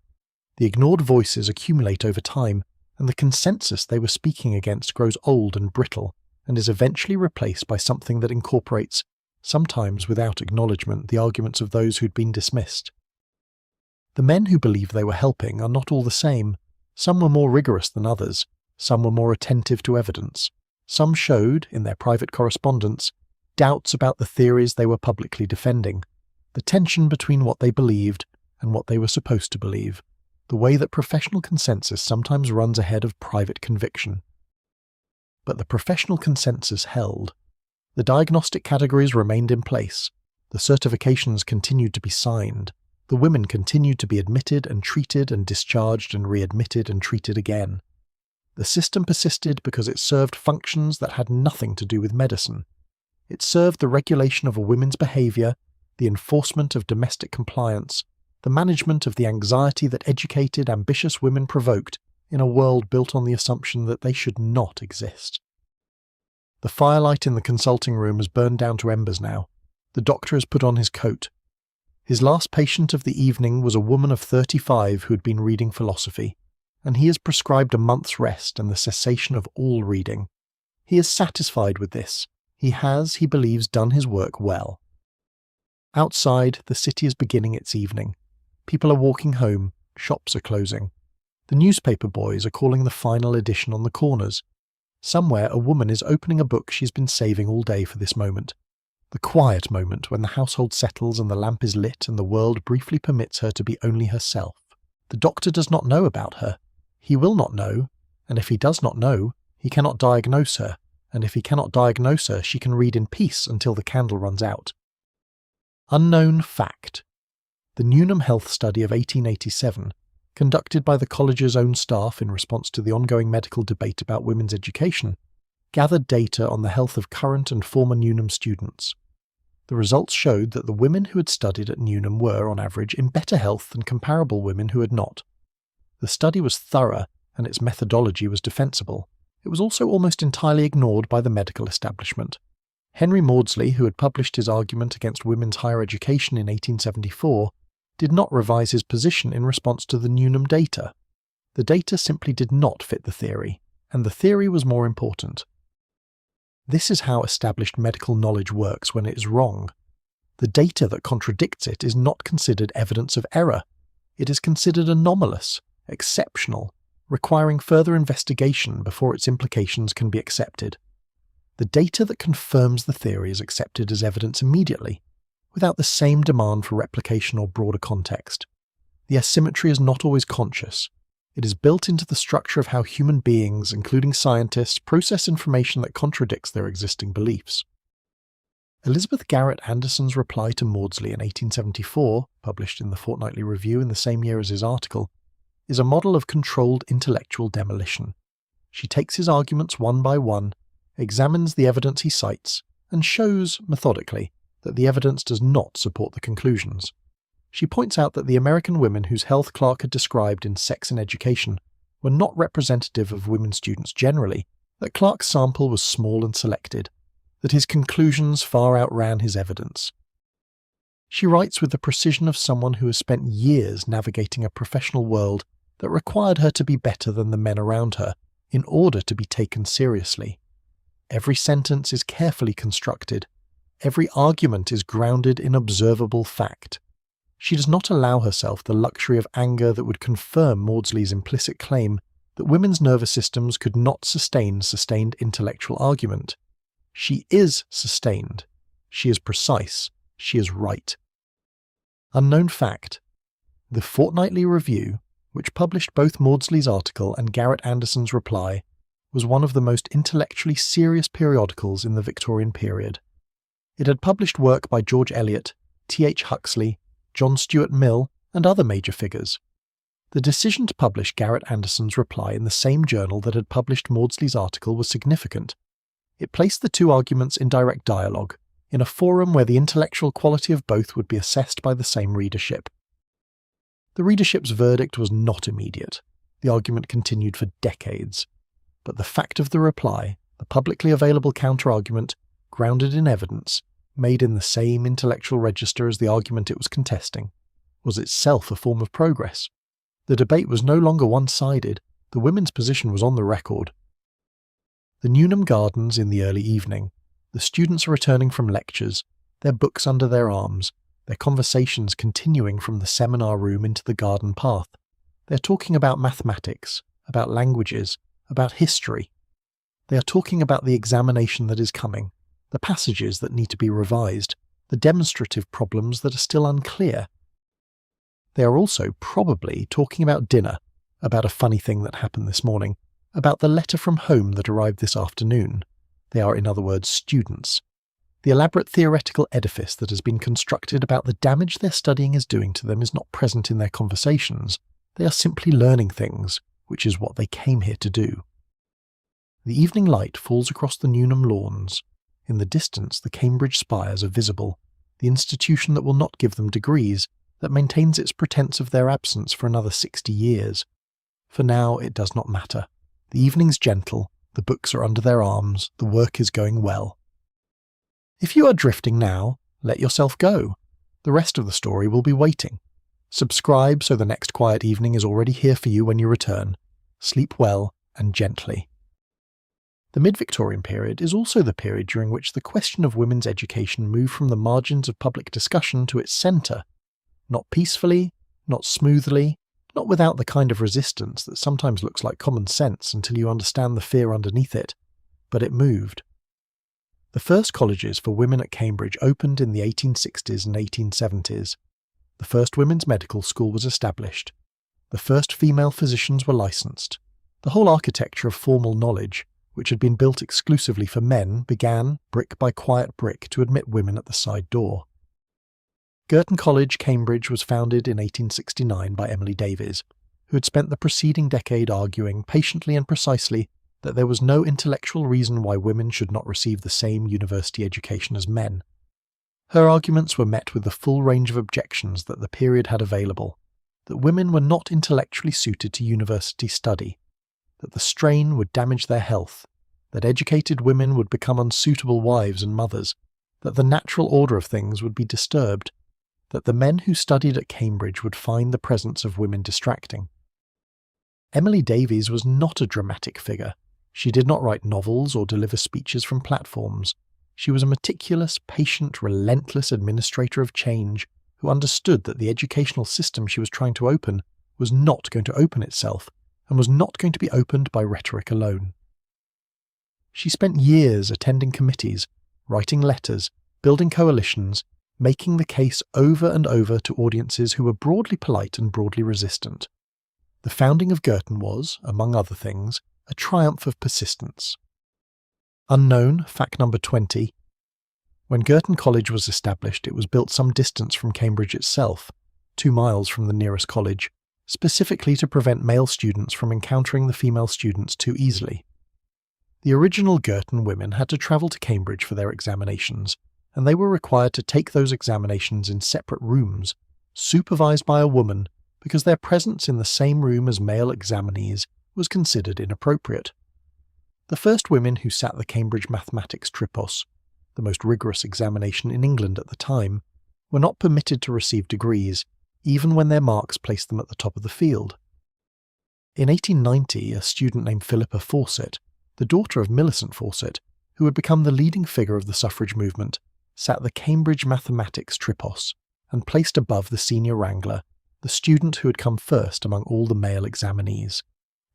The ignored voices accumulate over time, and the consensus they were speaking against grows old and brittle, and is eventually replaced by something that incorporates, sometimes without acknowledgement, the arguments of those who'd been dismissed. The men who believed they were helping are not all the same. Some were more rigorous than others. Some were more attentive to evidence. Some showed, in their private correspondence, doubts about the theories they were publicly defending, the tension between what they believed and what they were supposed to believe, the way that professional consensus sometimes runs ahead of private conviction. But the professional consensus held. The diagnostic categories remained in place. The certifications continued to be signed. The women continued to be admitted and treated and discharged and readmitted and treated again. The system persisted because it served functions that had nothing to do with medicine. It served the regulation of a woman's behaviour, the enforcement of domestic compliance, the management of the anxiety that educated, ambitious women provoked in a world built on the assumption that they should not exist. The firelight in the consulting room has burned down to embers now. The doctor has put on his coat. His last patient of the evening was a woman of 35 who had been reading philosophy, and he has prescribed a month's rest and the cessation of all reading. He is satisfied with this. He has, he believes, done his work well. Outside, the city is beginning its evening. People are walking home, shops are closing. The newspaper boys are calling the final edition on the corners. Somewhere a woman is opening a book she's been saving all day for this moment. The quiet moment when the household settles and the lamp is lit and the world briefly permits her to be only herself. The doctor does not know about her. He will not know, and if he does not know, he cannot diagnose her, and if he cannot diagnose her, she can read in peace until the candle runs out. Unknown fact. The Newnham Health Study of 1887, conducted by the college's own staff in response to the ongoing medical debate about women's education, gathered data on the health of current and former Newnham students. The results showed that the women who had studied at Newnham were, on average, in better health than comparable women who had not. The study was thorough, and its methodology was defensible. It was also almost entirely ignored by the medical establishment. Henry Maudsley, who had published his argument against women's higher education in 1874, did not revise his position in response to the Newnham data. The data simply did not fit the theory, and the theory was more important. This is how established medical knowledge works when it is wrong. The data that contradicts it is not considered evidence of error. It is considered anomalous, exceptional, requiring further investigation before its implications can be accepted. The data that confirms the theory is accepted as evidence immediately, without the same demand for replication or broader context. The asymmetry is not always conscious. It is built into the structure of how human beings, including scientists, process information that contradicts their existing beliefs. Elizabeth Garrett Anderson's reply to Maudsley in 1874, published in the Fortnightly Review in the same year as his article, is a model of controlled intellectual demolition. She takes his arguments one by one, examines the evidence he cites, and shows, methodically, that the evidence does not support the conclusions. She points out that the American women whose health Clark had described in Sex and Education were not representative of women students generally, that Clark's sample was small and selected, that his conclusions far outran his evidence. She writes with the precision of someone who has spent years navigating a professional world that required her to be better than the men around her in order to be taken seriously. Every sentence is carefully constructed. Every argument is grounded in observable fact. She does not allow herself the luxury of anger that would confirm Maudsley's implicit claim that women's nervous systems could not sustain sustained intellectual argument. She is sustained. She is precise. She is right. Unknown fact. The Fortnightly Review, which published both Maudsley's article and Garrett Anderson's reply, was one of the most intellectually serious periodicals in the Victorian period. It had published work by George Eliot, T.H. Huxley, John Stuart Mill, and other major figures. The decision to publish Garrett Anderson's reply in the same journal that had published Maudsley's article was significant. It placed the two arguments in direct dialogue, in a forum where the intellectual quality of both would be assessed by the same readership. The readership's verdict was not immediate. The argument continued for decades. But the fact of the reply, the publicly available counter-argument, grounded in evidence, made in the same intellectual register as the argument it was contesting, was itself a form of progress. The debate was no longer one-sided. The women's position was on the record. The Newnham Gardens in the early evening. The students are returning from lectures, their books under their arms, their conversations continuing from the seminar room into the garden path. They are talking about mathematics, about languages, about history. They are talking about the examination that is coming, the passages that need to be revised, the demonstrative problems that are still unclear. They are also probably talking about dinner, about a funny thing that happened this morning, about the letter from home that arrived this afternoon. They are, in other words, students. The elaborate theoretical edifice that has been constructed about the damage their studying is doing to them is not present in their conversations. They are simply learning things, which is what they came here to do. The evening light falls across the Newnham lawns. In the distance, the Cambridge spires are visible, the institution that will not give them degrees, that maintains its pretense of their absence for another 60 years. For now, it does not matter. The evening's gentle, the books are under their arms, the work is going well. If you are drifting now, let yourself go. The rest of the story will be waiting. Subscribe so the next quiet evening is already here for you when you return. Sleep well and gently. The mid-Victorian period is also the period during which the question of women's education moved from the margins of public discussion to its centre, not peacefully, not smoothly, not without the kind of resistance that sometimes looks like common sense until you understand the fear underneath it, but it moved. The first colleges for women at Cambridge opened in the 1860s and 1870s. The first women's medical school was established. The first female physicians were licensed. The whole architecture of formal knowledge, which had been built exclusively for men, began, brick by quiet brick, to admit women at the side door. Girton College, Cambridge, was founded in 1869 by Emily Davies, who had spent the preceding decade arguing patiently and precisely that there was no intellectual reason why women should not receive the same university education as men. Her arguments were met with the full range of objections that the period had available, that women were not intellectually suited to university study, that the strain would damage their health, that educated women would become unsuitable wives and mothers, that the natural order of things would be disturbed, that the men who studied at Cambridge would find the presence of women distracting. Emily Davies was not a dramatic figure. She did not write novels or deliver speeches from platforms. She was a meticulous, patient, relentless administrator of change who understood that the educational system she was trying to open was not going to open itself and was not going to be opened by rhetoric alone. She spent years attending committees, writing letters, building coalitions, making the case over and over to audiences who were broadly polite and broadly resistant. The founding of Girton was, among other things, a triumph of persistence. Unknown, fact number 20. When Girton College was established, it was built some distance from Cambridge itself, 2 miles from the nearest college, specifically to prevent male students from encountering the female students too easily. The original Girton women had to travel to Cambridge for their examinations, and they were required to take those examinations in separate rooms, supervised by a woman, because their presence in the same room as male examinees was considered inappropriate. The first women who sat the Cambridge Mathematics Tripos, the most rigorous examination in England at the time, were not permitted to receive degrees, even when their marks placed them at the top of the field. In 1890, a student named Philippa Fawcett, the daughter of Millicent Fawcett, who had become the leading figure of the suffrage movement, sat the Cambridge Mathematics Tripos and placed above the senior wrangler, the student who had come first among all the male examinees.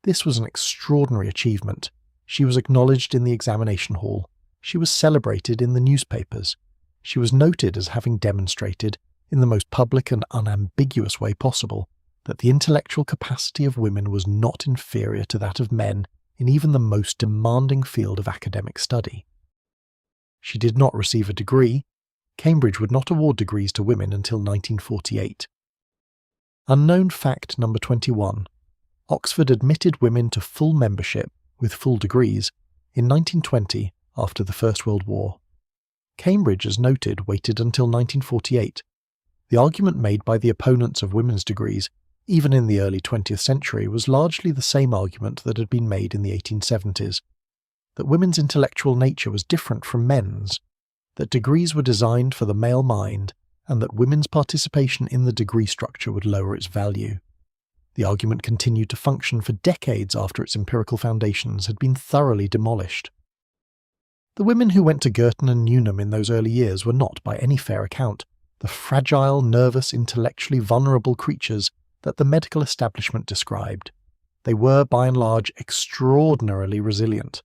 This was an extraordinary achievement. She was acknowledged in the examination hall. She was celebrated in the newspapers. She was noted as having demonstrated, in the most public and unambiguous way possible, that the intellectual capacity of women was not inferior to that of men in even the most demanding field of academic study. She did not receive a degree. Cambridge would not award degrees to women until 1948. Unknown fact number 21. Oxford admitted women to full membership, with full degrees, in 1920 after the First World War. Cambridge, as noted, waited until 1948. The argument made by the opponents of women's degrees, even in the early 20th century, was largely the same argument that had been made in the 1870s, that women's intellectual nature was different from men's, that degrees were designed for the male mind, and that women's participation in the degree structure would lower its value. The argument continued to function for decades after its empirical foundations had been thoroughly demolished. The women who went to Girton and Newnham in those early years were not, by any fair account, the fragile, nervous, intellectually vulnerable creatures that the medical establishment described. They were, by and large, extraordinarily resilient.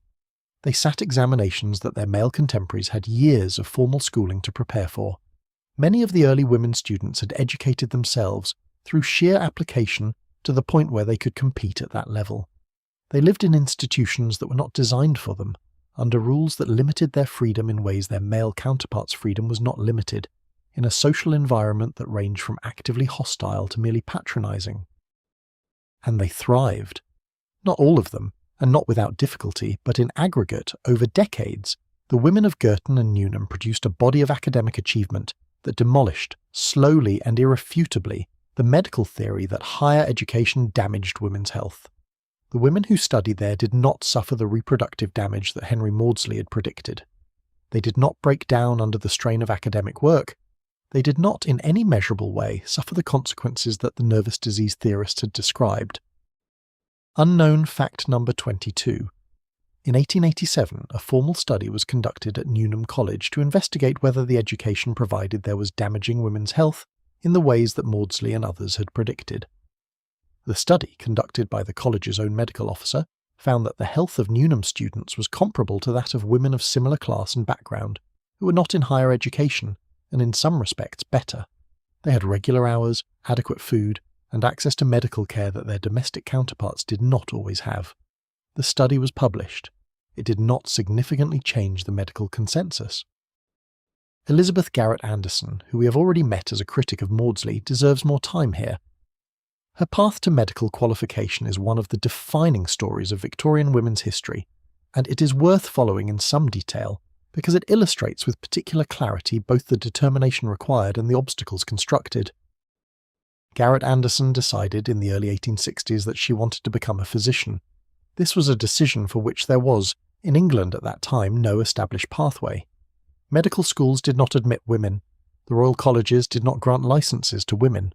They sat examinations that their male contemporaries had years of formal schooling to prepare for. Many of the early women students had educated themselves through sheer application to the point where they could compete at that level. They lived in institutions that were not designed for them, under rules that limited their freedom in ways their male counterparts' freedom was not limited, in a social environment that ranged from actively hostile to merely patronizing. And they thrived. Not all of them, and not without difficulty, but in aggregate, over decades, the women of Girton and Newnham produced a body of academic achievement that demolished, slowly and irrefutably, the medical theory that higher education damaged women's health. The women who studied there did not suffer the reproductive damage that Henry Maudsley had predicted. They did not break down under the strain of academic work. They did not, in any measurable way, suffer the consequences that the nervous disease theorists had described. Unknown fact number 22. In 1887, a formal study was conducted at Newnham College to investigate whether the education provided there was damaging women's health in the ways that Maudsley and others had predicted. The study, conducted by the college's own medical officer, found that the health of Newnham students was comparable to that of women of similar class and background, who were not in higher education, and in some respects better. They had regular hours, adequate food, and access to medical care that their domestic counterparts did not always have. The study was published. It did not significantly change the medical consensus. Elizabeth Garrett Anderson, who we have already met as a critic of Maudsley, deserves more time here. Her path to medical qualification is one of the defining stories of Victorian women's history, and it is worth following in some detail because it illustrates with particular clarity both the determination required and the obstacles constructed. Garrett Anderson decided in the early 1860s that she wanted to become a physician. This was a decision for which there was, in England at that time, no established pathway. Medical schools did not admit women. The Royal Colleges did not grant licenses to women.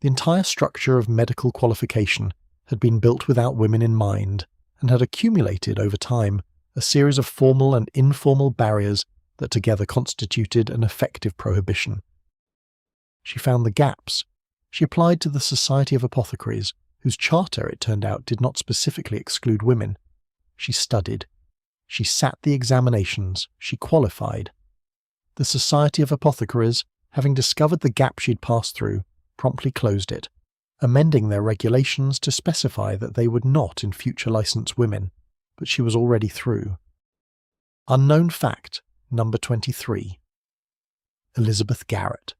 The entire structure of medical qualification had been built without women in mind, and had accumulated over time a series of formal and informal barriers that together constituted an effective prohibition. She found the gaps. She applied to the Society of Apothecaries, whose charter, it turned out, did not specifically exclude women. She studied. She sat the examinations. She qualified. The Society of Apothecaries, having discovered the gap she'd passed through, promptly closed it, amending their regulations to specify that they would not in future license women, but she was already through. Unknown fact, number 23. Elizabeth Garrett.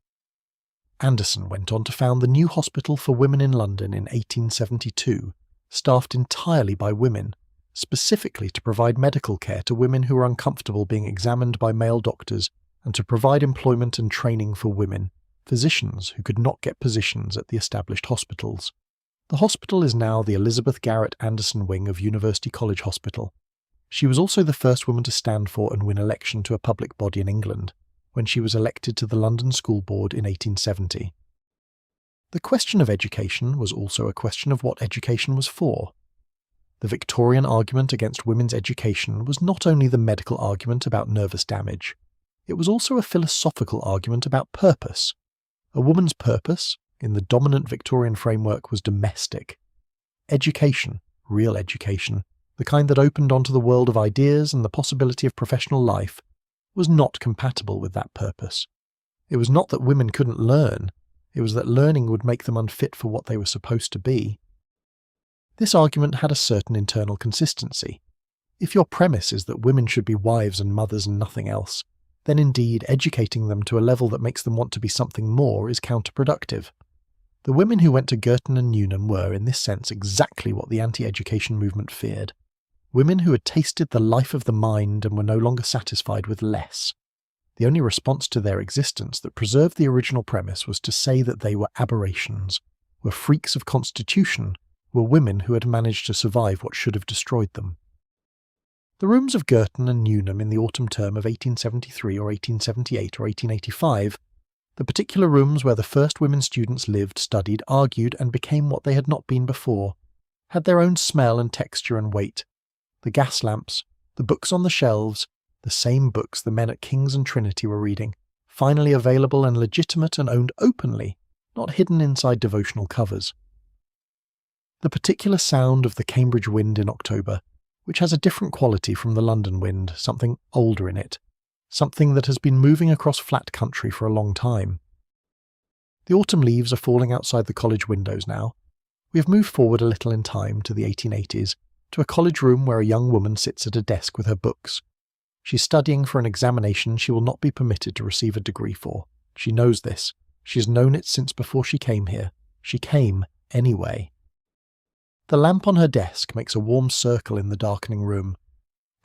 Anderson went on to found the new hospital for women in London in 1872, staffed entirely by women, specifically to provide medical care to women who were uncomfortable being examined by male doctors and to provide employment and training for women, physicians who could not get positions at the established hospitals. The hospital is now the Elizabeth Garrett Anderson wing of University College Hospital. She was also the first woman to stand for and win election to a public body in England, when she was elected to the London School Board in 1870. The question of education was also a question of what education was for. The Victorian argument against women's education was not only the medical argument about nervous damage, it was also a philosophical argument about purpose. A woman's purpose, in the dominant Victorian framework, was domestic. Education, real education, the kind that opened onto the world of ideas and the possibility of professional life, was not compatible with that purpose. It was not that women couldn't learn, it was that learning would make them unfit for what they were supposed to be. This argument had a certain internal consistency. If your premise is that women should be wives and mothers and nothing else, then indeed educating them to a level that makes them want to be something more is counterproductive. The women who went to Girton and Newnham were, in this sense, exactly what the anti-education movement feared. Women who had tasted the life of the mind and were no longer satisfied with less. The only response to their existence that preserved the original premise was to say that they were aberrations, were freaks of constitution, were women who had managed to survive what should have destroyed them. The rooms of Girton and Newnham in the autumn term of 1873 or 1878 or 1885, the particular rooms where the first women students lived, studied, argued, and became what they had not been before, had their own smell and texture and weight. The gas lamps, the books on the shelves, the same books the men at King's and Trinity were reading, finally available and legitimate and owned openly, not hidden inside devotional covers. The particular sound of the Cambridge wind in October, which has a different quality from the London wind, something older in it, something that has been moving across flat country for a long time. The autumn leaves are falling outside the college windows now. We have moved forward a little in time to the 1880s, to a college room where a young woman sits at a desk with her books. She's studying for an examination she will not be permitted to receive a degree for. She knows this. She has known it since before she came here. She came anyway. The lamp on her desk makes a warm circle in the darkening room.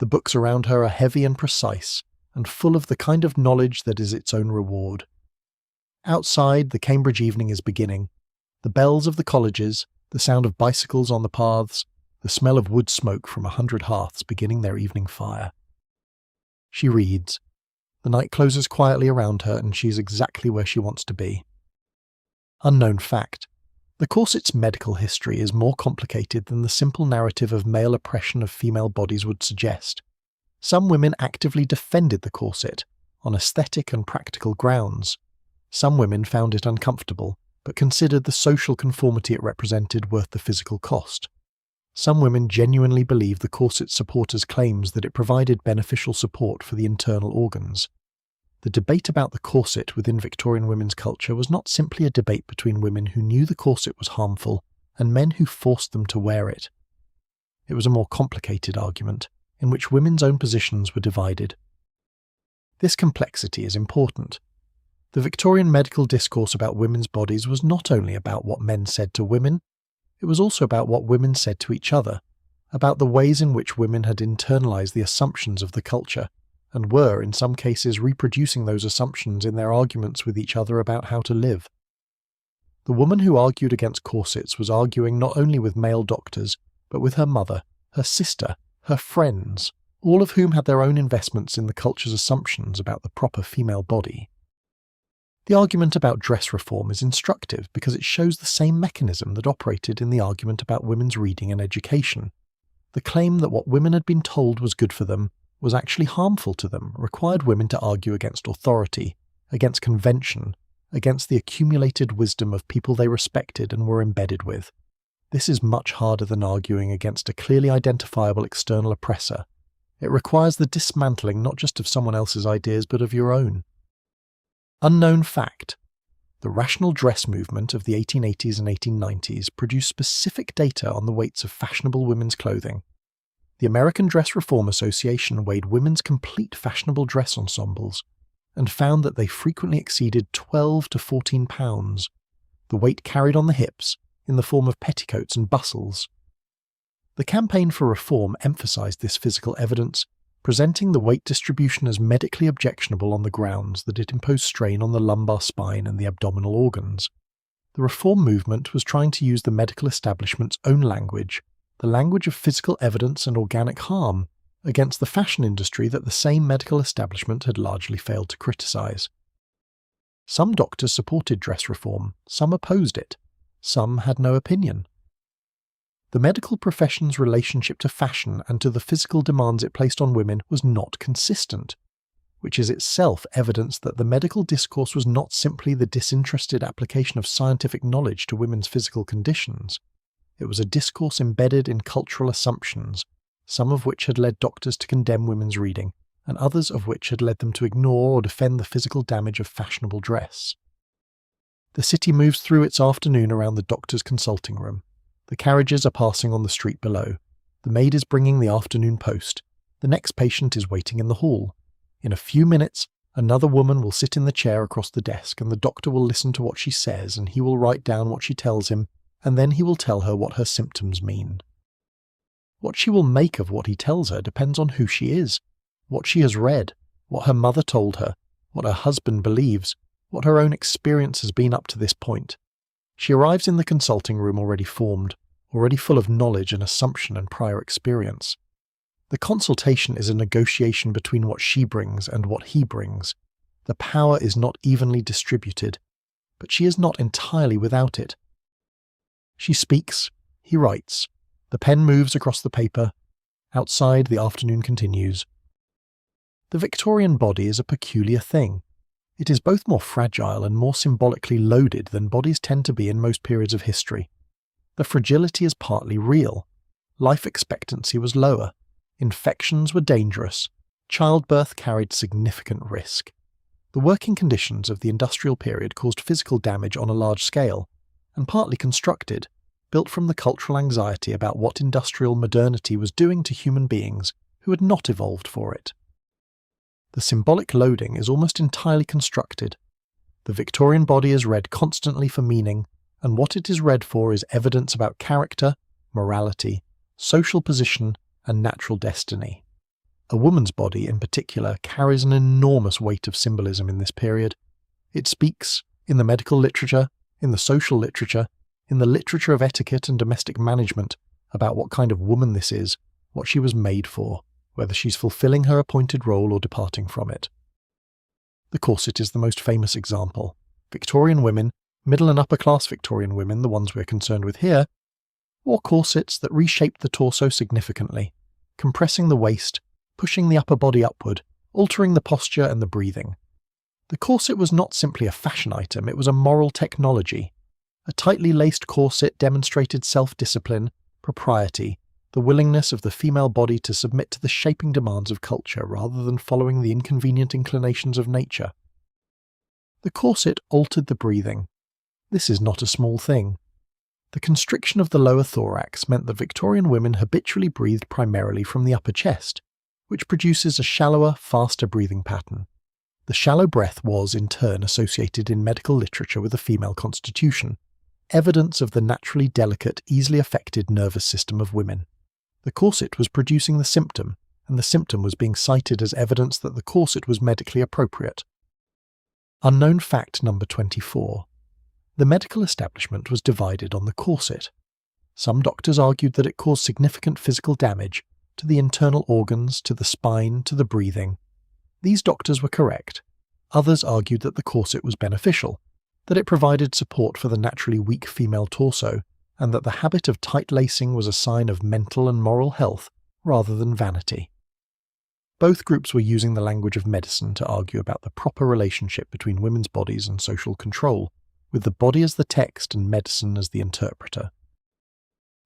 The books around her are heavy and precise, and full of the kind of knowledge that is its own reward. Outside, the Cambridge evening is beginning. The bells of the colleges, the sound of bicycles on the paths, the smell of wood smoke from 100 hearths beginning their evening fire. She reads. The night closes quietly around her, and she is exactly where she wants to be. Unknown fact. The corset's medical history is more complicated than the simple narrative of male oppression of female bodies would suggest. Some women actively defended the corset, on aesthetic and practical grounds. Some women found it uncomfortable, but considered the social conformity it represented worth the physical cost. Some women genuinely believed the corset's supporters' claims that it provided beneficial support for the internal organs. The debate about the corset within Victorian women's culture was not simply a debate between women who knew the corset was harmful and men who forced them to wear it. It was a more complicated argument, in which women's own positions were divided. This complexity is important. The Victorian medical discourse about women's bodies was not only about what men said to women, it was also about what women said to each other, about the ways in which women had internalized the assumptions of the culture, and were, in some cases, reproducing those assumptions in their arguments with each other about how to live. The woman who argued against corsets was arguing not only with male doctors, but with her mother, her sister, her friends, all of whom had their own investments in the culture's assumptions about the proper female body. The argument about dress reform is instructive because it shows the same mechanism that operated in the argument about women's reading and education. The claim that what women had been told was good for them was actually harmful to them required women to argue against authority, against convention, against the accumulated wisdom of people they respected and were embedded with. This is much harder than arguing against a clearly identifiable external oppressor. It requires the dismantling not just of someone else's ideas but of your own. Unknown fact: the rational dress movement of the 1880s and 1890s produced specific data on the weights of fashionable women's clothing. The American Dress Reform Association weighed women's complete fashionable dress ensembles and found that they frequently exceeded 12 to 14 pounds, the weight carried on the hips in the form of petticoats and bustles. The campaign for reform emphasized this physical evidence, presenting the weight distribution as medically objectionable on the grounds that it imposed strain on the lumbar spine and the abdominal organs. The reform movement was trying to use the medical establishment's own language, the language of physical evidence and organic harm, against the fashion industry that the same medical establishment had largely failed to criticize. Some doctors supported dress reform, some opposed it, some had no opinion. The medical profession's relationship to fashion and to the physical demands it placed on women was not consistent, which is itself evidence that the medical discourse was not simply the disinterested application of scientific knowledge to women's physical conditions. It was a discourse embedded in cultural assumptions, some of which had led doctors to condemn women's reading, and others of which had led them to ignore or defend the physical damage of fashionable dress. The city moves through its afternoon around the doctor's consulting room. The carriages are passing on the street below. The maid is bringing the afternoon post. The next patient is waiting in the hall. In a few minutes, another woman will sit in the chair across the desk, and the doctor will listen to what she says, and he will write down what she tells him, and then he will tell her what her symptoms mean. What she will make of what he tells her depends on who she is, what she has read, what her mother told her, what her husband believes, what her own experience has been up to this point. She arrives in the consulting room already formed, already full of knowledge and assumption and prior experience. The consultation is a negotiation between what she brings and what he brings. The power is not evenly distributed, but she is not entirely without it. She speaks, he writes. The pen moves across the paper. Outside, the afternoon continues. The Victorian body is a peculiar thing. It is both more fragile and more symbolically loaded than bodies tend to be in most periods of history. The fragility is partly real. Life expectancy was lower. Infections were dangerous. Childbirth carried significant risk. The working conditions of the industrial period caused physical damage on a large scale, and partly constructed, built from the cultural anxiety about what industrial modernity was doing to human beings who had not evolved for it. The symbolic loading is almost entirely constructed. The Victorian body is read constantly for meaning, and what it is read for is evidence about character, morality, social position, and natural destiny. A woman's body, in particular, carries an enormous weight of symbolism in this period. It speaks, in the medical literature, in the social literature, in the literature of etiquette and domestic management, about what kind of woman this is, what she was made for, whether she's fulfilling her appointed role or departing from it. The corset is the most famous example. Victorian women, middle and upper class Victorian women, the ones we're concerned with here, wore corsets that reshaped the torso significantly, compressing the waist, pushing the upper body upward, altering the posture and the breathing. The corset was not simply a fashion item, it was a moral technology. A tightly laced corset demonstrated self-discipline, propriety, the willingness of the female body to submit to the shaping demands of culture rather than following the inconvenient inclinations of nature. The corset altered the breathing. This is not a small thing. The constriction of the lower thorax meant that Victorian women habitually breathed primarily from the upper chest, which produces a shallower, faster breathing pattern. The shallow breath was, in turn, associated in medical literature with the female constitution, evidence of the naturally delicate, easily affected nervous system of women. The corset was producing the symptom, and the symptom was being cited as evidence that the corset was medically appropriate. Unknown fact number 24. The medical establishment was divided on the corset. Some doctors argued that it caused significant physical damage to the internal organs, to the spine, to the breathing. These doctors were correct. Others argued that the corset was beneficial, that it provided support for the naturally weak female torso, and that the habit of tight lacing was a sign of mental and moral health rather than vanity. Both groups were using the language of medicine to argue about the proper relationship between women's bodies and social control, with the body as the text and medicine as the interpreter.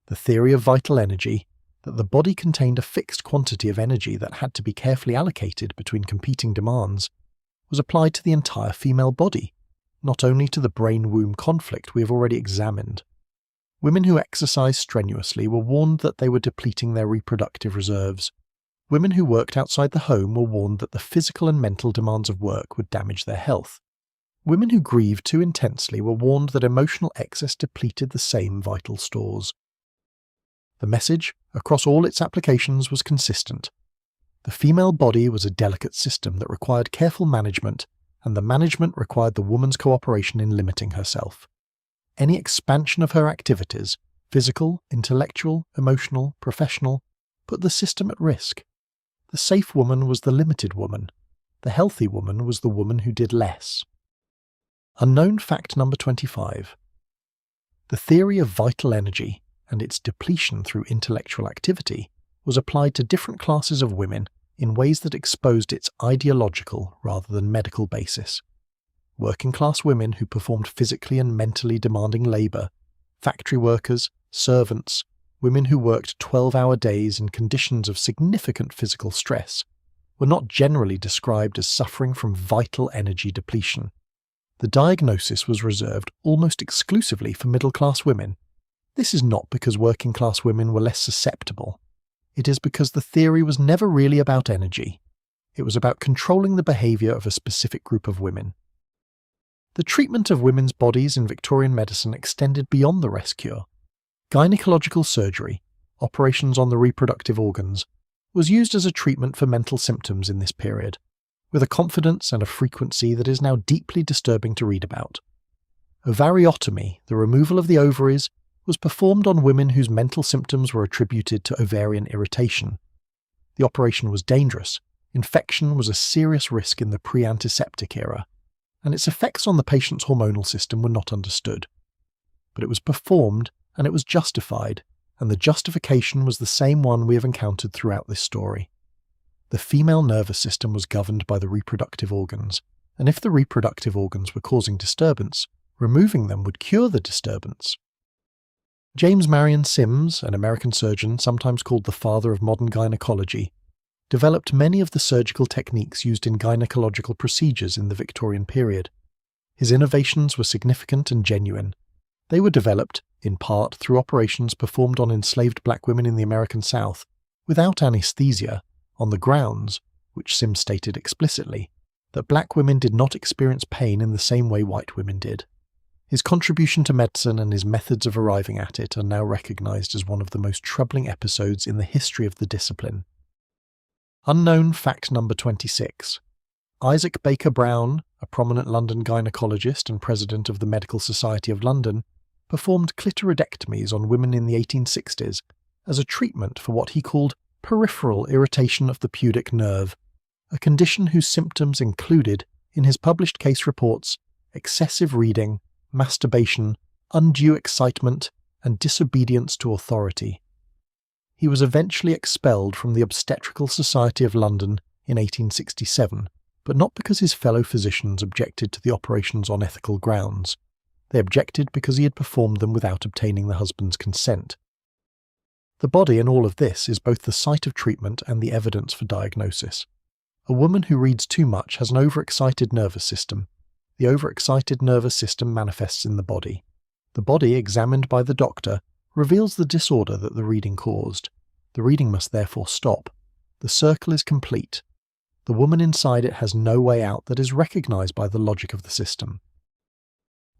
The theory of vital energy, that the body contained a fixed quantity of energy that had to be carefully allocated between competing demands, was applied to the entire female body, not only to the brain-womb conflict we have already examined. Women who exercised strenuously were warned that they were depleting their reproductive reserves. Women who worked outside the home were warned that the physical and mental demands of work would damage their health. Women who grieved too intensely were warned that emotional excess depleted the same vital stores. The message, across all its applications, was consistent. The female body was a delicate system that required careful management, and the management required the woman's cooperation in limiting herself. Any expansion of her activities, physical, intellectual, emotional, professional, put the system at risk. The safe woman was the limited woman. The healthy woman was the woman who did less. Unknown fact number 25. The theory of vital energy and its depletion through intellectual activity was applied to different classes of women in ways that exposed its ideological rather than medical basis. Working-class women who performed physically and mentally demanding labour, factory workers, servants, women who worked 12-hour days in conditions of significant physical stress, were not generally described as suffering from vital energy depletion. The diagnosis was reserved almost exclusively for middle-class women. This is not because working-class women were less susceptible. It is because the theory was never really about energy. It was about controlling the behaviour of a specific group of women. The treatment of women's bodies in Victorian medicine extended beyond the rest cure. Gynecological surgery, operations on the reproductive organs, was used as a treatment for mental symptoms in this period, with a confidence and a frequency that is now deeply disturbing to read about. Ovariotomy, the removal of the ovaries, was performed on women whose mental symptoms were attributed to ovarian irritation. The operation was dangerous. Infection was a serious risk in the pre-antiseptic era, and its effects on the patient's hormonal system were not understood. But it was performed, and it was justified, and the justification was the same one we have encountered throughout this story. The female nervous system was governed by the reproductive organs, and if the reproductive organs were causing disturbance, removing them would cure the disturbance. James Marion Sims, an American surgeon sometimes called the father of modern gynecology, developed many of the surgical techniques used in gynecological procedures in the Victorian period. His innovations were significant and genuine. They were developed, in part, through operations performed on enslaved black women in the American South, without anesthesia, on the grounds, which Sims stated explicitly, that black women did not experience pain in the same way white women did. His contribution to medicine and his methods of arriving at it are now recognised as one of the most troubling episodes in the history of the discipline. Unknown fact number 26. Isaac Baker Brown, a prominent London gynaecologist and president of the Medical Society of London, performed clitoridectomies on women in the 1860s as a treatment for what he called peripheral irritation of the pudic nerve, a condition whose symptoms included, in his published case reports, excessive reading, masturbation, undue excitement, and disobedience to authority. He was eventually expelled from the Obstetrical Society of London in 1867, but not because his fellow physicians objected to the operations on ethical grounds. They objected because he had performed them without obtaining the husband's consent. The body in all of this is both the site of treatment and the evidence for diagnosis. A woman who reads too much has an overexcited nervous system. The overexcited nervous system manifests in the body. The body, examined by the doctor, reveals the disorder that the reading caused. The reading must therefore stop. The circle is complete. The woman inside it has no way out that is recognized by the logic of the system.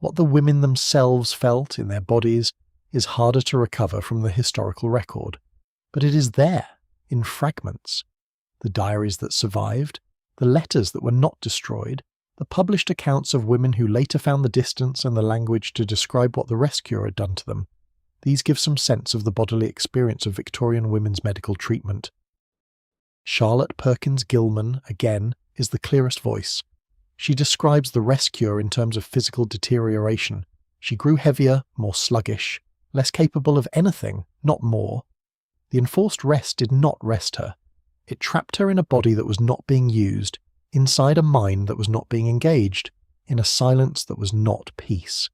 What the women themselves felt in their bodies is harder to recover from the historical record, but it is there, in fragments. The diaries that survived, the letters that were not destroyed, the published accounts of women who later found the distance and the language to describe what the rescuer had done to them. These give some sense of the bodily experience of Victorian women's medical treatment. Charlotte Perkins Gilman, again, is the clearest voice. She describes the rescuer in terms of physical deterioration. She grew heavier, more sluggish, less capable of anything, not more. The enforced rest did not rest her. It trapped her in a body that was not being used, inside a mind that was not being engaged, in a silence that was not peace.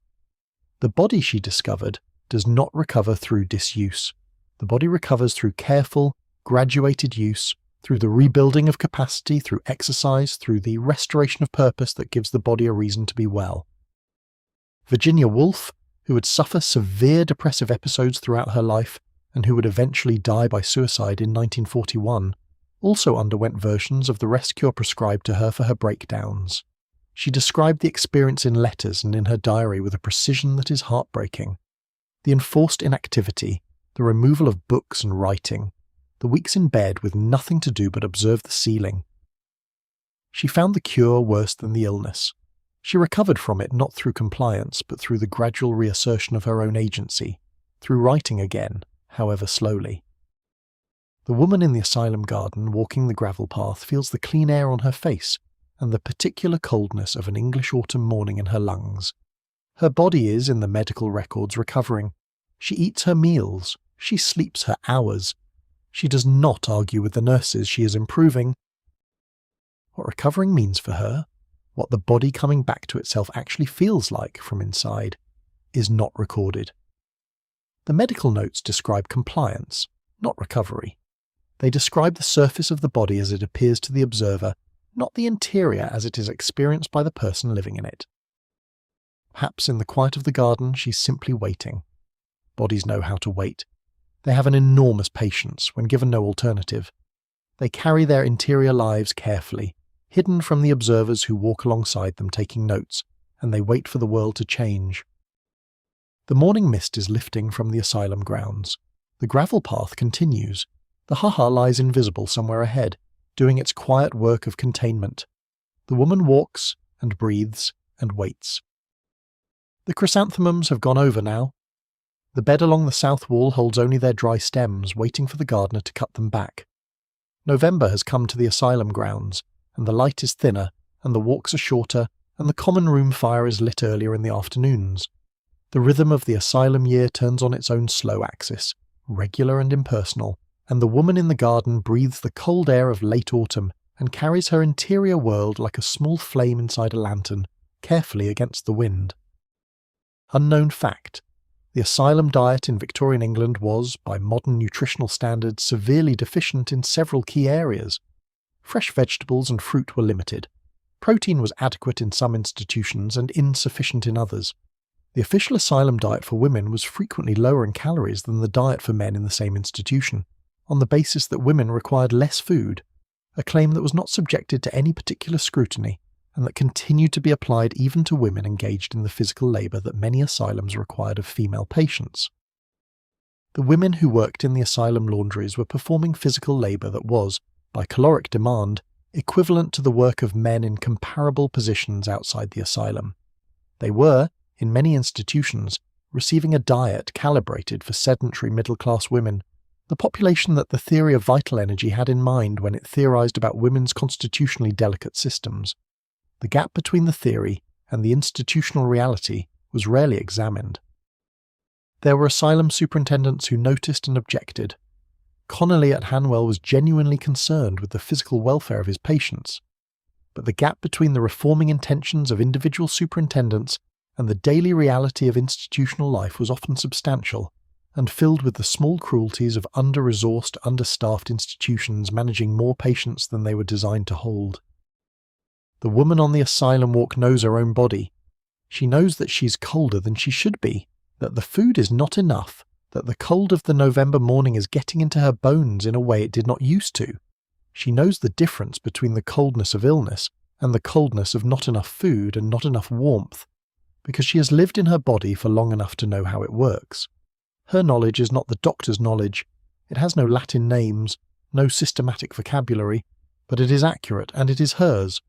The body, she discovered, does not recover through disuse. The body recovers through careful, graduated use, through the rebuilding of capacity, through exercise, through the restoration of purpose that gives the body a reason to be well. Virginia Woolf, who would suffer severe depressive episodes throughout her life and who would eventually die by suicide in 1941, also underwent versions of the rest cure prescribed to her for her breakdowns. She described the experience in letters and in her diary with a precision that is heartbreaking. The enforced inactivity, the removal of books and writing, the weeks in bed with nothing to do but observe the ceiling. She found the cure worse than the illness. She recovered from it not through compliance, but through the gradual reassertion of her own agency, through writing again, however slowly. The woman in the asylum garden walking the gravel path feels the clean air on her face and the particular coldness of an English autumn morning in her lungs. Her body is, in the medical records, recovering. She eats her meals. She sleeps her hours. She does not argue with the nurses. She is improving. What recovering means for her, what the body coming back to itself actually feels like from inside, is not recorded. The medical notes describe compliance, not recovery. They describe the surface of the body as it appears to the observer, not the interior as it is experienced by the person living in it. Perhaps in the quiet of the garden she's simply waiting. Bodies know how to wait. They have an enormous patience when given no alternative. They carry their interior lives carefully, hidden from the observers who walk alongside them taking notes, and they wait for the world to change. The morning mist is lifting from the asylum grounds. The gravel path continues. The ha-ha lies invisible somewhere ahead, doing its quiet work of containment. The woman walks and breathes and waits. The chrysanthemums have gone over now. The bed along the south wall holds only their dry stems, waiting for the gardener to cut them back. November has come to the asylum grounds, and the light is thinner, and the walks are shorter, and the common room fire is lit earlier in the afternoons. The rhythm of the asylum year turns on its own slow axis, regular and impersonal, and the woman in the garden breathes the cold air of late autumn and carries her interior world like a small flame inside a lantern, carefully against the wind. Unknown fact. The asylum diet in Victorian England was, by modern nutritional standards, severely deficient in several key areas. Fresh vegetables and fruit were limited. Protein was adequate in some institutions and insufficient in others. The official asylum diet for women was frequently lower in calories than the diet for men in the same institution, on the basis that women required less food, a claim that was not subjected to any particular scrutiny, and that continued to be applied even to women engaged in the physical labour that many asylums required of female patients. The women who worked in the asylum laundries were performing physical labour that was, by caloric demand, equivalent to the work of men in comparable positions outside the asylum. They were, in many institutions, receiving a diet calibrated for sedentary middle-class women, the population that the theory of vital energy had in mind when it theorised about women's constitutionally delicate systems. The gap between the theory and the institutional reality was rarely examined. There were asylum superintendents who noticed and objected. Connolly at Hanwell was genuinely concerned with the physical welfare of his patients, but the gap between the reforming intentions of individual superintendents and the daily reality of institutional life was often substantial, and filled with the small cruelties of under-resourced, understaffed institutions managing more patients than they were designed to hold. The woman on the asylum walk knows her own body. She knows that she's colder than she should be, that the food is not enough, that the cold of the November morning is getting into her bones in a way it did not used to. She knows the difference between the coldness of illness and the coldness of not enough food and not enough warmth, because she has lived in her body for long enough to know how it works. Her knowledge is not the doctor's knowledge. It has no Latin names, no systematic vocabulary, but it is accurate and it is hers.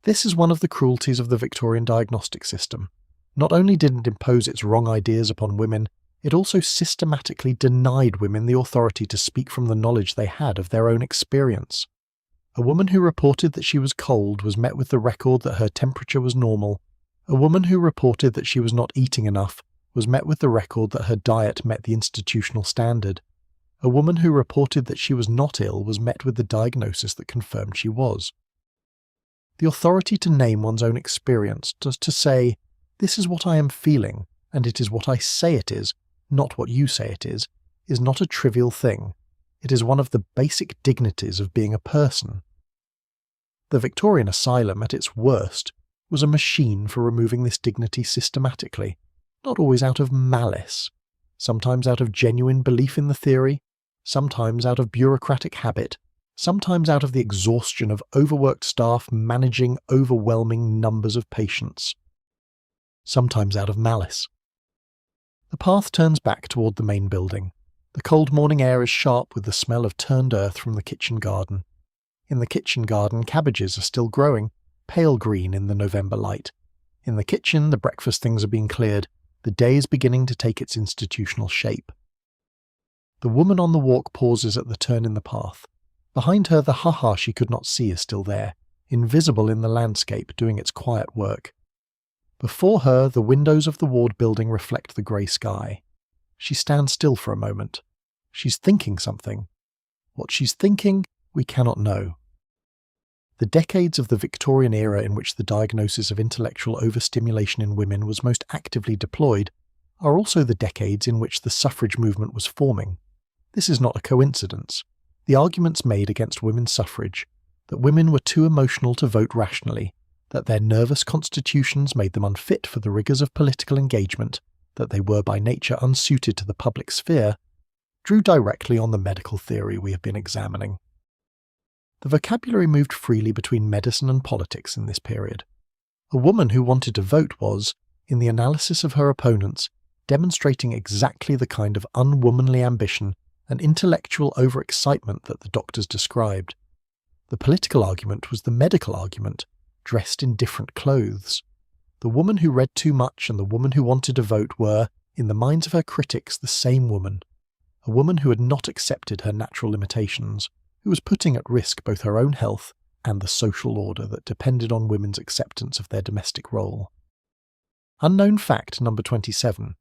This is one of the cruelties of the Victorian diagnostic system. Not only did it impose its wrong ideas upon women, it also systematically denied women the authority to speak from the knowledge they had of their own experience. A woman who reported that she was cold was met with the record that her temperature was normal. A woman who reported that she was not eating enough was met with the record that her diet met the institutional standard. A woman who reported that she was not ill was met with the diagnosis that confirmed she was. The authority to name one's own experience, to say, "This is what I am feeling, and it is what I say it is, not what you say it is not a trivial thing. It is one of the basic dignities of being a person." The Victorian asylum, at its worst, was a machine for removing this dignity systematically, not always out of malice, sometimes out of genuine belief in the theory, sometimes out of bureaucratic habit, sometimes out of the exhaustion of overworked staff managing overwhelming numbers of patients, sometimes out of malice. The path turns back toward the main building. The cold morning air is sharp with the smell of turned earth from the kitchen garden. In the kitchen garden, cabbages are still growing, pale green in the November light. In the kitchen, the breakfast things are being cleared. The day is beginning to take its institutional shape. The woman on the walk pauses at the turn in the path. Behind her, the ha-ha she could not see is still there, invisible in the landscape, doing its quiet work. Before her, the windows of the ward building reflect the grey sky. She stands still for a moment. She's thinking something. What she's thinking, we cannot know. The decades of the Victorian era in which the diagnosis of intellectual overstimulation in women was most actively deployed are also the decades in which the suffrage movement was forming. This is not a coincidence. The arguments made against women's suffrage, that women were too emotional to vote rationally, that their nervous constitutions made them unfit for the rigours of political engagement, that they were by nature unsuited to the public sphere, drew directly on the medical theory we have been examining. The vocabulary moved freely between medicine and politics in this period. A woman who wanted to vote was, in the analysis of her opponents, demonstrating exactly the kind of unwomanly ambition and intellectual overexcitement that the doctors described. The political argument was the medical argument, dressed in different clothes. The woman who read too much and the woman who wanted to vote were, in the minds of her critics, the same woman. A woman who had not accepted her natural limitations, who was putting at risk both her own health and the social order that depended on women's acceptance of their domestic role. Unknown fact number 27.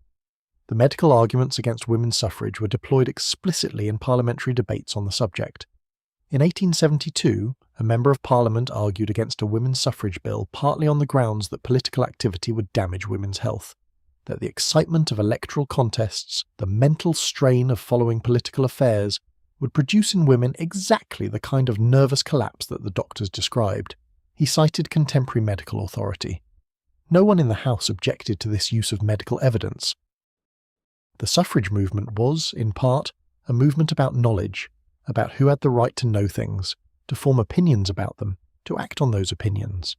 The medical arguments against women's suffrage were deployed explicitly in parliamentary debates on the subject. In 1872, a Member of Parliament argued against a women's suffrage bill partly on the grounds that political activity would damage women's health, that the excitement of electoral contests, the mental strain of following political affairs, would produce in women exactly the kind of nervous collapse that the doctors described. He cited contemporary medical authority. No one in the House objected to this use of medical evidence. The suffrage movement was, in part, a movement about knowledge, about who had the right to know things, to form opinions about them, to act on those opinions.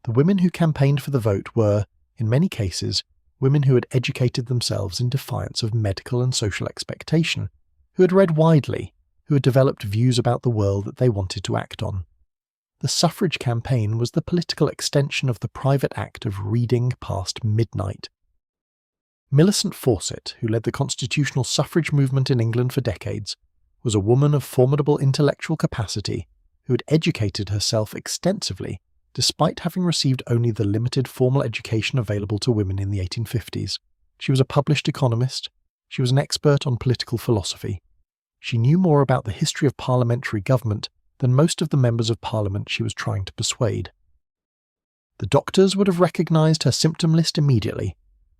The women who campaigned for the vote were, in many cases, women who had educated themselves in defiance of medical and social expectation, who had read widely, who had developed views about the world that they wanted to act on. The suffrage campaign was the political extension of the private act of reading past midnight. Millicent Fawcett, who led the constitutional suffrage movement in England for decades, was a woman of formidable intellectual capacity who had educated herself extensively despite having received only the limited formal education available to women in the 1850s. She was a published economist. She was an expert on political philosophy. She knew more about the history of parliamentary government than most of the members of Parliament she was trying to persuade. The doctors would have recognised her symptom list immediately.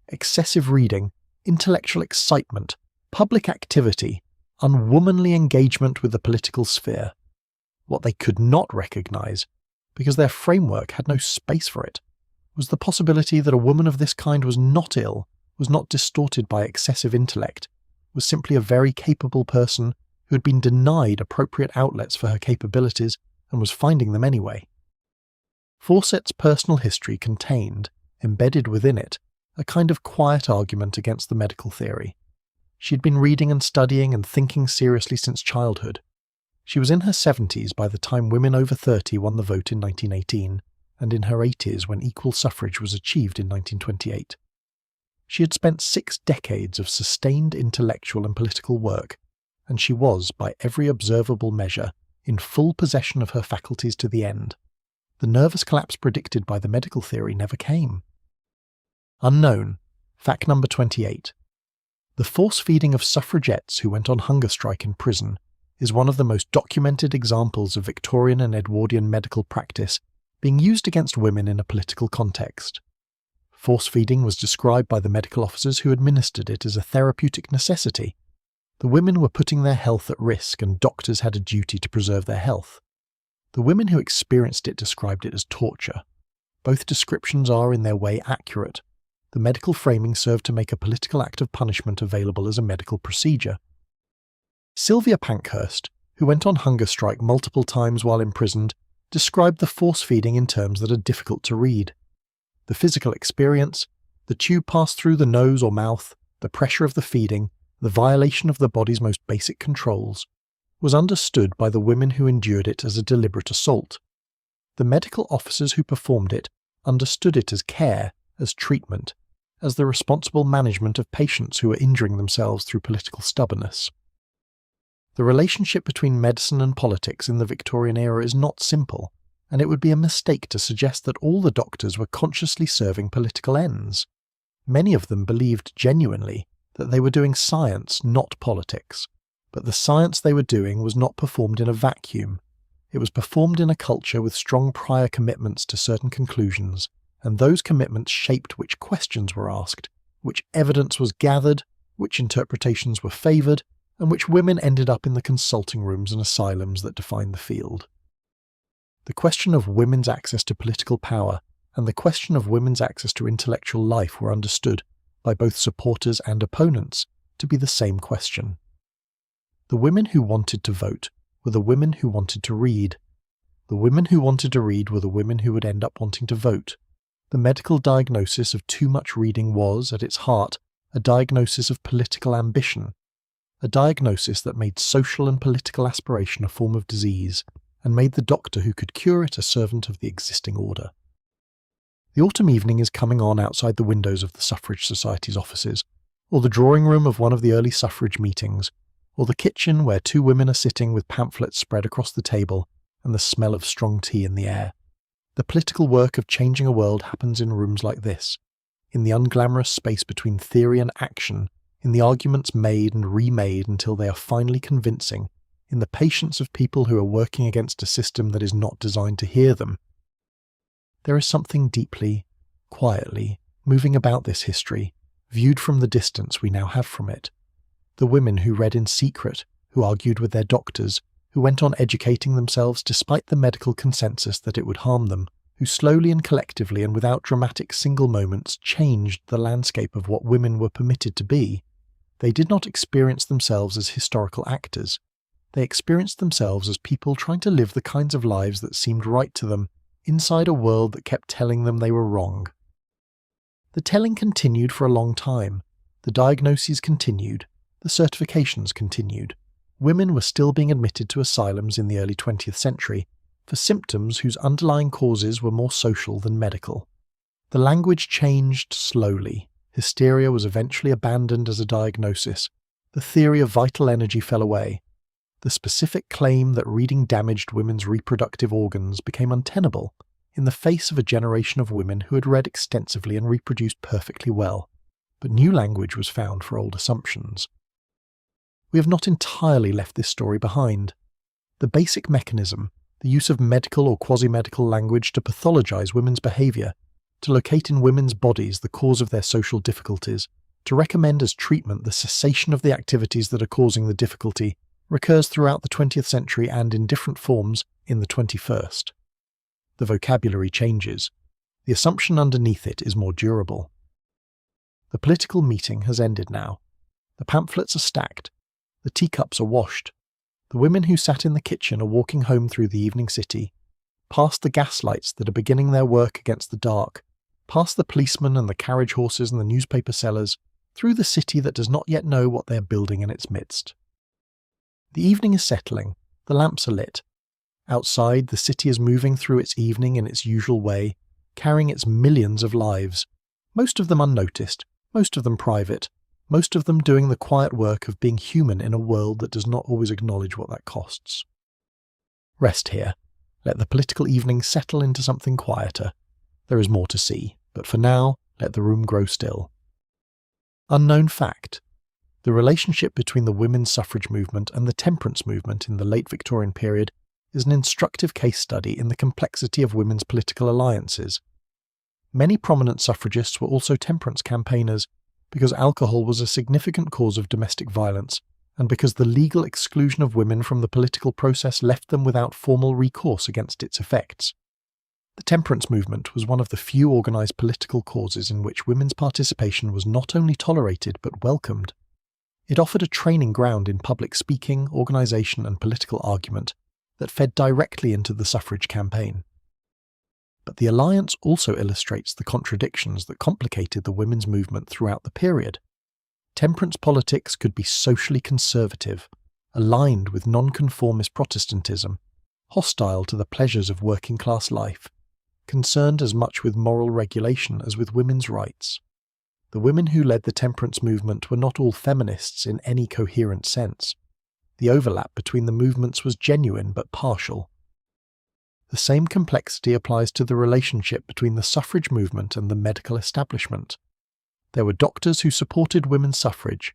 Excessive reading, intellectual excitement, public activity, unwomanly engagement with the political sphere. What they could not recognise, because their framework had no space for it, was the possibility that a woman of this kind was not ill, was not distorted by excessive intellect, was simply a very capable person who had been denied appropriate outlets for her capabilities and was finding them anyway. Fawcett's personal history contained, embedded within it, a kind of quiet argument against the medical theory. She had been reading and studying and thinking seriously since childhood. She was in her 70s by the time women over 30 won the vote in 1918, and in her 80s when equal suffrage was achieved in 1928. She had spent 6 decades of sustained intellectual and political work, and she was, by every observable measure, in full possession of her faculties to the end. The nervous collapse predicted by the medical theory never came. Unknown. Fact number 28. The force-feeding of suffragettes who went on hunger strike in prison is one of the most documented examples of Victorian and Edwardian medical practice being used against women in a political context. Force-feeding was described by the medical officers who administered it as a therapeutic necessity. The women were putting their health at risk and doctors had a duty to preserve their health. The women who experienced it described it as torture. Both descriptions are in their way accurate. The medical framing served to make a political act of punishment available as a medical procedure. Sylvia Pankhurst, who went on hunger strike multiple times while imprisoned, described the force-feeding in terms that are difficult to read. The physical experience, the tube passed through the nose or mouth, the pressure of the feeding, the violation of the body's most basic controls, was understood by the women who endured it as a deliberate assault. The medical officers who performed it understood it as care, as treatment, as the responsible management of patients who were injuring themselves through political stubbornness. The relationship between medicine and politics in the Victorian era is not simple, and it would be a mistake to suggest that all the doctors were consciously serving political ends. Many of them believed genuinely that they were doing science, not politics, but the science they were doing was not performed in a vacuum. It was performed in a culture with strong prior commitments to certain conclusions, and those commitments shaped which questions were asked, which evidence was gathered, which interpretations were favoured, and which women ended up in the consulting rooms and asylums that defined the field. The question of women's access to political power and the question of women's access to intellectual life were understood, by both supporters and opponents, to be the same question. The women who wanted to vote were the women who wanted to read. The women who wanted to read were the women who would end up wanting to vote. The medical diagnosis of too much reading was, at its heart, a diagnosis of political ambition, a diagnosis that made social and political aspiration a form of disease, and made the doctor who could cure it a servant of the existing order. The autumn evening is coming on outside the windows of the Suffrage Society's offices, or the drawing room of one of the early suffrage meetings, or the kitchen where 2 women are sitting with pamphlets spread across the table and the smell of strong tea in the air. The political work of changing a world happens in rooms like this, in the unglamorous space between theory and action, in the arguments made and remade until they are finally convincing, in the patience of people who are working against a system that is not designed to hear them. There is something deeply, quietly, moving about this history, viewed from the distance we now have from it. The women who read in secret, who argued with their doctors, who went on educating themselves despite the medical consensus that it would harm them, who slowly and collectively and without dramatic single moments changed the landscape of what women were permitted to be. They did not experience themselves as historical actors. They experienced themselves as people trying to live the kinds of lives that seemed right to them, inside a world that kept telling them they were wrong. The telling continued for a long time. The diagnoses continued. The certifications continued. Women were still being admitted to asylums in the early 20th century for symptoms whose underlying causes were more social than medical. The language changed slowly. Hysteria was eventually abandoned as a diagnosis. The theory of vital energy fell away. The specific claim that reading damaged women's reproductive organs became untenable in the face of a generation of women who had read extensively and reproduced perfectly well, but new language was found for old assumptions. We have not entirely left this story behind. The basic mechanism, the use of medical or quasi-medical language to pathologize women's behavior, to locate in women's bodies the cause of their social difficulties, To recommend as treatment the cessation of the activities that are causing the difficulty recurs throughout the 20th century and in different forms in the 21st. The vocabulary changes. The assumption underneath it is more durable. The political meeting has ended now. The pamphlets are stacked. The teacups are washed. The women who sat in the kitchen are walking home through the evening city, past the gaslights that are beginning their work against the dark, past the policemen and the carriage horses and the newspaper sellers, through the city that does not yet know what they are building in its midst. The evening is settling. The lamps are lit. Outside, the city is moving through its evening in its usual way, carrying its millions of lives, most of them unnoticed, most of them private, most of them doing the quiet work of being human in a world that does not always acknowledge what that costs. Rest here. Let the political evening settle into something quieter. There is more to see, but for now, let the room grow still. Unknown fact. The relationship between the women's suffrage movement and the temperance movement in the late Victorian period is an instructive case study in the complexity of women's political alliances. Many prominent suffragists were also temperance campaigners because alcohol was a significant cause of domestic violence and because the legal exclusion of women from the political process left them without formal recourse against its effects. The temperance movement was one of the few organised political causes in which women's participation was not only tolerated but welcomed. It offered a training ground in public speaking, organisation and political argument that fed directly into the suffrage campaign. But the alliance also illustrates the contradictions that complicated the women's movement throughout the period. Temperance politics could be socially conservative, aligned with nonconformist Protestantism, hostile to the pleasures of working-class life, concerned as much with moral regulation as with women's rights. The women who led the temperance movement were not all feminists in any coherent sense. The overlap between the movements was genuine but partial. The same complexity applies to the relationship between the suffrage movement and the medical establishment. There were doctors who supported women's suffrage.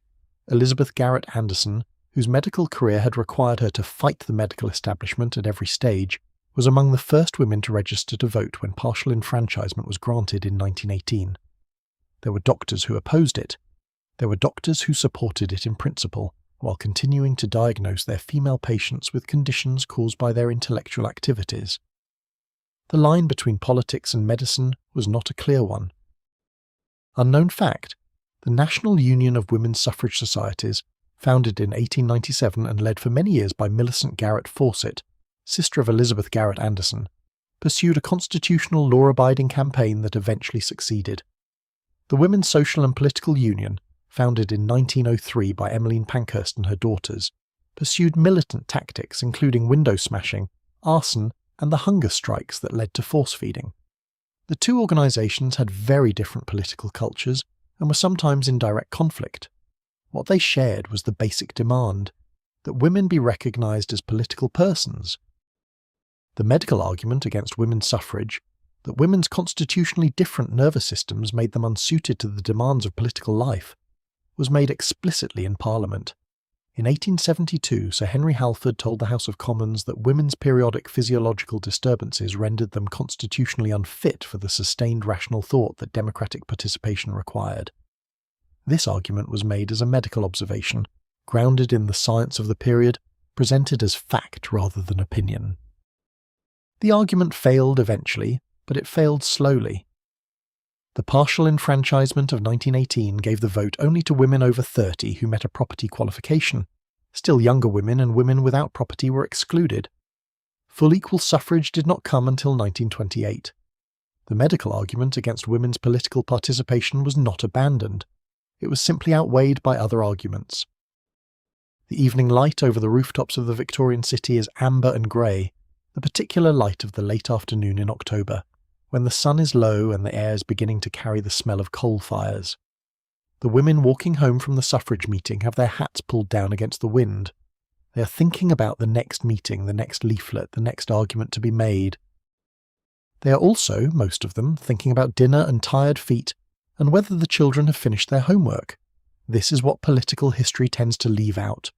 Elizabeth Garrett Anderson, whose medical career had required her to fight the medical establishment at every stage, was among the first women to register to vote when partial enfranchisement was granted in 1918. There were doctors who opposed it. There were doctors who supported it in principle, while continuing to diagnose their female patients with conditions caused by their intellectual activities. The line between politics and medicine was not a clear one. Unknown fact, the National Union of Women's Suffrage Societies, founded in 1897 and led for many years by Millicent Garrett Fawcett, sister of Elizabeth Garrett Anderson, pursued a constitutional law-abiding campaign that eventually succeeded. The Women's Social and Political Union, founded in 1903 by Emmeline Pankhurst and her daughters, pursued militant tactics including window smashing, arson, and the hunger strikes that led to force-feeding. The two organisations had very different political cultures and were sometimes in direct conflict. What they shared was the basic demand that women be recognised as political persons. The medical argument against women's suffrage, that women's constitutionally different nervous systems made them unsuited to the demands of political life, was made explicitly in Parliament. In 1872, Sir Henry Halford told the House of Commons that women's periodic physiological disturbances rendered them constitutionally unfit for the sustained rational thought that democratic participation required. This argument was made as a medical observation, grounded in the science of the period, presented as fact rather than opinion. The argument failed eventually, but it failed slowly. The partial enfranchisement of 1918 gave the vote only to women over 30 who met a property qualification. Still younger women and women without property were excluded. Full equal suffrage did not come until 1928. The medical argument against women's political participation was not abandoned. It was simply outweighed by other arguments. The evening light over the rooftops of the Victorian city is amber and grey, the particular light of the late afternoon in October, when the sun is low and the air is beginning to carry the smell of coal fires. The women walking home from the suffrage meeting have their hats pulled down against the wind. They are thinking about the next meeting, the next leaflet, the next argument to be made. They are also, most of them, thinking about dinner and tired feet, and whether the children have finished their homework. This is what political history tends to leave out,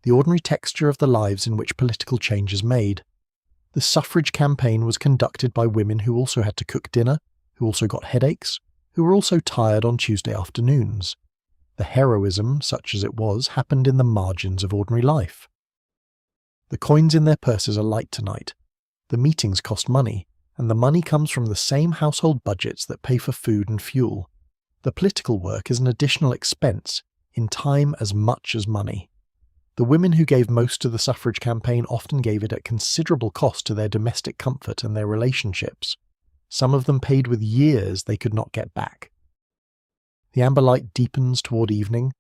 the ordinary texture of the lives in which political change is made. The suffrage campaign was conducted by women who also had to cook dinner, who also got headaches, who were also tired on Tuesday afternoons. The heroism, such as it was, happened in the margins of ordinary life. The coins in their purses are light tonight. The meetings cost money, and the money comes from the same household budgets that pay for food and fuel. The political work is an additional expense, in time as much as money. The women who gave most to the suffrage campaign often gave it at considerable cost to their domestic comfort and their relationships. Some of them paid with years they could not get back. The amber light deepens toward evening.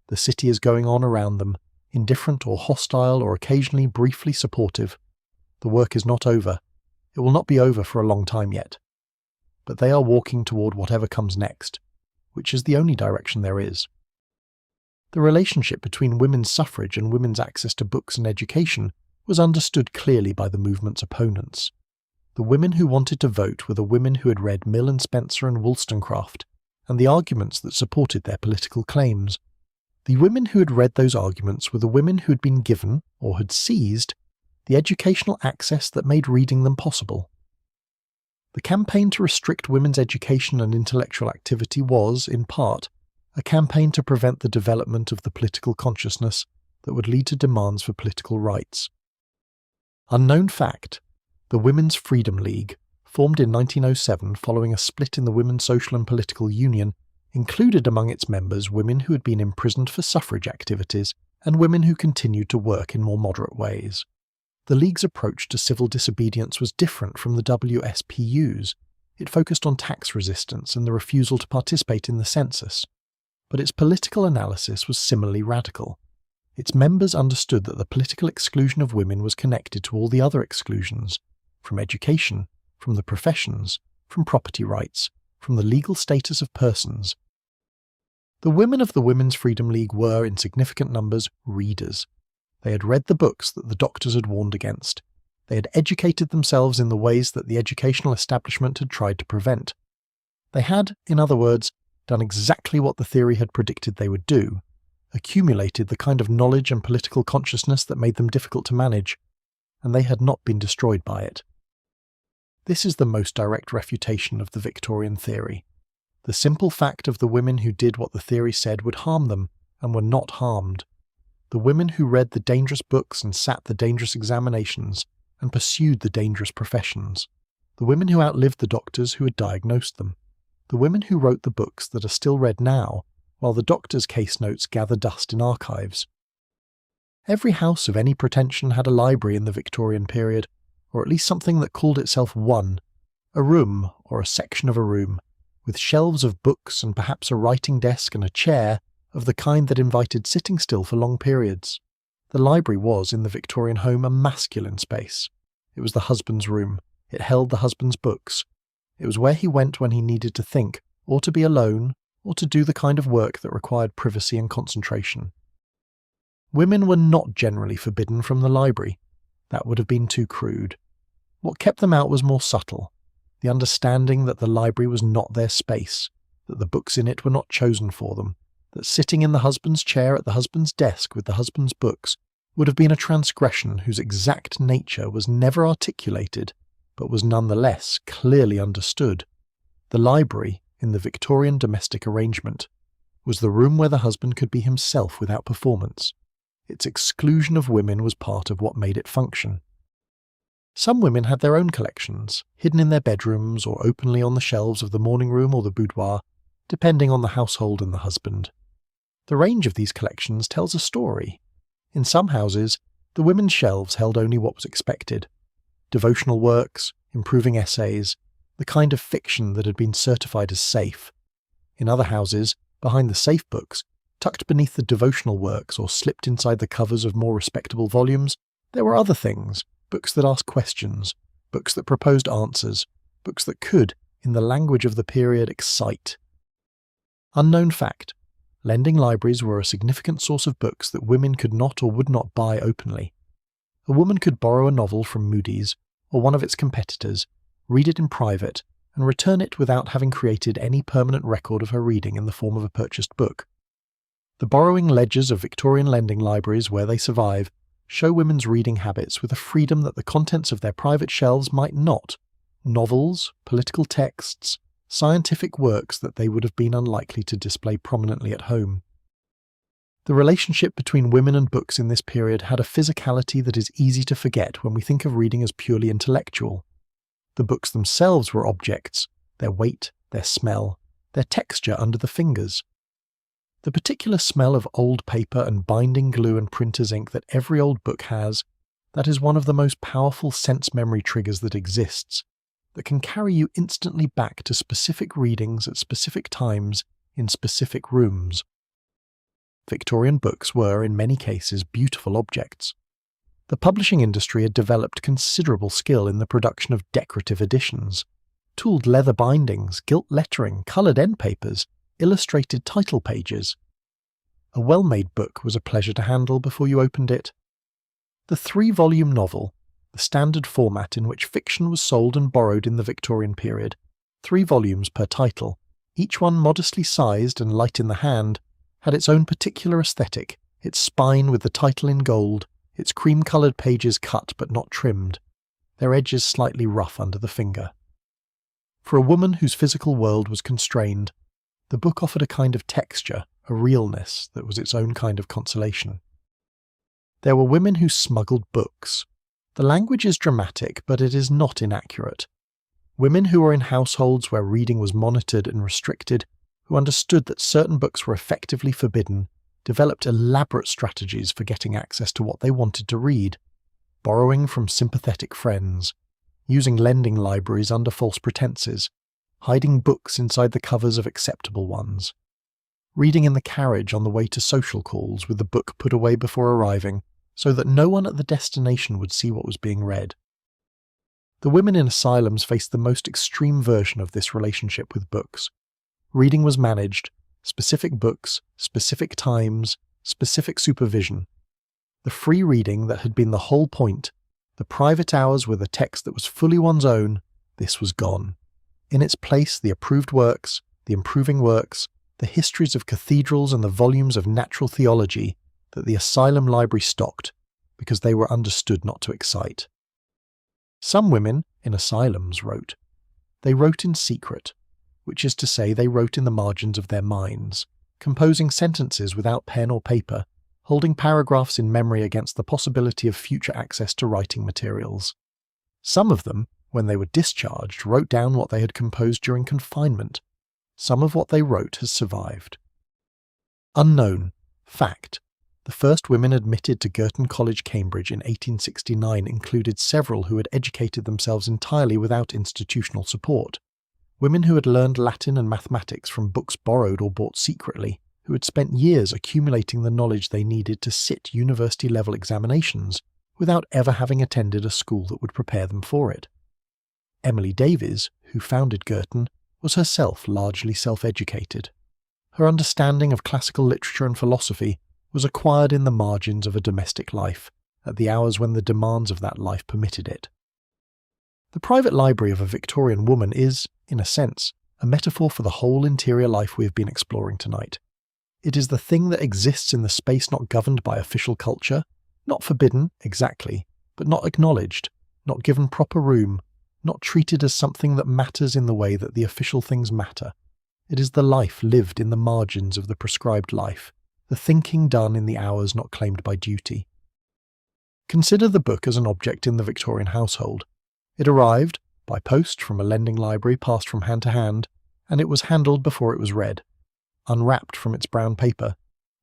The city is going on around them, indifferent or hostile or occasionally briefly supportive. The work is not over. It will not be over for a long time yet. But they are walking toward whatever comes next, which is the only direction there is. The relationship between women's suffrage and women's access to books and education was understood clearly by the movement's opponents. The women who wanted to vote were the women who had read Mill and Spencer and Wollstonecraft, and the arguments that supported their political claims. The women who had read those arguments were the women who had been given, or had seized, the educational access that made reading them possible. The campaign to restrict women's education and intellectual activity was, in part, a campaign to prevent the development of the political consciousness that would lead to demands for political rights. Unknown fact, the Women's Freedom League, formed in 1907 following a split in the Women's Social and Political Union, included among its members women who had been imprisoned for suffrage activities and women who continued to work in more moderate ways. The League's approach to civil disobedience was different from the WSPU's. It focused on tax resistance and the refusal to participate in the census. But its political analysis was similarly radical. Its members understood that the political exclusion of women was connected to all the other exclusions, from education, from the professions, from property rights, from the legal status of persons. The women of the Women's Freedom League were, in significant numbers, readers. They had read the books that the doctors had warned against. They had educated themselves in the ways that the educational establishment had tried to prevent. They had, in other words, done exactly what the theory had predicted they would do, accumulated the kind of knowledge and political consciousness that made them difficult to manage, and they had not been destroyed by it. This is the most direct refutation of the Victorian theory. The simple fact of the women who did what the theory said would harm them, and were not harmed. The women who read the dangerous books and sat the dangerous examinations, and pursued the dangerous professions. The women who outlived the doctors who had diagnosed them. The women who wrote the books that are still read now, while the doctors' case notes gather dust in archives. Every house of any pretension had a library in the Victorian period, or at least something that called itself one, a room or a section of a room, with shelves of books and perhaps a writing desk and a chair of the kind that invited sitting still for long periods. The library was, in the Victorian home, a masculine space. It was the husband's room. It held the husband's books. It was where he went when he needed to think, or to be alone, or to do the kind of work that required privacy and concentration. Women were not generally forbidden from the library. That would have been too crude. What kept them out was more subtle, the understanding that the library was not their space, that the books in it were not chosen for them, that sitting in the husband's chair at the husband's desk with the husband's books would have been a transgression whose exact nature was never articulated, but was nonetheless clearly understood. The library, in the Victorian domestic arrangement, was the room where the husband could be himself without performance. Its exclusion of women was part of what made it function. Some women had their own collections, hidden in their bedrooms or openly on the shelves of the morning room or the boudoir, depending on the household and the husband. The range of these collections tells a story. In some houses, the women's shelves held only what was expected: devotional works, improving essays, the kind of fiction that had been certified as safe. In other houses, behind the safe books, tucked beneath the devotional works or slipped inside the covers of more respectable volumes, there were other things, books that asked questions, books that proposed answers, books that could, in the language of the period, excite. Unknown fact: lending libraries were a significant source of books that women could not or would not buy openly. A woman could borrow a novel from Moody's, or one of its competitors, read it in private, and return it without having created any permanent record of her reading in the form of a purchased book. The borrowing ledgers of Victorian lending libraries, where they survive, show women's reading habits with a freedom that the contents of their private shelves might not: novels, political texts, scientific works that they would have been unlikely to display prominently at home. The relationship between women and books in this period had a physicality that is easy to forget when we think of reading as purely intellectual. The books themselves were objects, their weight, their smell, their texture under the fingers. The particular smell of old paper and binding glue and printer's ink that every old book has, that is one of the most powerful sense memory triggers that exists, that can carry you instantly back to specific readings at specific times in specific rooms. Victorian books were, in many cases, beautiful objects. The publishing industry had developed considerable skill in the production of decorative editions, tooled leather bindings, gilt lettering, coloured end papers, illustrated title pages. A well-made book was a pleasure to handle before you opened it. The 3-volume novel, the standard format in which fiction was sold and borrowed in the Victorian period, 3 volumes per title, each one modestly sized and light in the hand, had its own particular aesthetic, its spine with the title in gold, its cream-coloured pages cut but not trimmed, their edges slightly rough under the finger. For a woman whose physical world was constrained, the book offered a kind of texture, a realness that was its own kind of consolation. There were women who smuggled books. The language is dramatic, but it is not inaccurate. Women who were in households where reading was monitored and restricted, who understood that certain books were effectively forbidden, developed elaborate strategies for getting access to what they wanted to read, borrowing from sympathetic friends, using lending libraries under false pretenses, hiding books inside the covers of acceptable ones, reading in the carriage on the way to social calls with the book put away before arriving so that no one at the destination would see what was being read. The women in asylums faced the most extreme version of this relationship with books. Reading was managed, specific books, specific times, specific supervision. The free reading that had been the whole point, the private hours with a text that was fully one's own, this was gone. In its place, the approved works, the improving works, the histories of cathedrals and the volumes of natural theology that the asylum library stocked, because they were understood not to excite. Some women in asylums wrote. They wrote in secret, which is to say they wrote in the margins of their minds, composing sentences without pen or paper, holding paragraphs in memory against the possibility of future access to writing materials. Some of them, when they were discharged, wrote down what they had composed during confinement. Some of what they wrote has survived. Unknown. Fact. The first women admitted to Girton College, Cambridge in 1869 included several who had educated themselves entirely without institutional support. Women who had learned Latin and mathematics from books borrowed or bought secretly, who had spent years accumulating the knowledge they needed to sit university-level examinations without ever having attended a school that would prepare them for it. Emily Davies, who founded Girton, was herself largely self-educated. Her understanding of classical literature and philosophy was acquired in the margins of a domestic life, at the hours when the demands of that life permitted it. The private library of a Victorian woman is, in a sense, a metaphor for the whole interior life we have been exploring tonight. It is the thing that exists in the space not governed by official culture, not forbidden, exactly, but not acknowledged, not given proper room, not treated as something that matters in the way that the official things matter. It is the life lived in the margins of the prescribed life, the thinking done in the hours not claimed by duty. Consider the book as an object in the Victorian household. It arrived, by post from a lending library passed from hand to hand, and it was handled before it was read, unwrapped from its brown paper,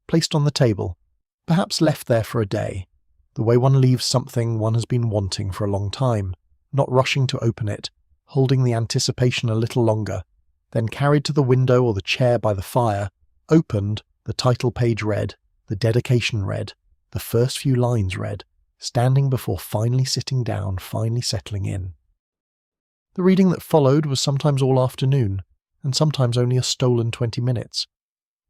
placed on the table, perhaps left there for a day, the way one leaves something one has been wanting for a long time, not rushing to open it, holding the anticipation a little longer, then carried to the window or the chair by the fire, opened, the title page read, the dedication read, the first few lines read, standing before finally sitting down, finally settling in. The reading that followed was sometimes all afternoon, and sometimes only a stolen 20 minutes.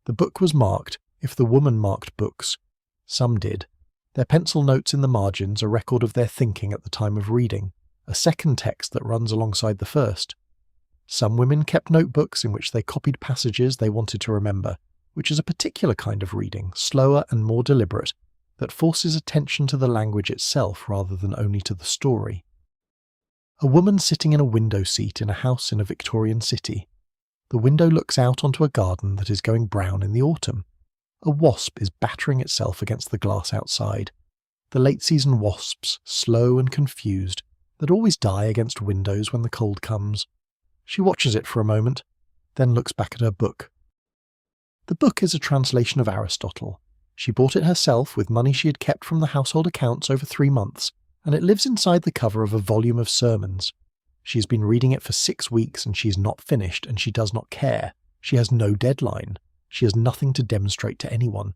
The book was marked, if the woman marked books. Some did. Their pencil notes in the margins a record of their thinking at the time of reading, a second text that runs alongside the first. Some women kept notebooks in which they copied passages they wanted to remember, which is a particular kind of reading, slower and more deliberate, that forces attention to the language itself rather than only to the story. A woman sitting in a window seat in a house in a Victorian city. The window looks out onto a garden that is going brown in the autumn. A wasp is battering itself against the glass outside. The late-season wasps, slow and confused, that always die against windows when the cold comes. She watches it for a moment, then looks back at her book. The book is a translation of Aristotle. She bought it herself with money she had kept from the household accounts over 3 months, and it lives inside the cover of a volume of sermons. She has been reading it for 6 weeks and she is not finished, and she does not care. She has no deadline. She has nothing to demonstrate to anyone.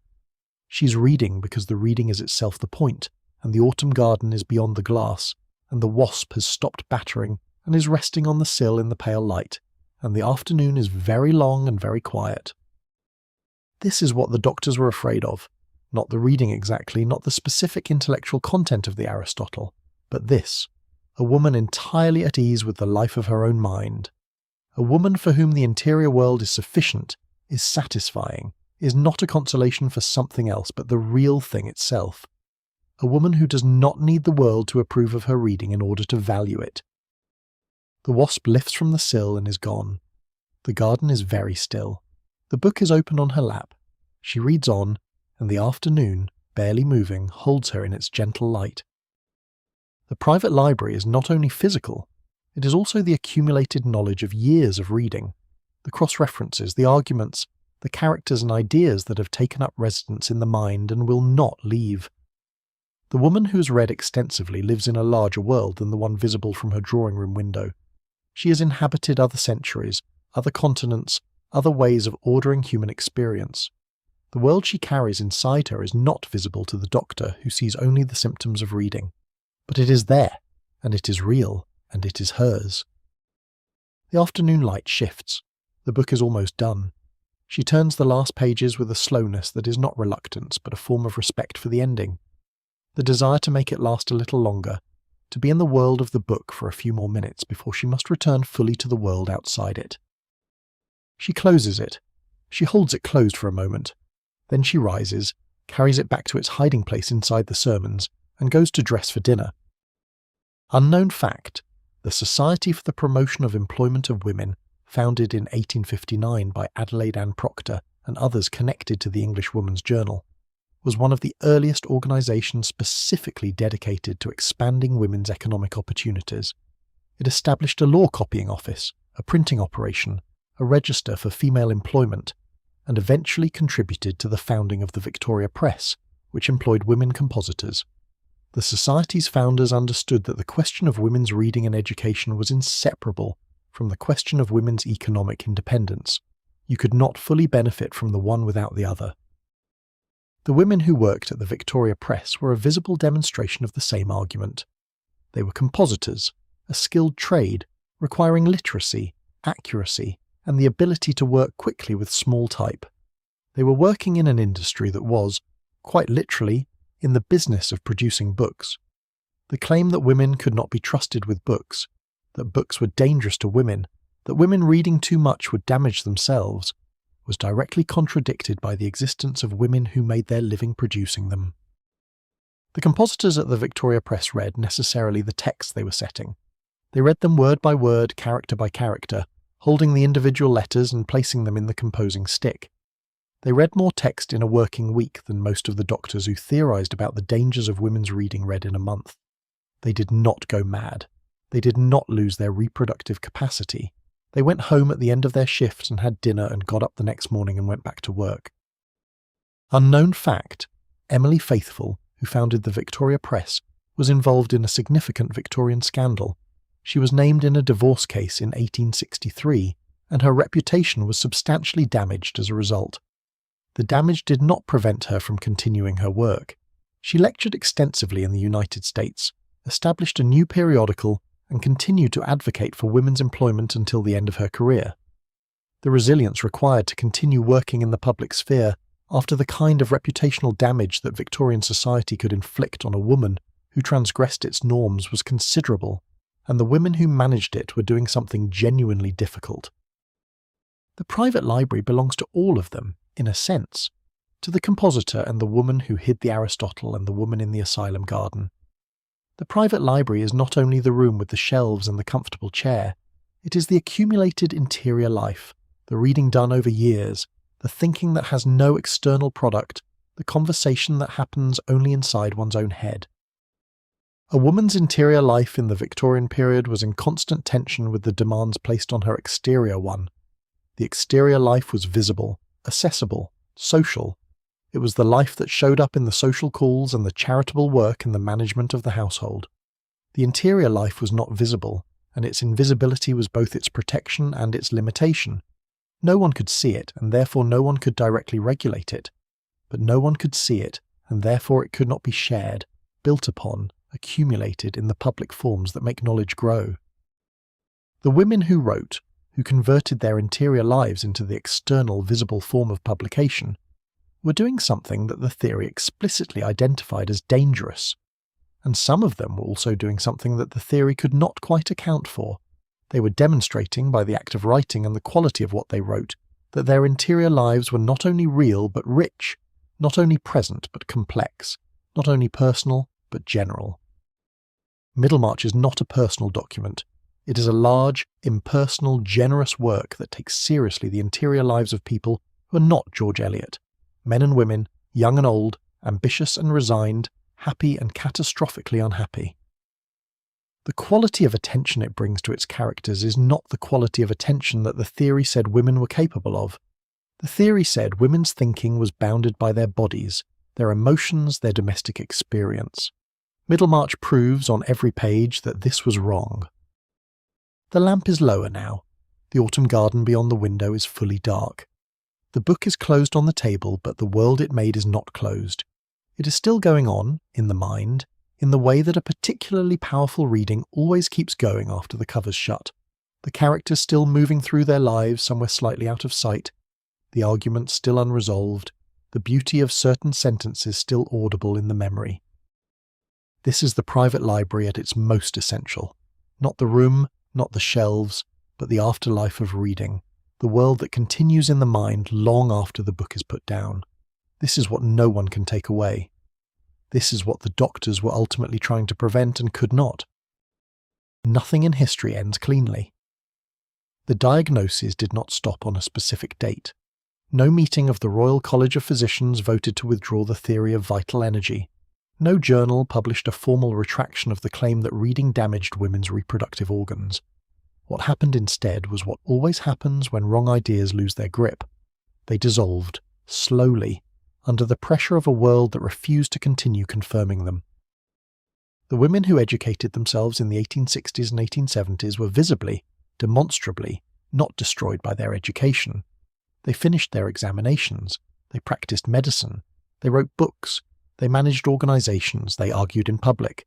She's reading because the reading is itself the point, and the autumn garden is beyond the glass, and the wasp has stopped battering and is resting on the sill in the pale light, and the afternoon is very long and very quiet. This is what the doctors were afraid of. Not the reading exactly, not the specific intellectual content of the Aristotle, but this, a woman entirely at ease with the life of her own mind. A woman for whom the interior world is sufficient, is satisfying, is not a consolation for something else but the real thing itself. A woman who does not need the world to approve of her reading in order to value it. The wasp lifts from the sill and is gone. The garden is very still. The book is open on her lap. She reads on, and the afternoon, barely moving, holds her in its gentle light. The private library is not only physical, it is also the accumulated knowledge of years of reading, the cross-references, the arguments, the characters and ideas that have taken up residence in the mind and will not leave. The woman who has read extensively lives in a larger world than the one visible from her drawing-room window. She has inhabited other centuries, other continents, other ways of ordering human experience. The world she carries inside her is not visible to the doctor who sees only the symptoms of reading. But it is there, and it is real, and it is hers. The afternoon light shifts. The book is almost done. She turns the last pages with a slowness that is not reluctance, but a form of respect for the ending. The desire to make it last a little longer, to be in the world of the book for a few more minutes before she must return fully to the world outside it. She closes it. She holds it closed for a moment. Then she rises, carries it back to its hiding place inside the sermons, and goes to dress for dinner. Unknown fact, the Society for the Promotion of Employment of Women, founded in 1859 by Adelaide Ann Proctor and others connected to the English Woman's Journal, was one of the earliest organisations specifically dedicated to expanding women's economic opportunities. It established a law copying office, a printing operation, a register for female employment, and eventually contributed to the founding of the Victoria Press, which employed women compositors. The Society's founders understood that the question of women's reading and education was inseparable from the question of women's economic independence. You could not fully benefit from the one without the other. The women who worked at the Victoria Press were a visible demonstration of the same argument. They were compositors, a skilled trade requiring literacy, accuracy, and the ability to work quickly with small type. They were working in an industry that was, quite literally, in the business of producing books. The claim that women could not be trusted with books, that books were dangerous to women, that women reading too much would damage themselves, was directly contradicted by the existence of women who made their living producing them. The compositors at the Victoria Press read necessarily the texts they were setting. They read them word by word, character by character, holding the individual letters and placing them in the composing stick. They read more text in a working week than most of the doctors who theorised about the dangers of women's reading read in a month. They did not go mad. They did not lose their reproductive capacity. They went home at the end of their shifts and had dinner and got up the next morning and went back to work. Unknown fact, Emily Faithfull, who founded the Victoria Press, was involved in a significant Victorian scandal. She was named in a divorce case in 1863, and her reputation was substantially damaged as a result. The damage did not prevent her from continuing her work. She lectured extensively in the United States, established a new periodical, and continued to advocate for women's employment until the end of her career. The resilience required to continue working in the public sphere after the kind of reputational damage that Victorian society could inflict on a woman who transgressed its norms was considerable, and the women who managed it were doing something genuinely difficult. The private library belongs to all of them, in a sense, to the compositor and the woman who hid the Aristotle and the woman in the asylum garden. The private library is not only the room with the shelves and the comfortable chair, it is the accumulated interior life, the reading done over years, the thinking that has no external product, the conversation that happens only inside one's own head. A woman's interior life in the Victorian period was in constant tension with the demands placed on her exterior one. The exterior life was visible, accessible, social. It was the life that showed up in the social calls and the charitable work in the management of the household. The interior life was not visible, and its invisibility was both its protection and its limitation. No one could see it, and therefore no one could directly regulate it. But no one could see it, and therefore it could not be shared, built upon, accumulated in the public forms that make knowledge grow. The women who wrote, who converted their interior lives into the external visible form of publication, were doing something that the theory explicitly identified as dangerous. And some of them were also doing something that the theory could not quite account for. They were demonstrating by the act of writing and the quality of what they wrote that their interior lives were not only real but rich, not only present but complex, not only personal but general. Middlemarch is not a personal document. It is a large, impersonal, generous work that takes seriously the interior lives of people who are not George Eliot, men and women, young and old, ambitious and resigned, happy and catastrophically unhappy. The quality of attention it brings to its characters is not the quality of attention that the theory said women were capable of. The theory said women's thinking was bounded by their bodies, their emotions, their domestic experience. Middlemarch proves on every page that this was wrong. The lamp is lower now. The autumn garden beyond the window is fully dark. The book is closed on the table, but the world it made is not closed. It is still going on, in the mind, in the way that a particularly powerful reading always keeps going after the cover's shut. The characters still moving through their lives somewhere slightly out of sight, the arguments still unresolved, the beauty of certain sentences still audible in the memory. This is the private library at its most essential. Not the room, not the shelves, but the afterlife of reading, the world that continues in the mind long after the book is put down. This is what no one can take away. This is what the doctors were ultimately trying to prevent and could not. Nothing in history ends cleanly. The diagnoses did not stop on a specific date. No meeting of the Royal College of Physicians voted to withdraw the theory of vital energy. No journal published a formal retraction of the claim that reading damaged women's reproductive organs. What happened instead was what always happens when wrong ideas lose their grip. They dissolved, slowly, under the pressure of a world that refused to continue confirming them. The women who educated themselves in the 1860s and 1870s were visibly, demonstrably, not destroyed by their education. They finished their examinations, they practiced medicine, they wrote books, they managed organizations, they argued in public.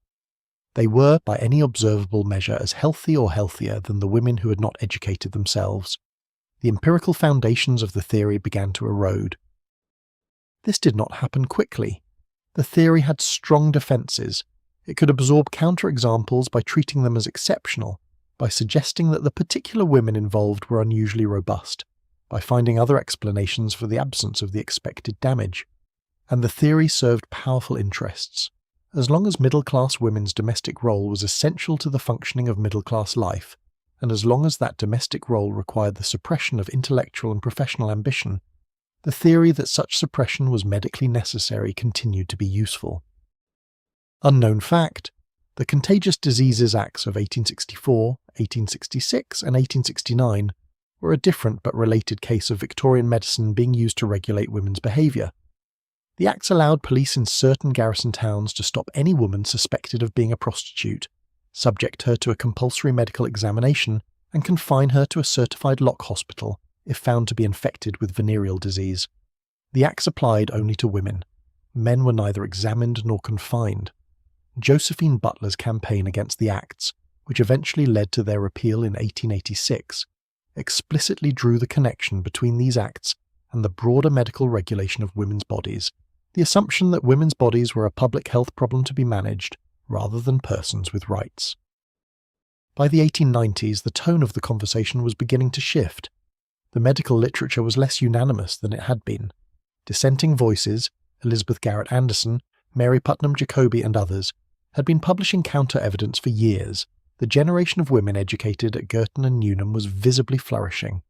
They were, by any observable measure, as healthy or healthier than the women who had not educated themselves. The empirical foundations of the theory began to erode. This did not happen quickly. The theory had strong defences. It could absorb counterexamples by treating them as exceptional, by suggesting that the particular women involved were unusually robust, by finding other explanations for the absence of the expected damage. And the theory served powerful interests. As long as middle-class women's domestic role was essential to the functioning of middle-class life, and as long as that domestic role required the suppression of intellectual and professional ambition, the theory that such suppression was medically necessary continued to be useful. Unknown fact, the Contagious Diseases Acts of 1864, 1866 and 1869 were a different but related case of Victorian medicine being used to regulate women's behaviour. The acts allowed police in certain garrison towns to stop any woman suspected of being a prostitute, subject her to a compulsory medical examination, and confine her to a certified lock hospital if found to be infected with venereal disease. The acts applied only to women. Men were neither examined nor confined. Josephine Butler's campaign against the acts, which eventually led to their repeal in 1886, explicitly drew the connection between these acts and the broader medical regulation of women's bodies, the assumption that women's bodies were a public health problem to be managed, rather than persons with rights. By the 1890s, the tone of the conversation was beginning to shift. The medical literature was less unanimous than it had been. Dissenting voices, Elizabeth Garrett Anderson, Mary Putnam Jacobi and others, had been publishing counter-evidence for years. The generation of women educated at Girton and Newnham was visibly flourishing.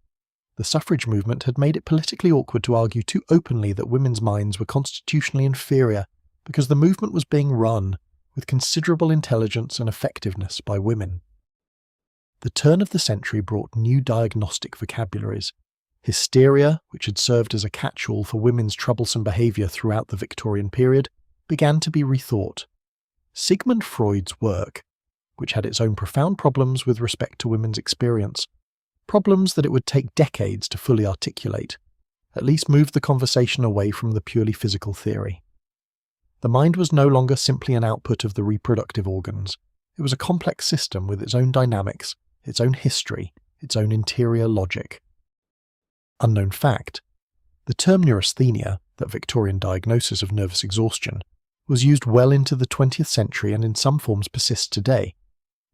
The suffrage movement had made it politically awkward to argue too openly that women's minds were constitutionally inferior because the movement was being run with considerable intelligence and effectiveness by women. The turn of the century brought new diagnostic vocabularies. Hysteria, which had served as a catch-all for women's troublesome behaviour throughout the Victorian period, began to be rethought. Sigmund Freud's work, which had its own profound problems with respect to women's experience, problems that it would take decades to fully articulate, at least moved the conversation away from the purely physical theory. The mind was no longer simply an output of the reproductive organs. It was a complex system with its own dynamics, its own history, its own interior logic. Unknown fact: the term neurasthenia, that Victorian diagnosis of nervous exhaustion, was used well into the 20th century and in some forms persists today.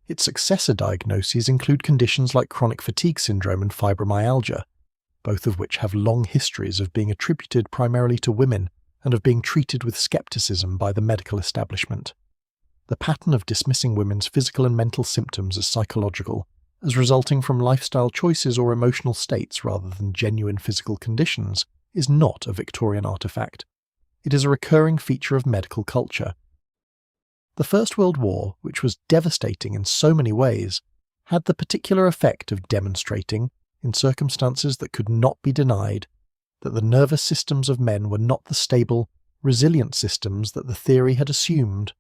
Its successor diagnoses include conditions like chronic fatigue syndrome and fibromyalgia, both of which have long histories of being attributed primarily to women and of being treated with skepticism by the medical establishment. The pattern of dismissing women's physical and mental symptoms as psychological, as resulting from lifestyle choices or emotional states rather than genuine physical conditions, is not a Victorian artifact. It is a recurring feature of medical culture. The First World War, which was devastating in so many ways, had the particular effect of demonstrating, in circumstances that could not be denied, that the nervous systems of men were not the stable, resilient systems that the theory had assumed.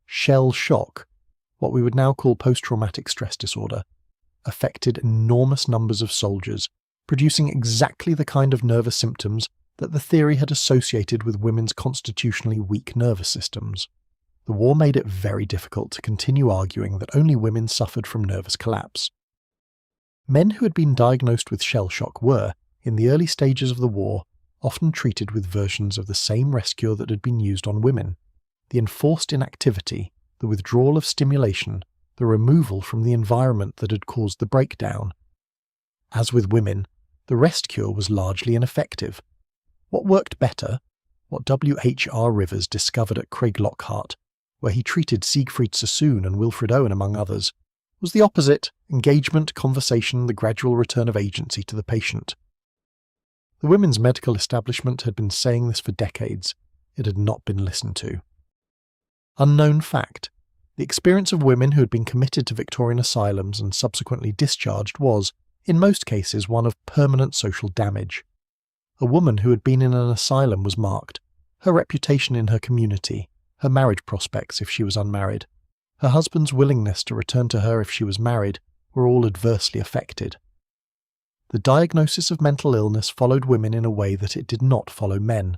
Shell shock, what we would now call post-traumatic stress disorder, affected enormous numbers of soldiers, producing exactly the kind of nervous symptoms that the theory had associated with women's constitutionally weak nervous systems. The war made it very difficult to continue arguing that only women suffered from nervous collapse. Men who had been diagnosed with shell shock were, in the early stages of the war, often treated with versions of the same rescue that had been used on women: the enforced inactivity, the withdrawal of stimulation, the removal from the environment that had caused the breakdown. As with women, the rest cure was largely ineffective. What worked better, what W.H.R. Rivers discovered at Craiglockhart, where he treated Siegfried Sassoon and Wilfred Owen among others, was the opposite: engagement, conversation, the gradual return of agency to the patient. The women's medical establishment had been saying this for decades. It had not been listened to. Unknown fact: the experience of women who had been committed to Victorian asylums and subsequently discharged was, in most cases, one of permanent social damage. A woman who had been in an asylum was marked: her reputation in her community, her marriage prospects if she was unmarried, her husband's willingness to return to her if she was married, were all adversely affected. The diagnosis of mental illness followed women in a way that it did not follow men.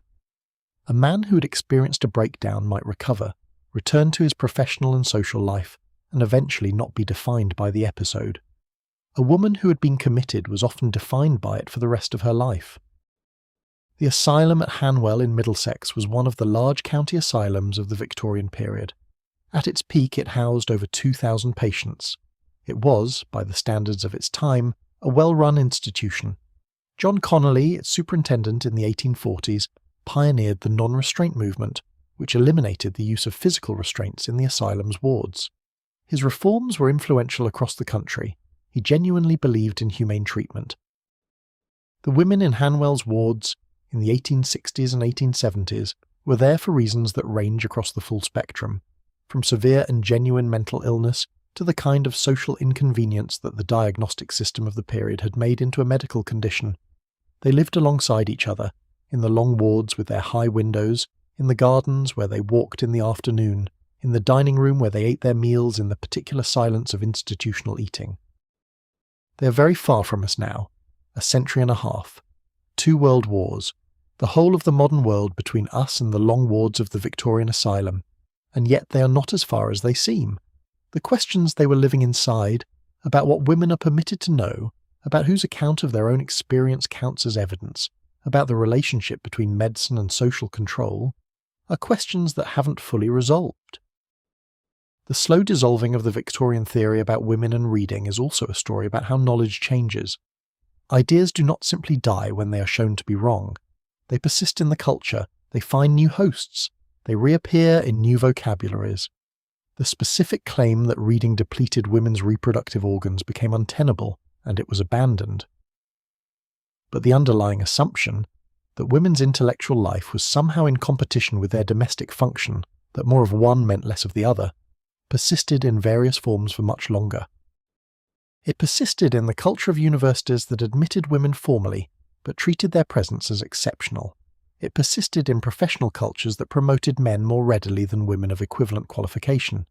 A man who had experienced a breakdown might recover, return to his professional and social life, and eventually not be defined by the episode. A woman who had been committed was often defined by it for the rest of her life. The asylum at Hanwell in Middlesex was one of the large county asylums of the Victorian period. At its peak it housed over 2,000 patients. It was, by the standards of its time, a well-run institution. John Connolly, its superintendent in the 1840s, pioneered the non-restraint movement, which eliminated the use of physical restraints in the asylum's wards. His reforms were influential across the country. He genuinely believed in humane treatment. The women in Hanwell's wards, in the 1860s and 1870s, were there for reasons that range across the full spectrum, from severe and genuine mental illness to the kind of social inconvenience that the diagnostic system of the period had made into a medical condition. They lived alongside each other, in the long wards with their high windows, in the gardens where they walked in the afternoon, in the dining room where they ate their meals in the particular silence of institutional eating. They are very far from us now, a century and a half, 2 world wars, the whole of the modern world between us and the long wards of the Victorian asylum, and yet they are not as far as they seem. The questions they were living inside, about what women are permitted to know, about whose account of their own experience counts as evidence, about the relationship between medicine and social control, are questions that haven't fully resolved. The slow dissolving of the Victorian theory about women and reading is also a story about how knowledge changes. Ideas do not simply die when they are shown to be wrong. They persist in the culture, they find new hosts, they reappear in new vocabularies. The specific claim that reading depleted women's reproductive organs became untenable, and it was abandoned. but the underlying assumption that women's intellectual life was somehow in competition with their domestic function, that more of one meant less of the other, persisted in various forms for much longer. It persisted in the culture of universities that admitted women formally, but treated their presence as exceptional. It persisted in professional cultures that promoted men more readily than women of equivalent qualification.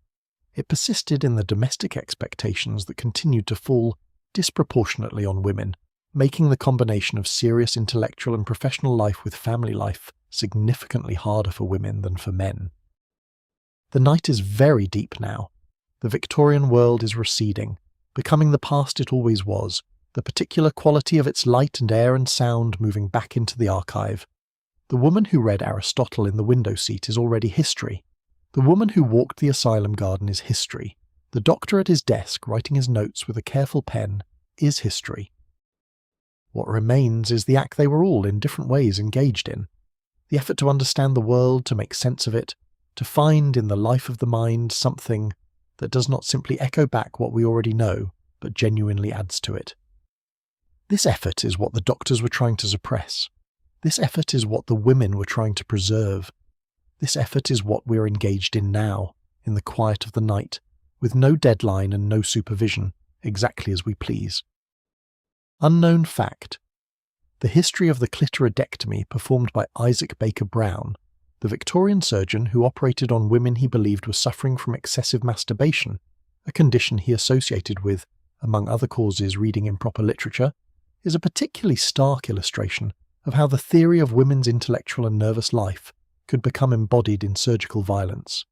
It persisted in the domestic expectations that continued to fall disproportionately on women, making the combination of serious intellectual and professional life with family life significantly harder for women than for men. The night is very deep now. The Victorian world is receding, becoming the past it always was, the particular quality of its light and air and sound moving back into the archive. The woman who read Aristotle in the window seat is already history. The woman who walked the asylum garden is history. The doctor at his desk, writing his notes with a careful pen, is history. What remains is the act they were all in different ways engaged in. The effort to understand the world, to make sense of it, to find in the life of the mind something that does not simply echo back what we already know, but genuinely adds to it. This effort is what the doctors were trying to suppress. This effort is what the women were trying to preserve. This effort is what we're engaged in now, in the quiet of the night, with no deadline and no supervision, exactly as we please. Unknown fact. The history of the clitoridectomy performed by Isaac Baker Brown, the Victorian surgeon who operated on women he believed were suffering from excessive masturbation, a condition he associated with, among other causes, reading improper literature, is a particularly stark illustration of how the theory of women's intellectual and nervous life could become embodied in surgical violence.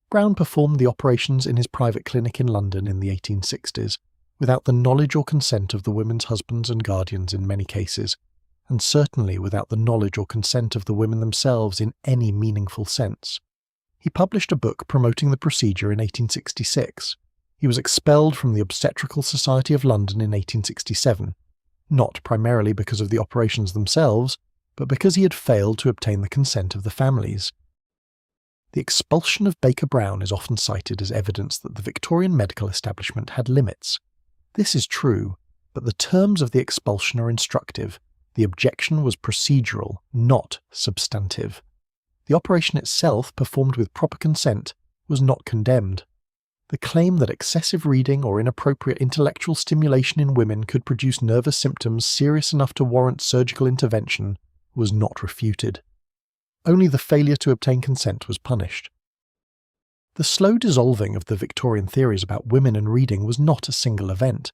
Brown performed the operations in his private clinic in London in the 1860s, without the knowledge or consent of the women's husbands and guardians in many cases, and certainly without the knowledge or consent of the women themselves in any meaningful sense. He published a book promoting the procedure in 1866. He was expelled from the Obstetrical Society of London in 1867, not primarily because of the operations themselves, but because he had failed to obtain the consent of the families. The expulsion of Baker Brown is often cited as evidence that the Victorian medical establishment had limits. This is true, but the terms of the expulsion are instructive. The objection was procedural, not substantive. The operation itself, performed with proper consent, was not condemned. The claim that excessive reading or inappropriate intellectual stimulation in women could produce nervous symptoms serious enough to warrant surgical intervention was not refuted. Only the failure to obtain consent was punished. The slow dissolving of the Victorian theories about women and reading was not a single event.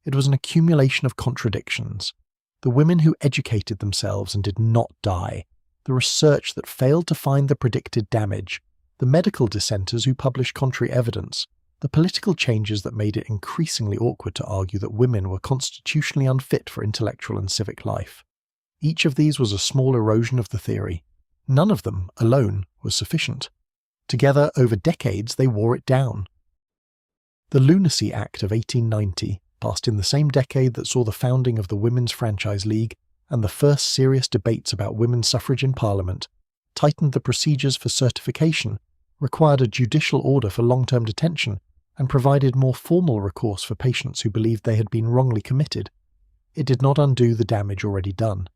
It was an accumulation of contradictions. The women who educated themselves and did not die, the research that failed to find the predicted damage, the medical dissenters who published contrary evidence, the political changes that made it increasingly awkward to argue that women were constitutionally unfit for intellectual and civic life. Each of these was a small erosion of the theory. None of them, alone, was sufficient. Together, over decades, they wore it down. The Lunacy Act of 1890, passed in the same decade that saw the founding of the Women's Franchise League and the first serious debates about women's suffrage in Parliament, tightened the procedures for certification, required a judicial order for long-term detention, and provided more formal recourse for patients who believed they had been wrongly committed. It did not undo the damage already done.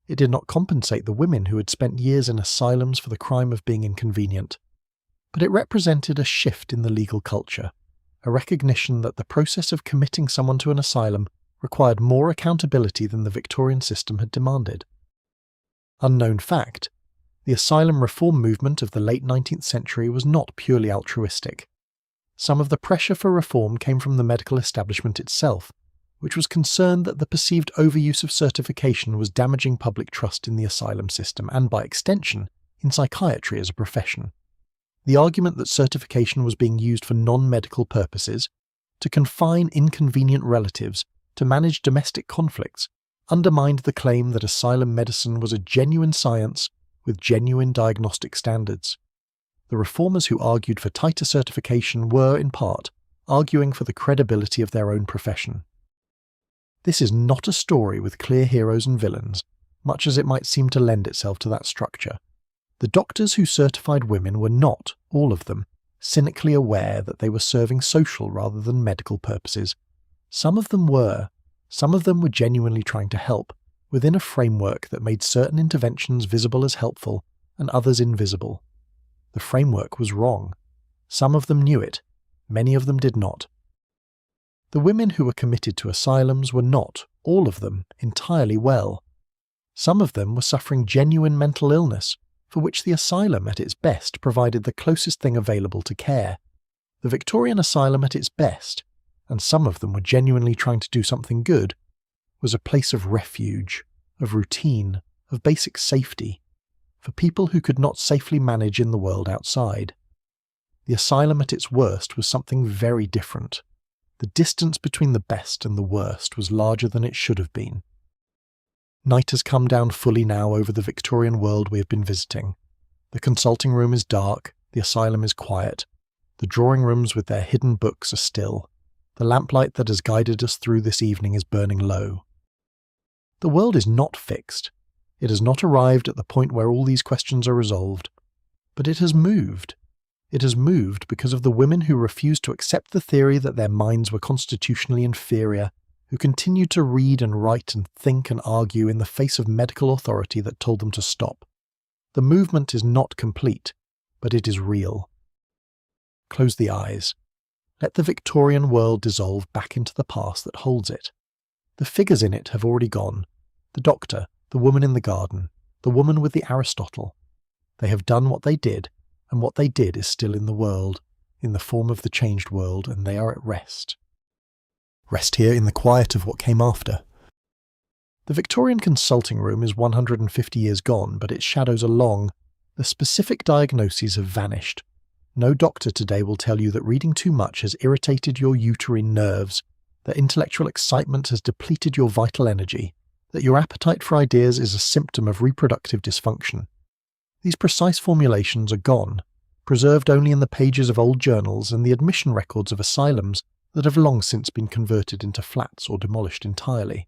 It did not compensate the women who had spent years in asylums for the crime of being inconvenient. But it represented a shift in the legal culture, a recognition that the process of committing someone to an asylum required more accountability than the Victorian system had demanded. Unknown fact, the asylum reform movement of the late 19th century was not purely altruistic. Some of the pressure for reform came from the medical establishment itself, which was concerned that the perceived overuse of certification was damaging public trust in the asylum system and, by extension, in psychiatry as a profession. The argument that certification was being used for non-medical purposes, to confine inconvenient relatives, to manage domestic conflicts, undermined the claim that asylum medicine was a genuine science with genuine diagnostic standards. The reformers who argued for tighter certification were, in part, arguing for the credibility of their own profession. This is not a story with clear heroes and villains, much as it might seem to lend itself to that structure. The doctors who certified women were not, all of them, cynically aware that they were serving social rather than medical purposes. Some of them were. Some of them were genuinely trying to help, within a framework that made certain interventions visible as helpful and others invisible. The framework was wrong. Some of them knew it, many of them did not. The women who were committed to asylums were not, all of them, entirely well. Some of them were suffering genuine mental illness, for which the asylum at its best provided the closest thing available to care. The Victorian asylum at its best, and some of them were genuinely trying to do something good, was a place of refuge, of routine, of basic safety, for people who could not safely manage in the world outside. The asylum at its worst was something very different. The distance between the best and the worst was larger than it should have been. Night has come down fully now over the Victorian world we have been visiting. The consulting room is dark, the asylum is quiet. The drawing rooms with their hidden books are still. The lamplight that has guided us through this evening is burning low. The world is not fixed. It has not arrived at the point where all these questions are resolved. But it has moved. It has moved because of the women who refused to accept the theory that their minds were constitutionally inferior, who continued to read and write and think and argue in the face of medical authority that told them to stop. The movement is not complete, but it is real. Close the eyes. Let the Victorian world dissolve back into the past that holds it. The figures in it have already gone. The doctor, the woman in the garden, the woman with the Aristotle. They have done what they did, and what they did is still in the world, in the form of the changed world, and they are at rest. Rest here in the quiet of what came after. The Victorian consulting room is 150 years gone, but its shadows are long. The specific diagnoses have vanished. No doctor today will tell you that reading too much has irritated your uterine nerves, that intellectual excitement has depleted your vital energy, that your appetite for ideas is a symptom of reproductive dysfunction. These precise formulations are gone, preserved only in the pages of old journals and the admission records of asylums that have long since been converted into flats or demolished entirely.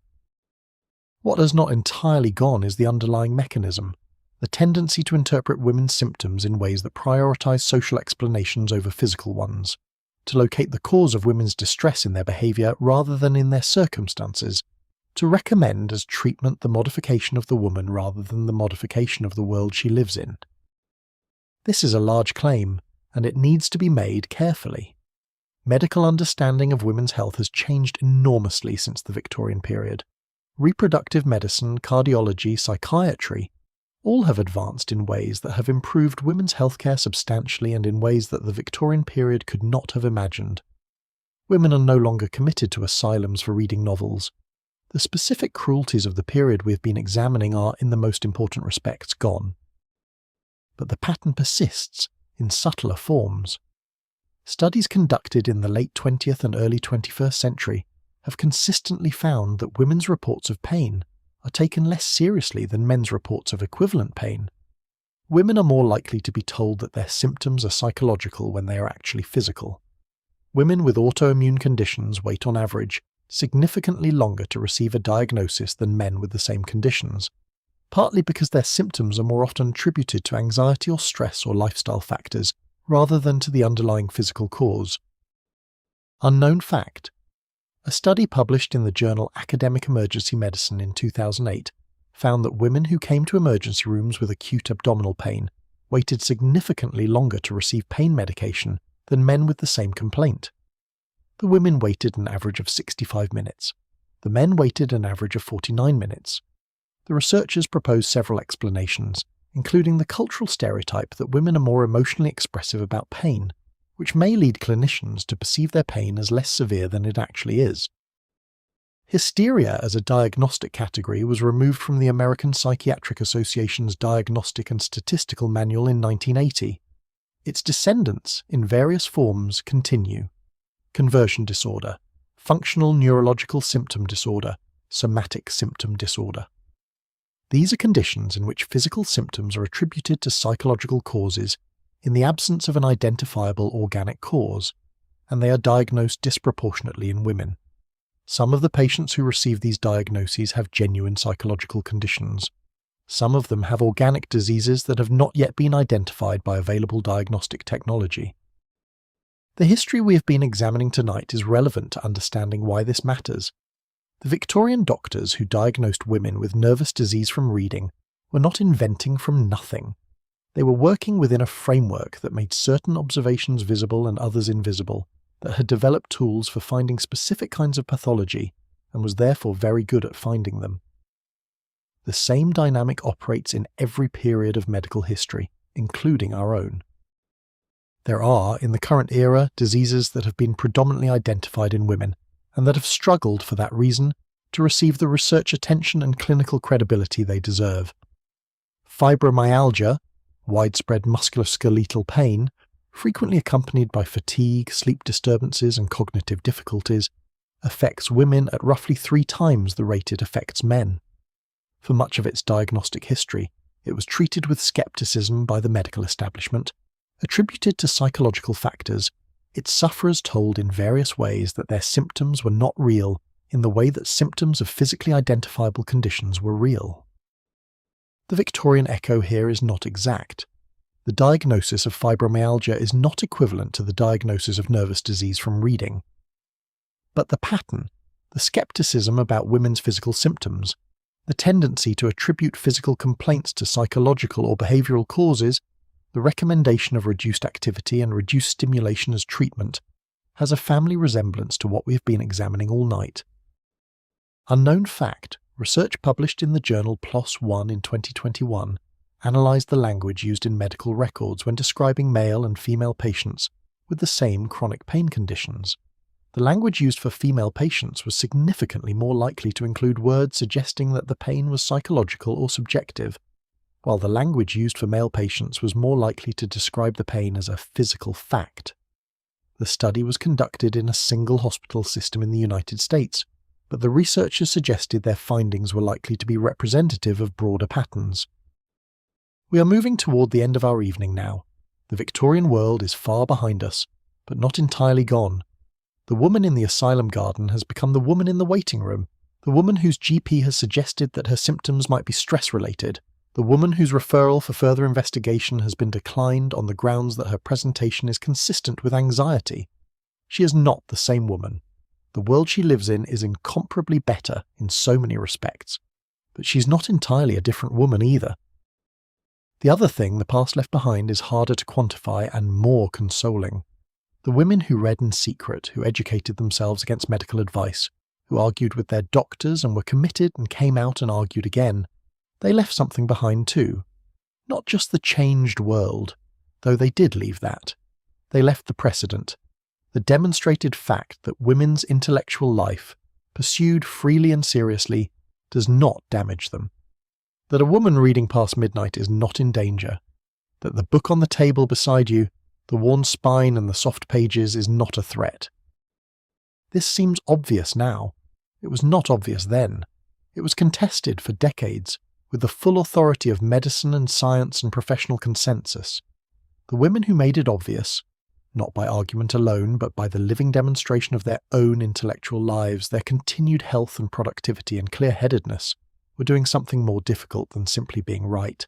What has not entirely gone is the underlying mechanism, the tendency to interpret women's symptoms in ways that prioritize social explanations over physical ones, to locate the cause of women's distress in their behavior rather than in their circumstances, to recommend as treatment the modification of the woman rather than the modification of the world she lives in. This is a large claim, and it needs to be made carefully. Medical understanding of women's health has changed enormously since the Victorian period. Reproductive medicine, cardiology, psychiatry, all have advanced in ways that have improved women's healthcare substantially and in ways that the Victorian period could not have imagined. Women are no longer committed to asylums for reading novels. The specific cruelties of the period we have been examining are, in the most important respects, gone. But the pattern persists, in subtler forms. Studies conducted in the late 20th and early 21st century have consistently found that women's reports of pain are taken less seriously than men's reports of equivalent pain. Women are more likely to be told that their symptoms are psychological when they are actually physical. Women with autoimmune conditions wait on average significantly longer to receive a diagnosis than men with the same conditions, partly because their symptoms are more often attributed to anxiety or stress or lifestyle factors rather than to the underlying physical cause. Unknown fact. A study published in the journal Academic Emergency Medicine in 2008 found that women who came to emergency rooms with acute abdominal pain waited significantly longer to receive pain medication than men with the same complaint. The women waited an average of 65 minutes. The men waited an average of 49 minutes. The researchers proposed several explanations, including the cultural stereotype that women are more emotionally expressive about pain, which may lead clinicians to perceive their pain as less severe than it actually is. Hysteria as a diagnostic category was removed from the American Psychiatric Association's Diagnostic and Statistical Manual in 1980. Its descendants, in various forms, continue. Conversion disorder, functional neurological symptom disorder, somatic symptom disorder. These are conditions in which physical symptoms are attributed to psychological causes in the absence of an identifiable organic cause, and they are diagnosed disproportionately in women. Some of the patients who receive these diagnoses have genuine psychological conditions. Some of them have organic diseases that have not yet been identified by available diagnostic technology. The history we have been examining tonight is relevant to understanding why this matters. The Victorian doctors who diagnosed women with nervous disease from reading were not inventing from nothing. They were working within a framework that made certain observations visible and others invisible, that had developed tools for finding specific kinds of pathology and was therefore very good at finding them. The same dynamic operates in every period of medical history, including our own. There are, in the current era, diseases that have been predominantly identified in women, and that have struggled for that reason to receive the research attention and clinical credibility they deserve. Fibromyalgia, widespread musculoskeletal pain, frequently accompanied by fatigue, sleep disturbances and cognitive difficulties, affects women at roughly 3 times the rate it affects men. For much of its diagnostic history, it was treated with skepticism by the medical establishment, attributed to psychological factors, its sufferers told in various ways that their symptoms were not real in the way that symptoms of physically identifiable conditions were real. The Victorian echo here is not exact. The diagnosis of fibromyalgia is not equivalent to the diagnosis of nervous disease from reading. But the pattern, the skepticism about women's physical symptoms, the tendency to attribute physical complaints to psychological or behavioural causes, the recommendation of reduced activity and reduced stimulation as treatment, has a family resemblance to what we have been examining all night. Unknown fact, research published in the journal PLOS One in 2021 analysed the language used in medical records when describing male and female patients with the same chronic pain conditions. The language used for female patients was significantly more likely to include words suggesting that the pain was psychological or subjective, while the language used for male patients was more likely to describe the pain as a physical fact. The study was conducted in a single hospital system in the United States, but the researchers suggested their findings were likely to be representative of broader patterns. We are moving toward the end of our evening now. The Victorian world is far behind us, but not entirely gone. The woman in the asylum garden has become the woman in the waiting room, the woman whose GP has suggested that her symptoms might be stress-related, the woman whose referral for further investigation has been declined on the grounds that her presentation is consistent with anxiety. She is not the same woman. The world she lives in is incomparably better in so many respects, but she's not entirely a different woman either. The other thing the past left behind is harder to quantify and more consoling. The women who read in secret, who educated themselves against medical advice, who argued with their doctors and were committed and came out and argued again, they left something behind too. Not just the changed world, though they did leave that. They left the precedent, the demonstrated fact that women's intellectual life, pursued freely and seriously, does not damage them. That a woman reading past midnight is not in danger. That the book on the table beside you, the worn spine and the soft pages is not a threat. This seems obvious now. It was not obvious then. It was contested for decades, with the full authority of medicine and science and professional consensus. The women who made it obvious, not by argument alone but by the living demonstration of their own intellectual lives, their continued health and productivity and clear-headedness, were doing something more difficult than simply being right.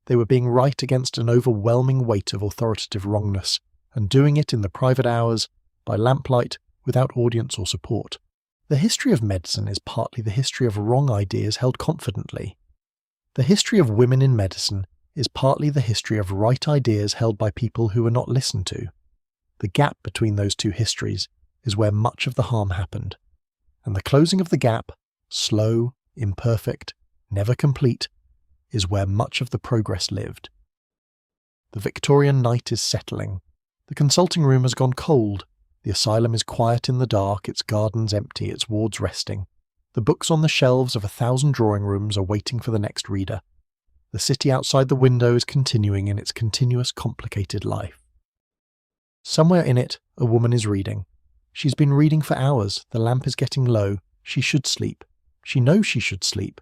They were being right against an overwhelming weight of authoritative wrongness, and doing it in the private hours, by lamplight, without audience or support. The history of medicine is partly the history of wrong ideas held confidently. The history of women in medicine is partly the history of right ideas held by people who were not listened to. The gap between those two histories is where much of the harm happened, and the closing of the gap, slow, imperfect, never complete, is where much of the progress lived. The Victorian night is settling. The consulting room has gone cold. The asylum is quiet in the dark, its gardens empty, its wards resting. The books on the shelves of 1,000 drawing rooms are waiting for the next reader. The city outside the window is continuing in its continuous complicated life. Somewhere in it, a woman is reading. She's been reading for hours, the lamp is getting low, she should sleep. She knows she should sleep.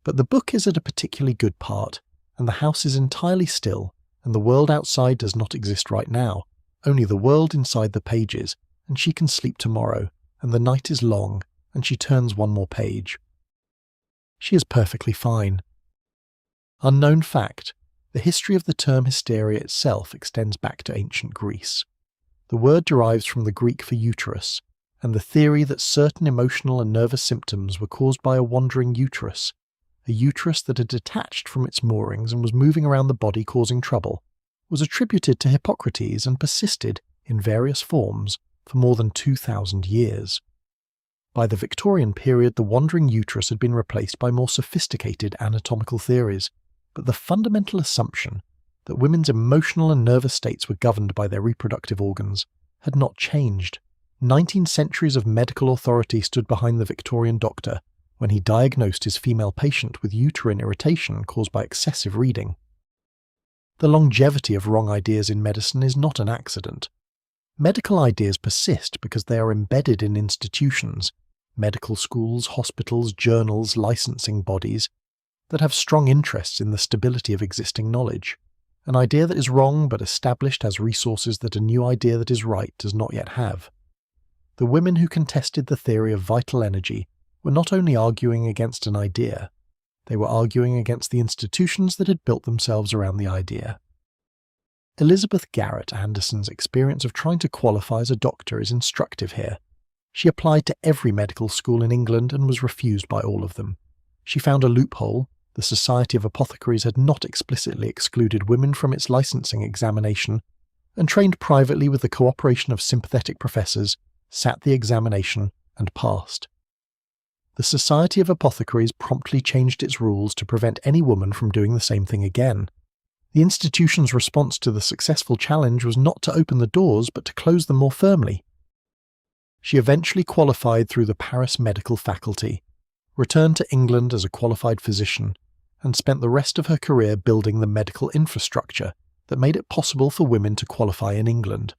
But the book is at a particularly good part, and the house is entirely still, and the world outside does not exist right now, only the world inside the pages, and she can sleep tomorrow, and the night is long, and she turns one more page. She is perfectly fine. Unknown fact, the history of the term hysteria itself extends back to ancient Greece. The word derives from the Greek for uterus, and the theory that certain emotional and nervous symptoms were caused by a wandering uterus, a uterus that had detached from its moorings and was moving around the body causing trouble, was attributed to Hippocrates and persisted, in various forms, for more than 2,000 years. By the Victorian period, the wandering uterus had been replaced by more sophisticated anatomical theories, but the fundamental assumption that women's emotional and nervous states were governed by their reproductive organs had not changed. 19 centuries of medical authority stood behind the Victorian doctor when he diagnosed his female patient with uterine irritation caused by excessive reading. The longevity of wrong ideas in medicine is not an accident. Medical ideas persist because they are embedded in institutions, medical schools, hospitals, journals, licensing bodies, that have strong interests in the stability of existing knowledge. An idea that is wrong but established has resources that a new idea that is right does not yet have. The women who contested the theory of vital energy were not only arguing against an idea, they were arguing against the institutions that had built themselves around the idea. Elizabeth Garrett Anderson's experience of trying to qualify as a doctor is instructive here. She applied to every medical school in England and was refused by all of them. She found a loophole. The Society of Apothecaries had not explicitly excluded women from its licensing examination, and trained privately with the cooperation of sympathetic professors, sat the examination and passed. The Society of Apothecaries promptly changed its rules to prevent any woman from doing the same thing again. The institution's response to the successful challenge was not to open the doors but to close them more firmly. She eventually qualified through the Paris Medical Faculty, returned to England as a qualified physician, and spent the rest of her career building the medical infrastructure that made it possible for women to qualify in England.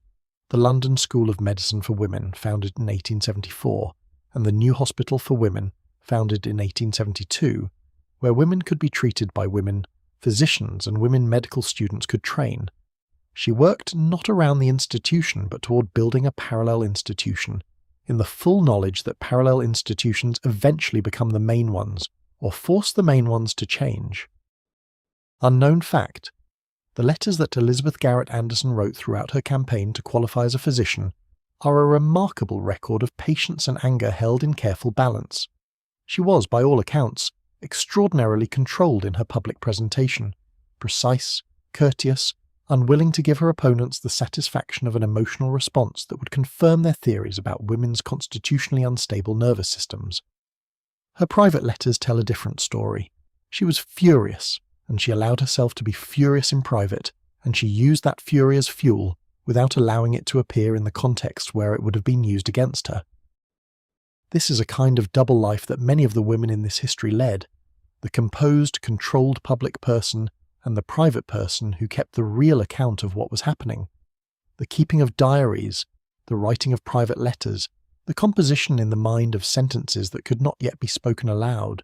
The London School of Medicine for Women, founded in 1874, and the New Hospital for Women, founded in 1872, where women could be treated by women, physicians and women medical students could train. She worked not around the institution but toward building a parallel institution, in the full knowledge that parallel institutions eventually become the main ones, or force the main ones to change. Unknown fact: the letters that Elizabeth Garrett Anderson wrote throughout her campaign to qualify as a physician are a remarkable record of patience and anger held in careful balance. She was, by all accounts, extraordinarily controlled in her public presentation, precise, courteous, unwilling to give her opponents the satisfaction of an emotional response that would confirm their theories about women's constitutionally unstable nervous systems. Her private letters tell a different story. She was furious, and she allowed herself to be furious in private, and she used that fury as fuel without allowing it to appear in the context where it would have been used against her. This is a kind of double life that many of the women in this history led: the composed, controlled public person and the private person who kept the real account of what was happening. The keeping of diaries, the writing of private letters, the composition in the mind of sentences that could not yet be spoken aloud.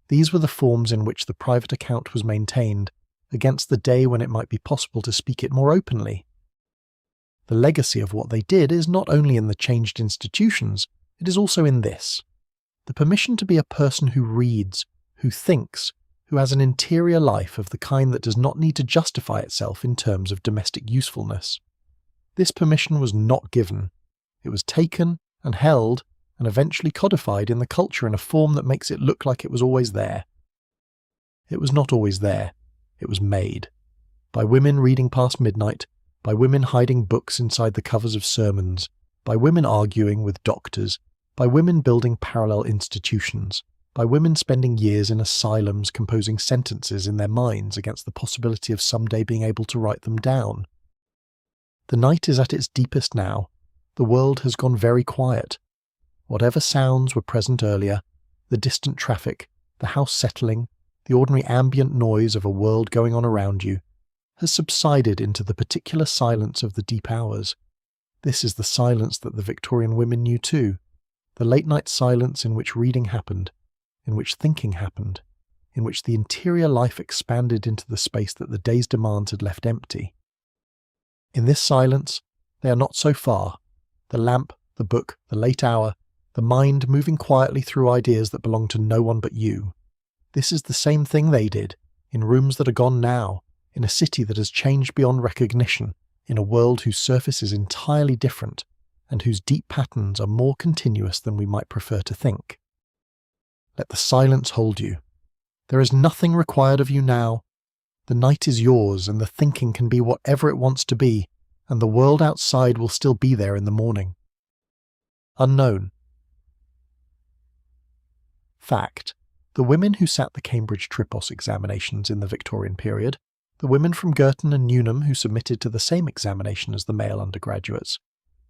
These were the forms in which the private account was maintained, against the day when it might be possible to speak it more openly. The legacy of what they did is not only in the changed institutions, it is also in this: the permission to be a person who reads, who thinks, who has an interior life of the kind that does not need to justify itself in terms of domestic usefulness. This permission was not given. It was taken and held and eventually codified in the culture in a form that makes it look like it was always there. It was not always there. It was made. By women reading past midnight, by women hiding books inside the covers of sermons, by women arguing with doctors, by women building parallel institutions, by women spending years in asylums composing sentences in their minds against the possibility of someday being able to write them down. The night is at its deepest now. The world has gone very quiet. Whatever sounds were present earlier, the distant traffic, the house settling, the ordinary ambient noise of a world going on around you, has subsided into the particular silence of the deep hours. This is the silence that the Victorian women knew too, the late-night silence in which reading happened, in which thinking happened, in which the interior life expanded into the space that the day's demands had left empty. In this silence, they are not so far: the lamp, the book, the late hour, the mind moving quietly through ideas that belong to no one but you. This is the same thing they did, in rooms that are gone now, in a city that has changed beyond recognition, in a world whose surface is entirely different, and whose deep patterns are more continuous than we might prefer to think. Let the silence hold you. There is nothing required of you now. The night is yours, and the thinking can be whatever it wants to be, and the world outside will still be there in the morning. Unknown. Fact. The women who sat the Cambridge Tripos examinations in the Victorian period, the women from Girton and Newnham who submitted to the same examination as the male undergraduates,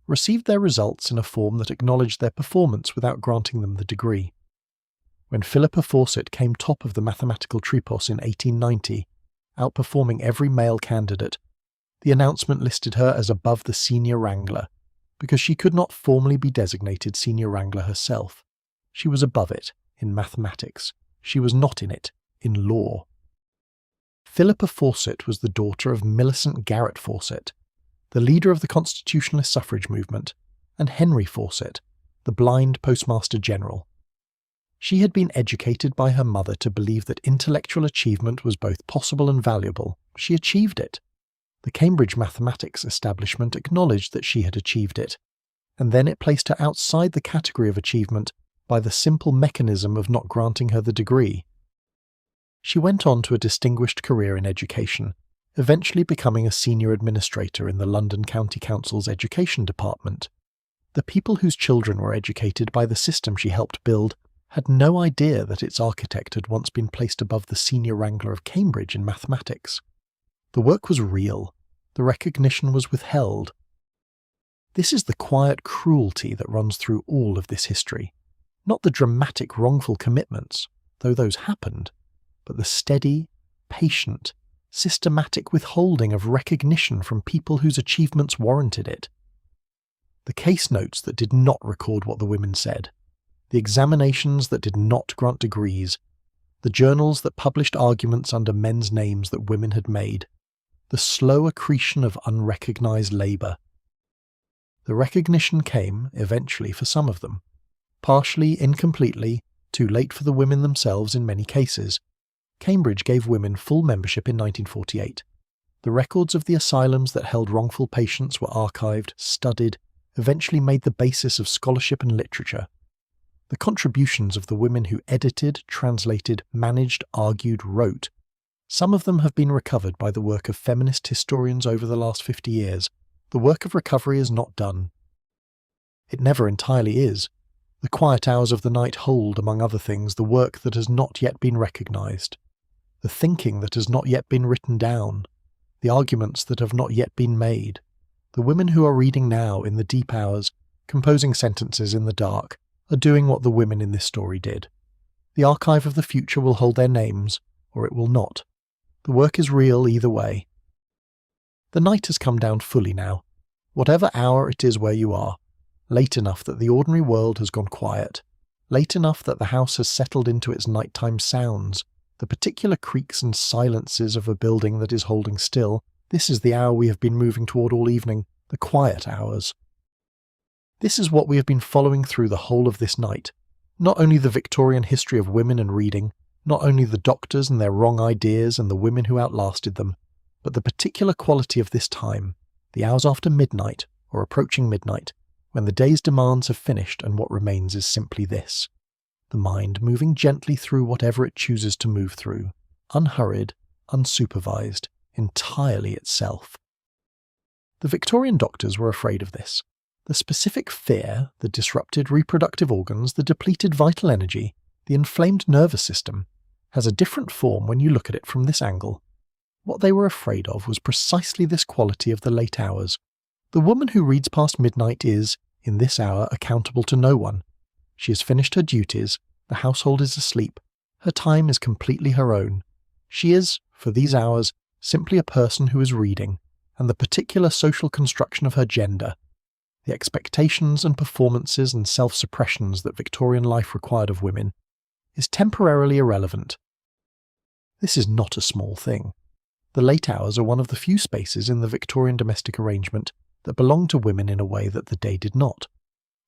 received their results in a form that acknowledged their performance without granting them the degree. When Philippa Fawcett came top of the mathematical Tripos in 1890, outperforming every male candidate, the announcement listed her as above the senior wrangler, because she could not formally be designated senior wrangler herself. She was above it in mathematics. She was not in it in law. Philippa Fawcett was the daughter of Millicent Garrett Fawcett, the leader of the constitutionalist suffrage movement, and Henry Fawcett, the blind Postmaster General. She had been educated by her mother to believe that intellectual achievement was both possible and valuable. She achieved it. The Cambridge mathematics establishment acknowledged that she had achieved it, and then it placed her outside the category of achievement by the simple mechanism of not granting her the degree. She went on to a distinguished career in education, eventually becoming a senior administrator in the London County Council's education department. The people whose children were educated by the system she helped build had no idea that its architect had once been placed above the senior wrangler of Cambridge in mathematics. The work was real. The recognition was withheld. This is the quiet cruelty that runs through all of this history. Not the dramatic wrongful commitments, though those happened, but the steady, patient, systematic withholding of recognition from people whose achievements warranted it. The case notes that did not record what the women said, the examinations that did not grant degrees, the journals that published arguments under men's names that women had made, the slow accretion of unrecognized labour. The recognition came, eventually, for some of them. Partially, incompletely, too late for the women themselves in many cases. Cambridge gave women full membership in 1948. The records of the asylums that held wrongful patients were archived, studied, eventually made the basis of scholarship and literature. The contributions of the women who edited, translated, managed, argued, wrote. Some of them have been recovered by the work of feminist historians over the last 50 years. The work of recovery is not done. It never entirely is. The quiet hours of the night hold, among other things, the work that has not yet been recognised, the thinking that has not yet been written down, the arguments that have not yet been made. The women who are reading now in the deep hours, composing sentences in the dark, are doing what the women in this story did. The archive of the future will hold their names, or it will not. The work is real either way. The night has come down fully now, whatever hour it is where you are, late enough that the ordinary world has gone quiet, late enough that the house has settled into its nighttime sounds, the particular creaks and silences of a building that is holding still. This is the hour we have been moving toward all evening, the quiet hours. This is what we have been following through the whole of this night. Not only the Victorian history of women and reading, not only the doctors and their wrong ideas and the women who outlasted them, but the particular quality of this time, the hours after midnight, or approaching midnight, when the day's demands have finished and what remains is simply this: the mind moving gently through whatever it chooses to move through, unhurried, unsupervised, entirely itself. The Victorian doctors were afraid of this. The specific fear, the disrupted reproductive organs, the depleted vital energy, the inflamed nervous system, has a different form when you look at it from this angle. What they were afraid of was precisely this quality of the late hours. The woman who reads past midnight is, in this hour, accountable to no one. She has finished her duties, the household is asleep, her time is completely her own. She is, for these hours, simply a person who is reading, and the particular social construction of her gender, the expectations and performances and self-suppressions that Victorian life required of women, is temporarily irrelevant. This is not a small thing. The late hours are one of the few spaces in the Victorian domestic arrangement that belonged to women in a way that the day did not.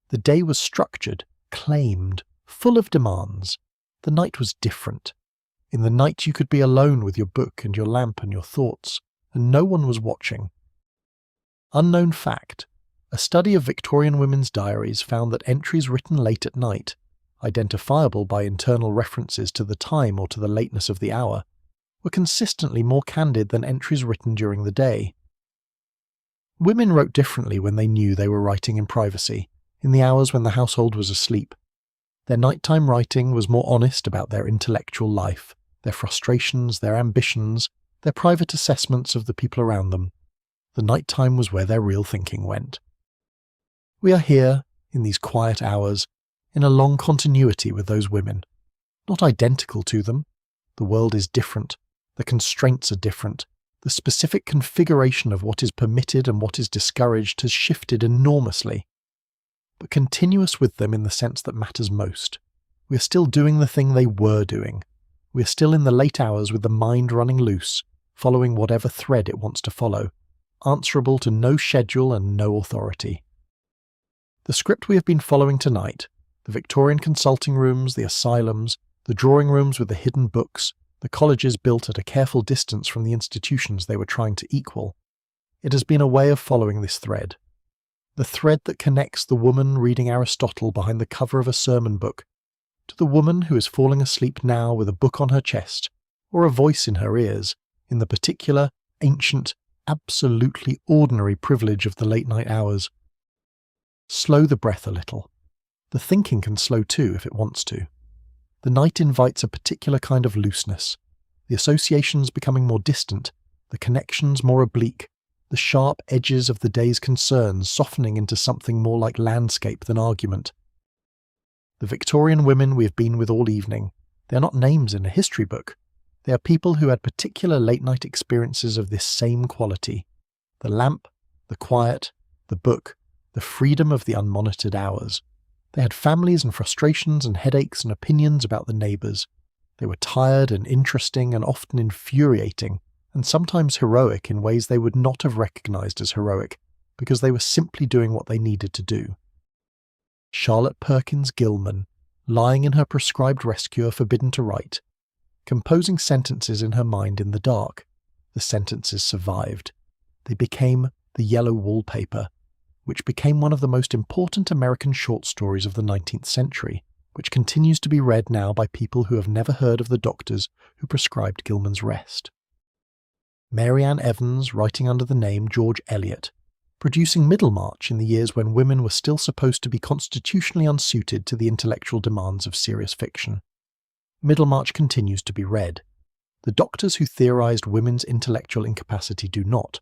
The day was structured, claimed, full of demands. The night was different. In the night you could be alone with your book and your lamp and your thoughts, and no one was watching. Unknown fact: A study of Victorian women's diaries found that entries written late at night, identifiable by internal references to the time or to the lateness of the hour, were consistently more candid than entries written during the day. Women wrote differently when they knew they were writing in privacy, in the hours when the household was asleep. Their nighttime writing was more honest about their intellectual life, their frustrations, their ambitions, their private assessments of the people around them. The nighttime was where their real thinking went. We are here, in these quiet hours, in a long continuity with those women. Not identical to them. The world is different. The constraints are different. The specific configuration of what is permitted and what is discouraged has shifted enormously. But continuous with them in the sense that matters most. We are still doing the thing they were doing. We are still in the late hours with the mind running loose, following whatever thread it wants to follow, answerable to no schedule and no authority. The script we have been following tonight, the Victorian consulting rooms, the asylums, the drawing rooms with the hidden books, the colleges built at a careful distance from the institutions they were trying to equal, it has been a way of following this thread. The thread that connects the woman reading Aristotle behind the cover of a sermon book to the woman who is falling asleep now with a book on her chest or a voice in her ears in the particular, ancient, absolutely ordinary privilege of the late night hours. Slow the breath a little. The thinking can slow too if it wants to. The night invites a particular kind of looseness, the associations becoming more distant, the connections more oblique, the sharp edges of the day's concerns softening into something more like landscape than argument. The Victorian women we have been with all evening, they are not names in a history book. They are people who had particular late-night experiences of this same quality. The lamp, the quiet, the book, the freedom of the unmonitored hours. They had families and frustrations and headaches and opinions about the neighbours. They were tired and interesting and often infuriating, and sometimes heroic in ways they would not have recognised as heroic, because they were simply doing what they needed to do. Charlotte Perkins Gilman, lying in her prescribed rescue forbidden to write, composing sentences in her mind in the dark. The sentences survived. They became the yellow wallpaper, which became one of the most important American short stories of the 19th century, which continues to be read now by people who have never heard of the doctors who prescribed Gilman's rest. Mary Ann Evans, writing under the name George Eliot, producing Middlemarch in the years when women were still supposed to be constitutionally unsuited to the intellectual demands of serious fiction. Middlemarch continues to be read. The doctors who theorized women's intellectual incapacity do not.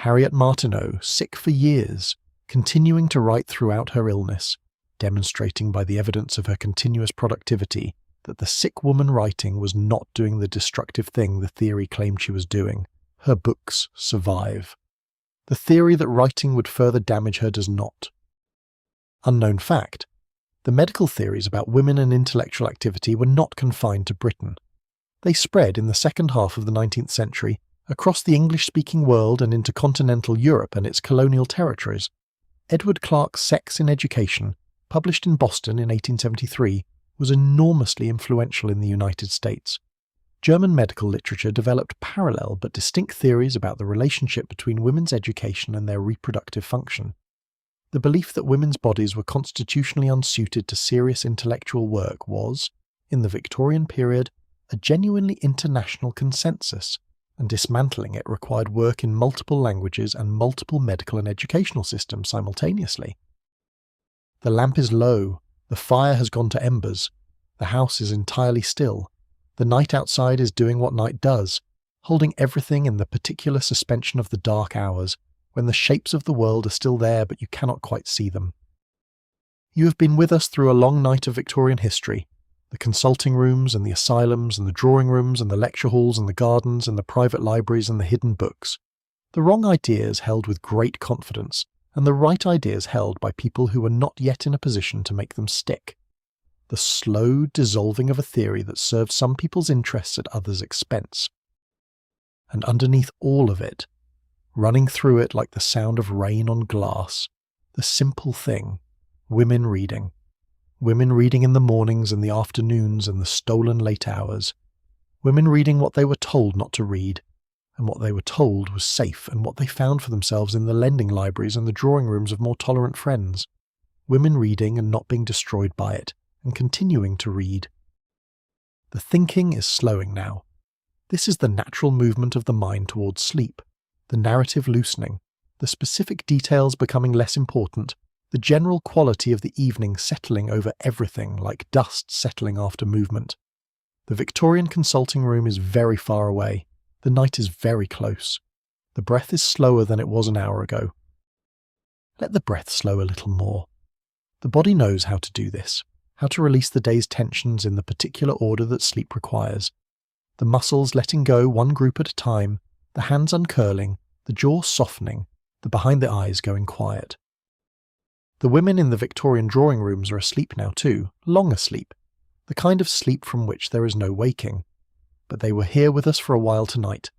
Harriet Martineau, sick for years, continuing to write throughout her illness, demonstrating by the evidence of her continuous productivity that the sick woman writing was not doing the destructive thing the theory claimed she was doing. Her books survive. The theory that writing would further damage her does not. Unknown fact. The medical theories about women and intellectual activity were not confined to Britain. They spread in the second half of the 19th century across the English-speaking world and into continental Europe and its colonial territories. Edward Clarke's Sex in Education, published in Boston in 1873, was enormously influential in the United States. German medical literature developed parallel but distinct theories about the relationship between women's education and their reproductive function. The belief that women's bodies were constitutionally unsuited to serious intellectual work was, in the Victorian period, a genuinely international consensus, and dismantling it required work in multiple languages and multiple medical and educational systems simultaneously. The lamp is low, the fire has gone to embers, the house is entirely still, the night outside is doing what night does, holding everything in the particular suspension of the dark hours, when the shapes of the world are still there but you cannot quite see them. You have been with us through a long night of Victorian history, the consulting rooms and the asylums and the drawing rooms and the lecture halls and the gardens and the private libraries and the hidden books. The wrong ideas held with great confidence, and the right ideas held by people who were not yet in a position to make them stick. The slow dissolving of a theory that served some people's interests at others' expense. And underneath all of it, running through it like the sound of rain on glass, the simple thing, women reading. Women reading in the mornings and the afternoons and the stolen late hours. Women reading what they were told not to read, and what they were told was safe, and what they found for themselves in the lending libraries and the drawing rooms of more tolerant friends. Women reading and not being destroyed by it, and continuing to read. The thinking is slowing now. This is the natural movement of the mind towards sleep, the narrative loosening, the specific details becoming less important, the general quality of the evening settling over everything like dust settling after movement. The Victorian consulting room is very far away. The night is very close. The breath is slower than it was an hour ago. Let the breath slow a little more. The body knows how to do this, how to release the day's tensions in the particular order that sleep requires. The muscles letting go one group at a time, the hands uncurling, the jaw softening, the behind the eyes going quiet. The women in the Victorian drawing rooms are asleep now too, long asleep, the kind of sleep from which there is no waking. But they were here with us for a while tonight.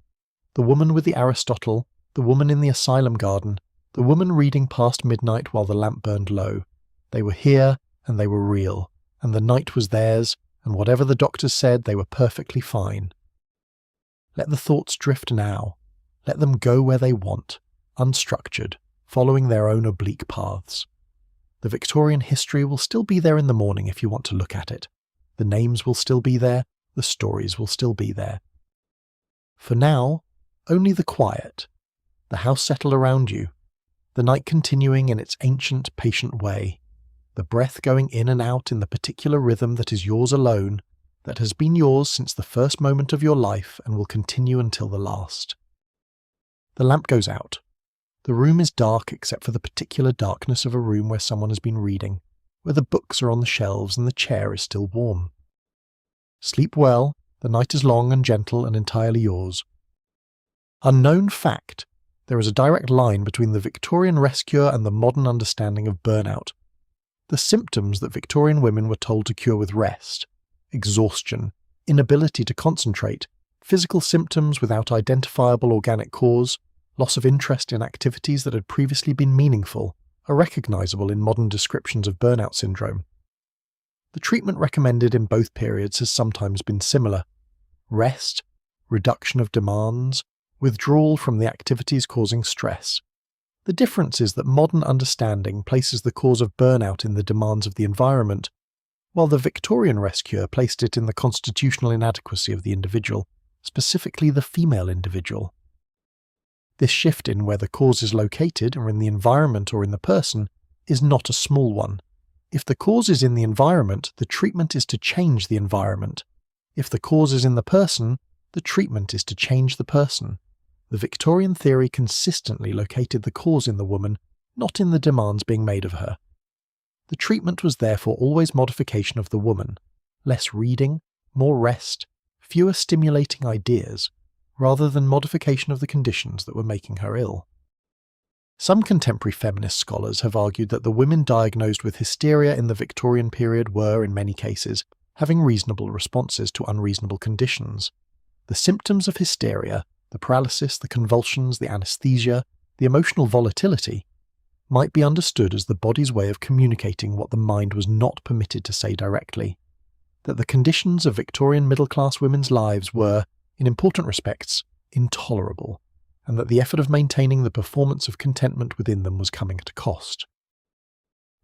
The woman with the Aristotle, the woman in the asylum garden, the woman reading past midnight while the lamp burned low. They were here, and they were real, and the night was theirs, and whatever the doctors said, they were perfectly fine. Let the thoughts drift now. Let them go where they want, unstructured, following their own oblique paths. The Victorian history will still be there in the morning if you want to look at it. The names will still be there, the stories will still be there. For now, only the quiet, the house settle around you, the night continuing in its ancient, patient way, the breath going in and out in the particular rhythm that is yours alone, that has been yours since the first moment of your life and will continue until the last. The lamp goes out. The room is dark except for the particular darkness of a room where someone has been reading, where the books are on the shelves and the chair is still warm. Sleep well, the night is long and gentle and entirely yours. Unknown fact, there is a direct line between the Victorian rest cure and the modern understanding of burnout. The symptoms that Victorian women were told to cure with rest, exhaustion, inability to concentrate, physical symptoms without identifiable organic cause, loss of interest in activities that had previously been meaningful, are recognizable in modern descriptions of burnout syndrome. The treatment recommended in both periods has sometimes been similar: rest, reduction of demands, withdrawal from the activities causing stress. The difference is that modern understanding places the cause of burnout in the demands of the environment, while the Victorian rest cure placed it in the constitutional inadequacy of the individual, specifically the female individual. This shift in where the cause is located, or in the environment or in the person, is not a small one. If the cause is in the environment, the treatment is to change the environment. If the cause is in the person, the treatment is to change the person. The Victorian theory consistently located the cause in the woman, not in the demands being made of her. The treatment was therefore always modification of the woman, less reading, more rest, fewer stimulating ideas, rather than modification of the conditions that were making her ill. Some contemporary feminist scholars have argued that the women diagnosed with hysteria in the Victorian period were, in many cases, having reasonable responses to unreasonable conditions. The symptoms of hysteria, the paralysis, the convulsions, the anesthesia, the emotional volatility, might be understood as the body's way of communicating what the mind was not permitted to say directly. That the conditions of Victorian middle-class women's lives were, in important respects, intolerable, and that the effort of maintaining the performance of contentment within them was coming at a cost.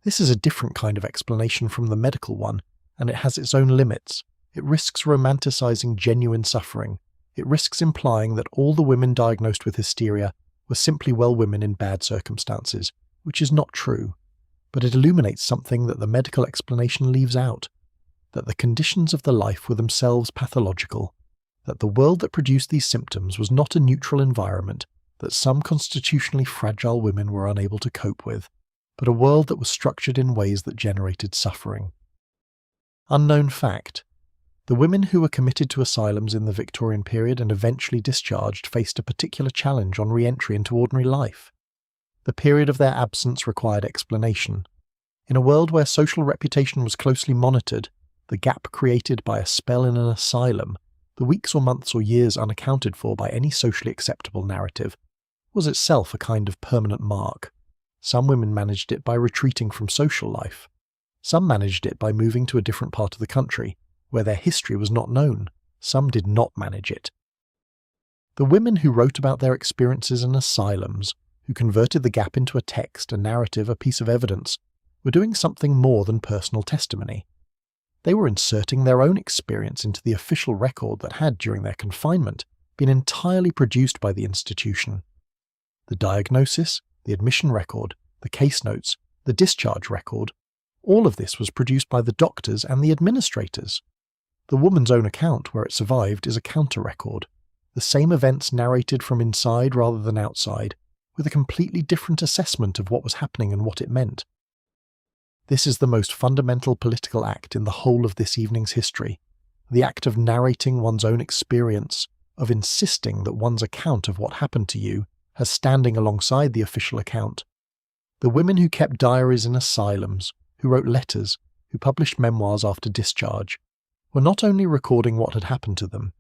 This is a different kind of explanation from the medical one, and it has its own limits. It risks romanticizing genuine suffering. It risks implying that all the women diagnosed with hysteria were simply well women in bad circumstances, which is not true. But it illuminates something that the medical explanation leaves out, that the conditions of the life were themselves pathological, that the world that produced these symptoms was not a neutral environment that some constitutionally fragile women were unable to cope with, but a world that was structured in ways that generated suffering. Unknown fact: the women who were committed to asylums in the Victorian period and eventually discharged faced a particular challenge on re-entry into ordinary life. The period of their absence required explanation. In a world where social reputation was closely monitored, the gap created by a spell in an asylum, the weeks or months or years unaccounted for by any socially acceptable narrative, was itself a kind of permanent mark. Some women managed it by retreating from social life. Some managed it by moving to a different part of the country, where their history was not known. Some did not manage it. The women who wrote about their experiences in asylums, who converted the gap into a text, a narrative, a piece of evidence, were doing something more than personal testimony. They were inserting their own experience into the official record that had, during their confinement, been entirely produced by the institution. The diagnosis, the admission record, the case notes, the discharge record, all of this was produced by the doctors and the administrators. The woman's own account, where it survived, is a counter-record. The same events narrated from inside rather than outside, with a completely different assessment of what was happening and what it meant. This is the most fundamental political act in the whole of this evening's history, the act of narrating one's own experience, of insisting that one's account of what happened to you has standing alongside the official account. The women who kept diaries in asylums, who wrote letters, who published memoirs after discharge, were not only recording what had happened to them,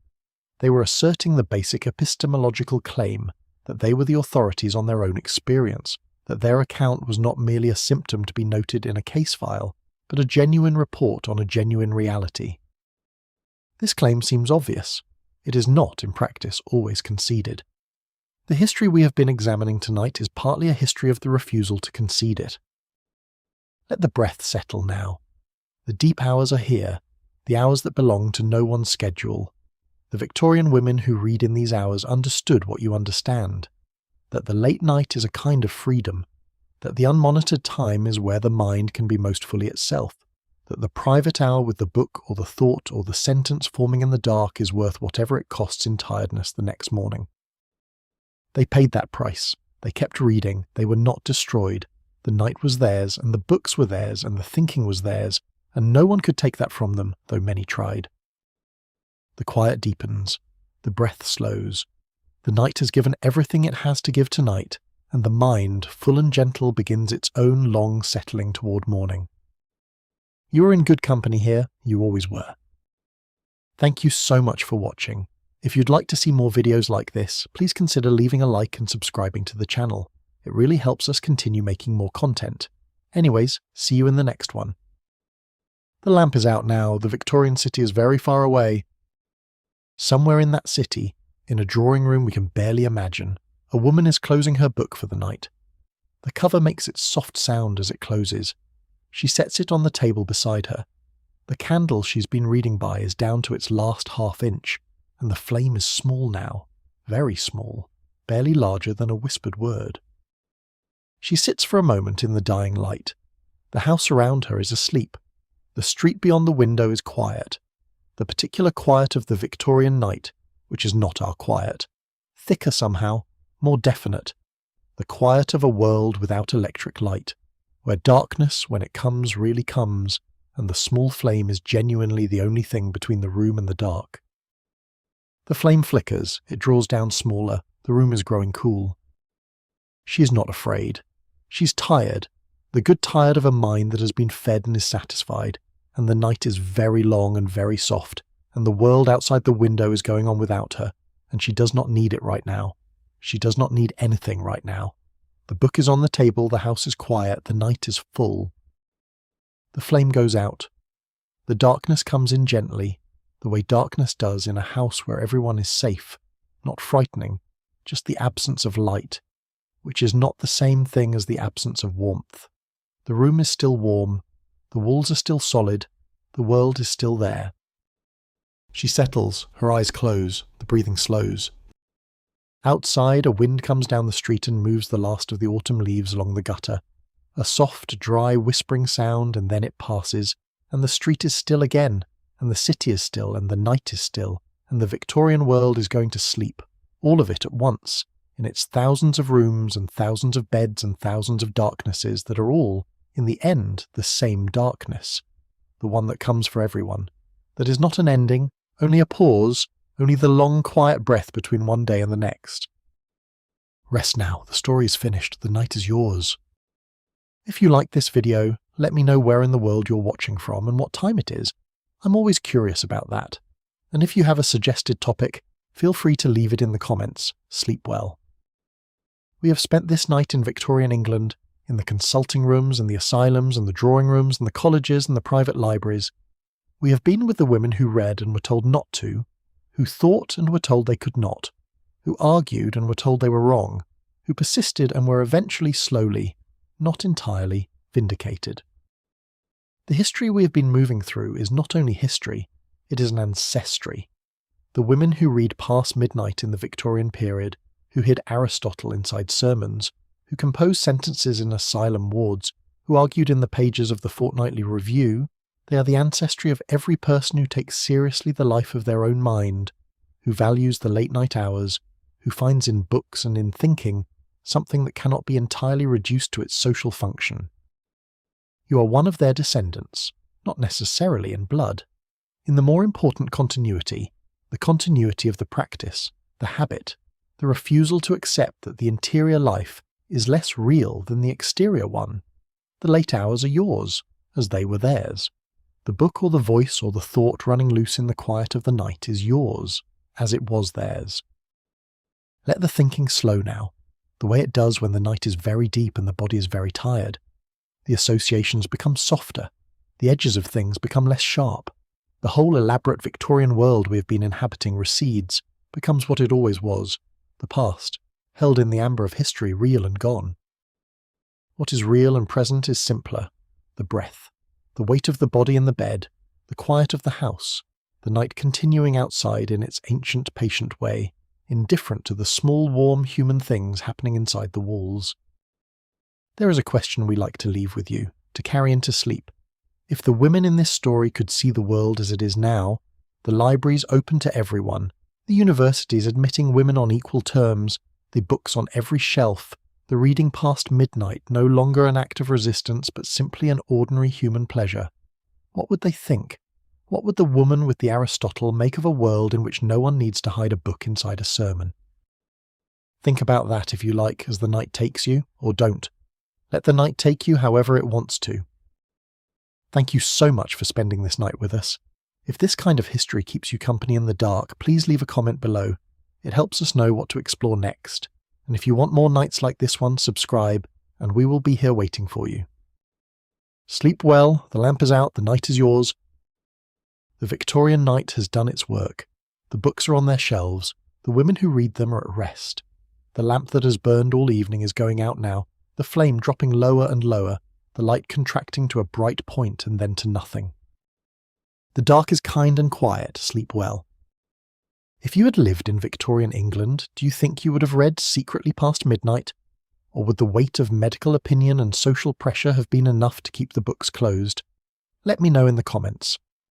they were asserting the basic epistemological claim that they were the authorities on their own experience, that their account was not merely a symptom to be noted in a case file, but a genuine report on a genuine reality. This claim seems obvious. It is not, in practice, always conceded. The history we have been examining tonight is partly a history of the refusal to concede it. Let the breath settle now. The deep hours are here, the hours that belong to no one's schedule. The Victorian women who read in these hours understood what you understand, that the late night is a kind of freedom, that the unmonitored time is where the mind can be most fully itself, that the private hour with the book or the thought or the sentence forming in the dark is worth whatever it costs in tiredness the next morning. They paid that price. They kept reading. They were not destroyed. The night was theirs, and the books were theirs, and the thinking was theirs, and no one could take that from them, though many tried. The quiet deepens. The breath slows. The night has given everything it has to give tonight, and the mind, full and gentle, begins its own long settling toward morning. You are in good company here. You always were. Thank you so much for watching. If you'd like to see more videos like this, please consider leaving a like and subscribing to the channel. It really helps us continue making more content. Anyways, see you in the next one. The lamp is out now. The Victorian city is very far away. Somewhere in that city, in a drawing room we can barely imagine, a woman is closing her book for the night. The cover makes its soft sound as it closes. She sets it on the table beside her. The candle she's been reading by is down to its last half-inch, and the flame is small now, very small, barely larger than a whispered word. She sits for a moment in the dying light. The house around her is asleep. The street beyond the window is quiet. The particular quiet of the Victorian night, which is not our quiet. Thicker somehow, more definite. The quiet of a world without electric light, where darkness, when it comes, really comes, and the small flame is genuinely the only thing between the room and the dark. The flame flickers, it draws down smaller, the room is growing cool. She is not afraid. She's tired, the good tired of a mind that has been fed and is satisfied, and the night is very long and very soft, and the world outside the window is going on without her, and she does not need it right now. She does not need anything right now. The book is on the table, the house is quiet, the night is full. The flame goes out. The darkness comes in gently, the way darkness does in a house where everyone is safe, not frightening, just the absence of light, which is not the same thing as the absence of warmth. The room is still warm, the walls are still solid, the world is still there. She settles, her eyes close, the breathing slows. Outside, a wind comes down the street and moves the last of the autumn leaves along the gutter. A soft, dry, whispering sound, and then it passes, and the street is still again, and the city is still, and the night is still, and the Victorian world is going to sleep, all of it at once, in its thousands of rooms and thousands of beds and thousands of darknesses that are all, in the end, the same darkness, the one that comes for everyone, that is not an ending, only a pause, only the long quiet breath between one day and the next. Rest now, the story is finished, the night is yours. If you like this video, let me know where in the world you're watching from and what time it is. I'm always curious about that. And if you have a suggested topic, feel free to leave it in the comments. Sleep well. We have spent this night in Victorian England, in the consulting rooms and the asylums and the drawing rooms and the colleges and the private libraries. We have been with the women who read and were told not to, who thought and were told they could not, who argued and were told they were wrong, who persisted and were eventually slowly, not entirely, vindicated. The history we have been moving through is not only history, it is an ancestry. The women who read past midnight in the Victorian period, who hid Aristotle inside sermons, who composed sentences in asylum wards, who argued in the pages of the Fortnightly Review, they are the ancestry of every person who takes seriously the life of their own mind, who values the late-night hours, who finds in books and in thinking something that cannot be entirely reduced to its social function. You are one of their descendants, not necessarily in blood. In the more important continuity, the continuity of the practice, the habit, the refusal to accept that the interior life is less real than the exterior one. The late hours are yours, as they were theirs. The book or the voice or the thought running loose in the quiet of the night is yours, as it was theirs. Let the thinking slow now, the way it does when the night is very deep and the body is very tired. The associations become softer, the edges of things become less sharp. The whole elaborate Victorian world we have been inhabiting recedes, becomes what it always was, the past, held in the amber of history, real and gone. What is real and present is simpler, the breath, the weight of the body in the bed, the quiet of the house, the night continuing outside in its ancient patient way, indifferent to the small warm human things happening inside the walls. There is a question we like to leave with you, to carry into sleep. If the women in this story could see the world as it is now, the libraries open to everyone, the universities admitting women on equal terms, the books on every shelf, the reading past midnight no longer an act of resistance but simply an ordinary human pleasure, what would they think? What would the woman with the Aristotle make of a world in which no one needs to hide a book inside a sermon? Think about that if you like as the night takes you, or don't. Let the night take you however it wants to. Thank you so much for spending this night with us. If this kind of history keeps you company in the dark, please leave a comment below. It helps us know what to explore next. And if you want more nights like this one, subscribe, and we will be here waiting for you. Sleep well, the lamp is out, the night is yours. The Victorian night has done its work. The books are on their shelves. The women who read them are at rest. The lamp that has burned all evening is going out now, the flame dropping lower and lower, the light contracting to a bright point and then to nothing. The dark is kind and quiet, sleep well. If you had lived in Victorian England, do you think you would have read secretly past midnight? Or would the weight of medical opinion and social pressure have been enough to keep the books closed? Let me know in the comments.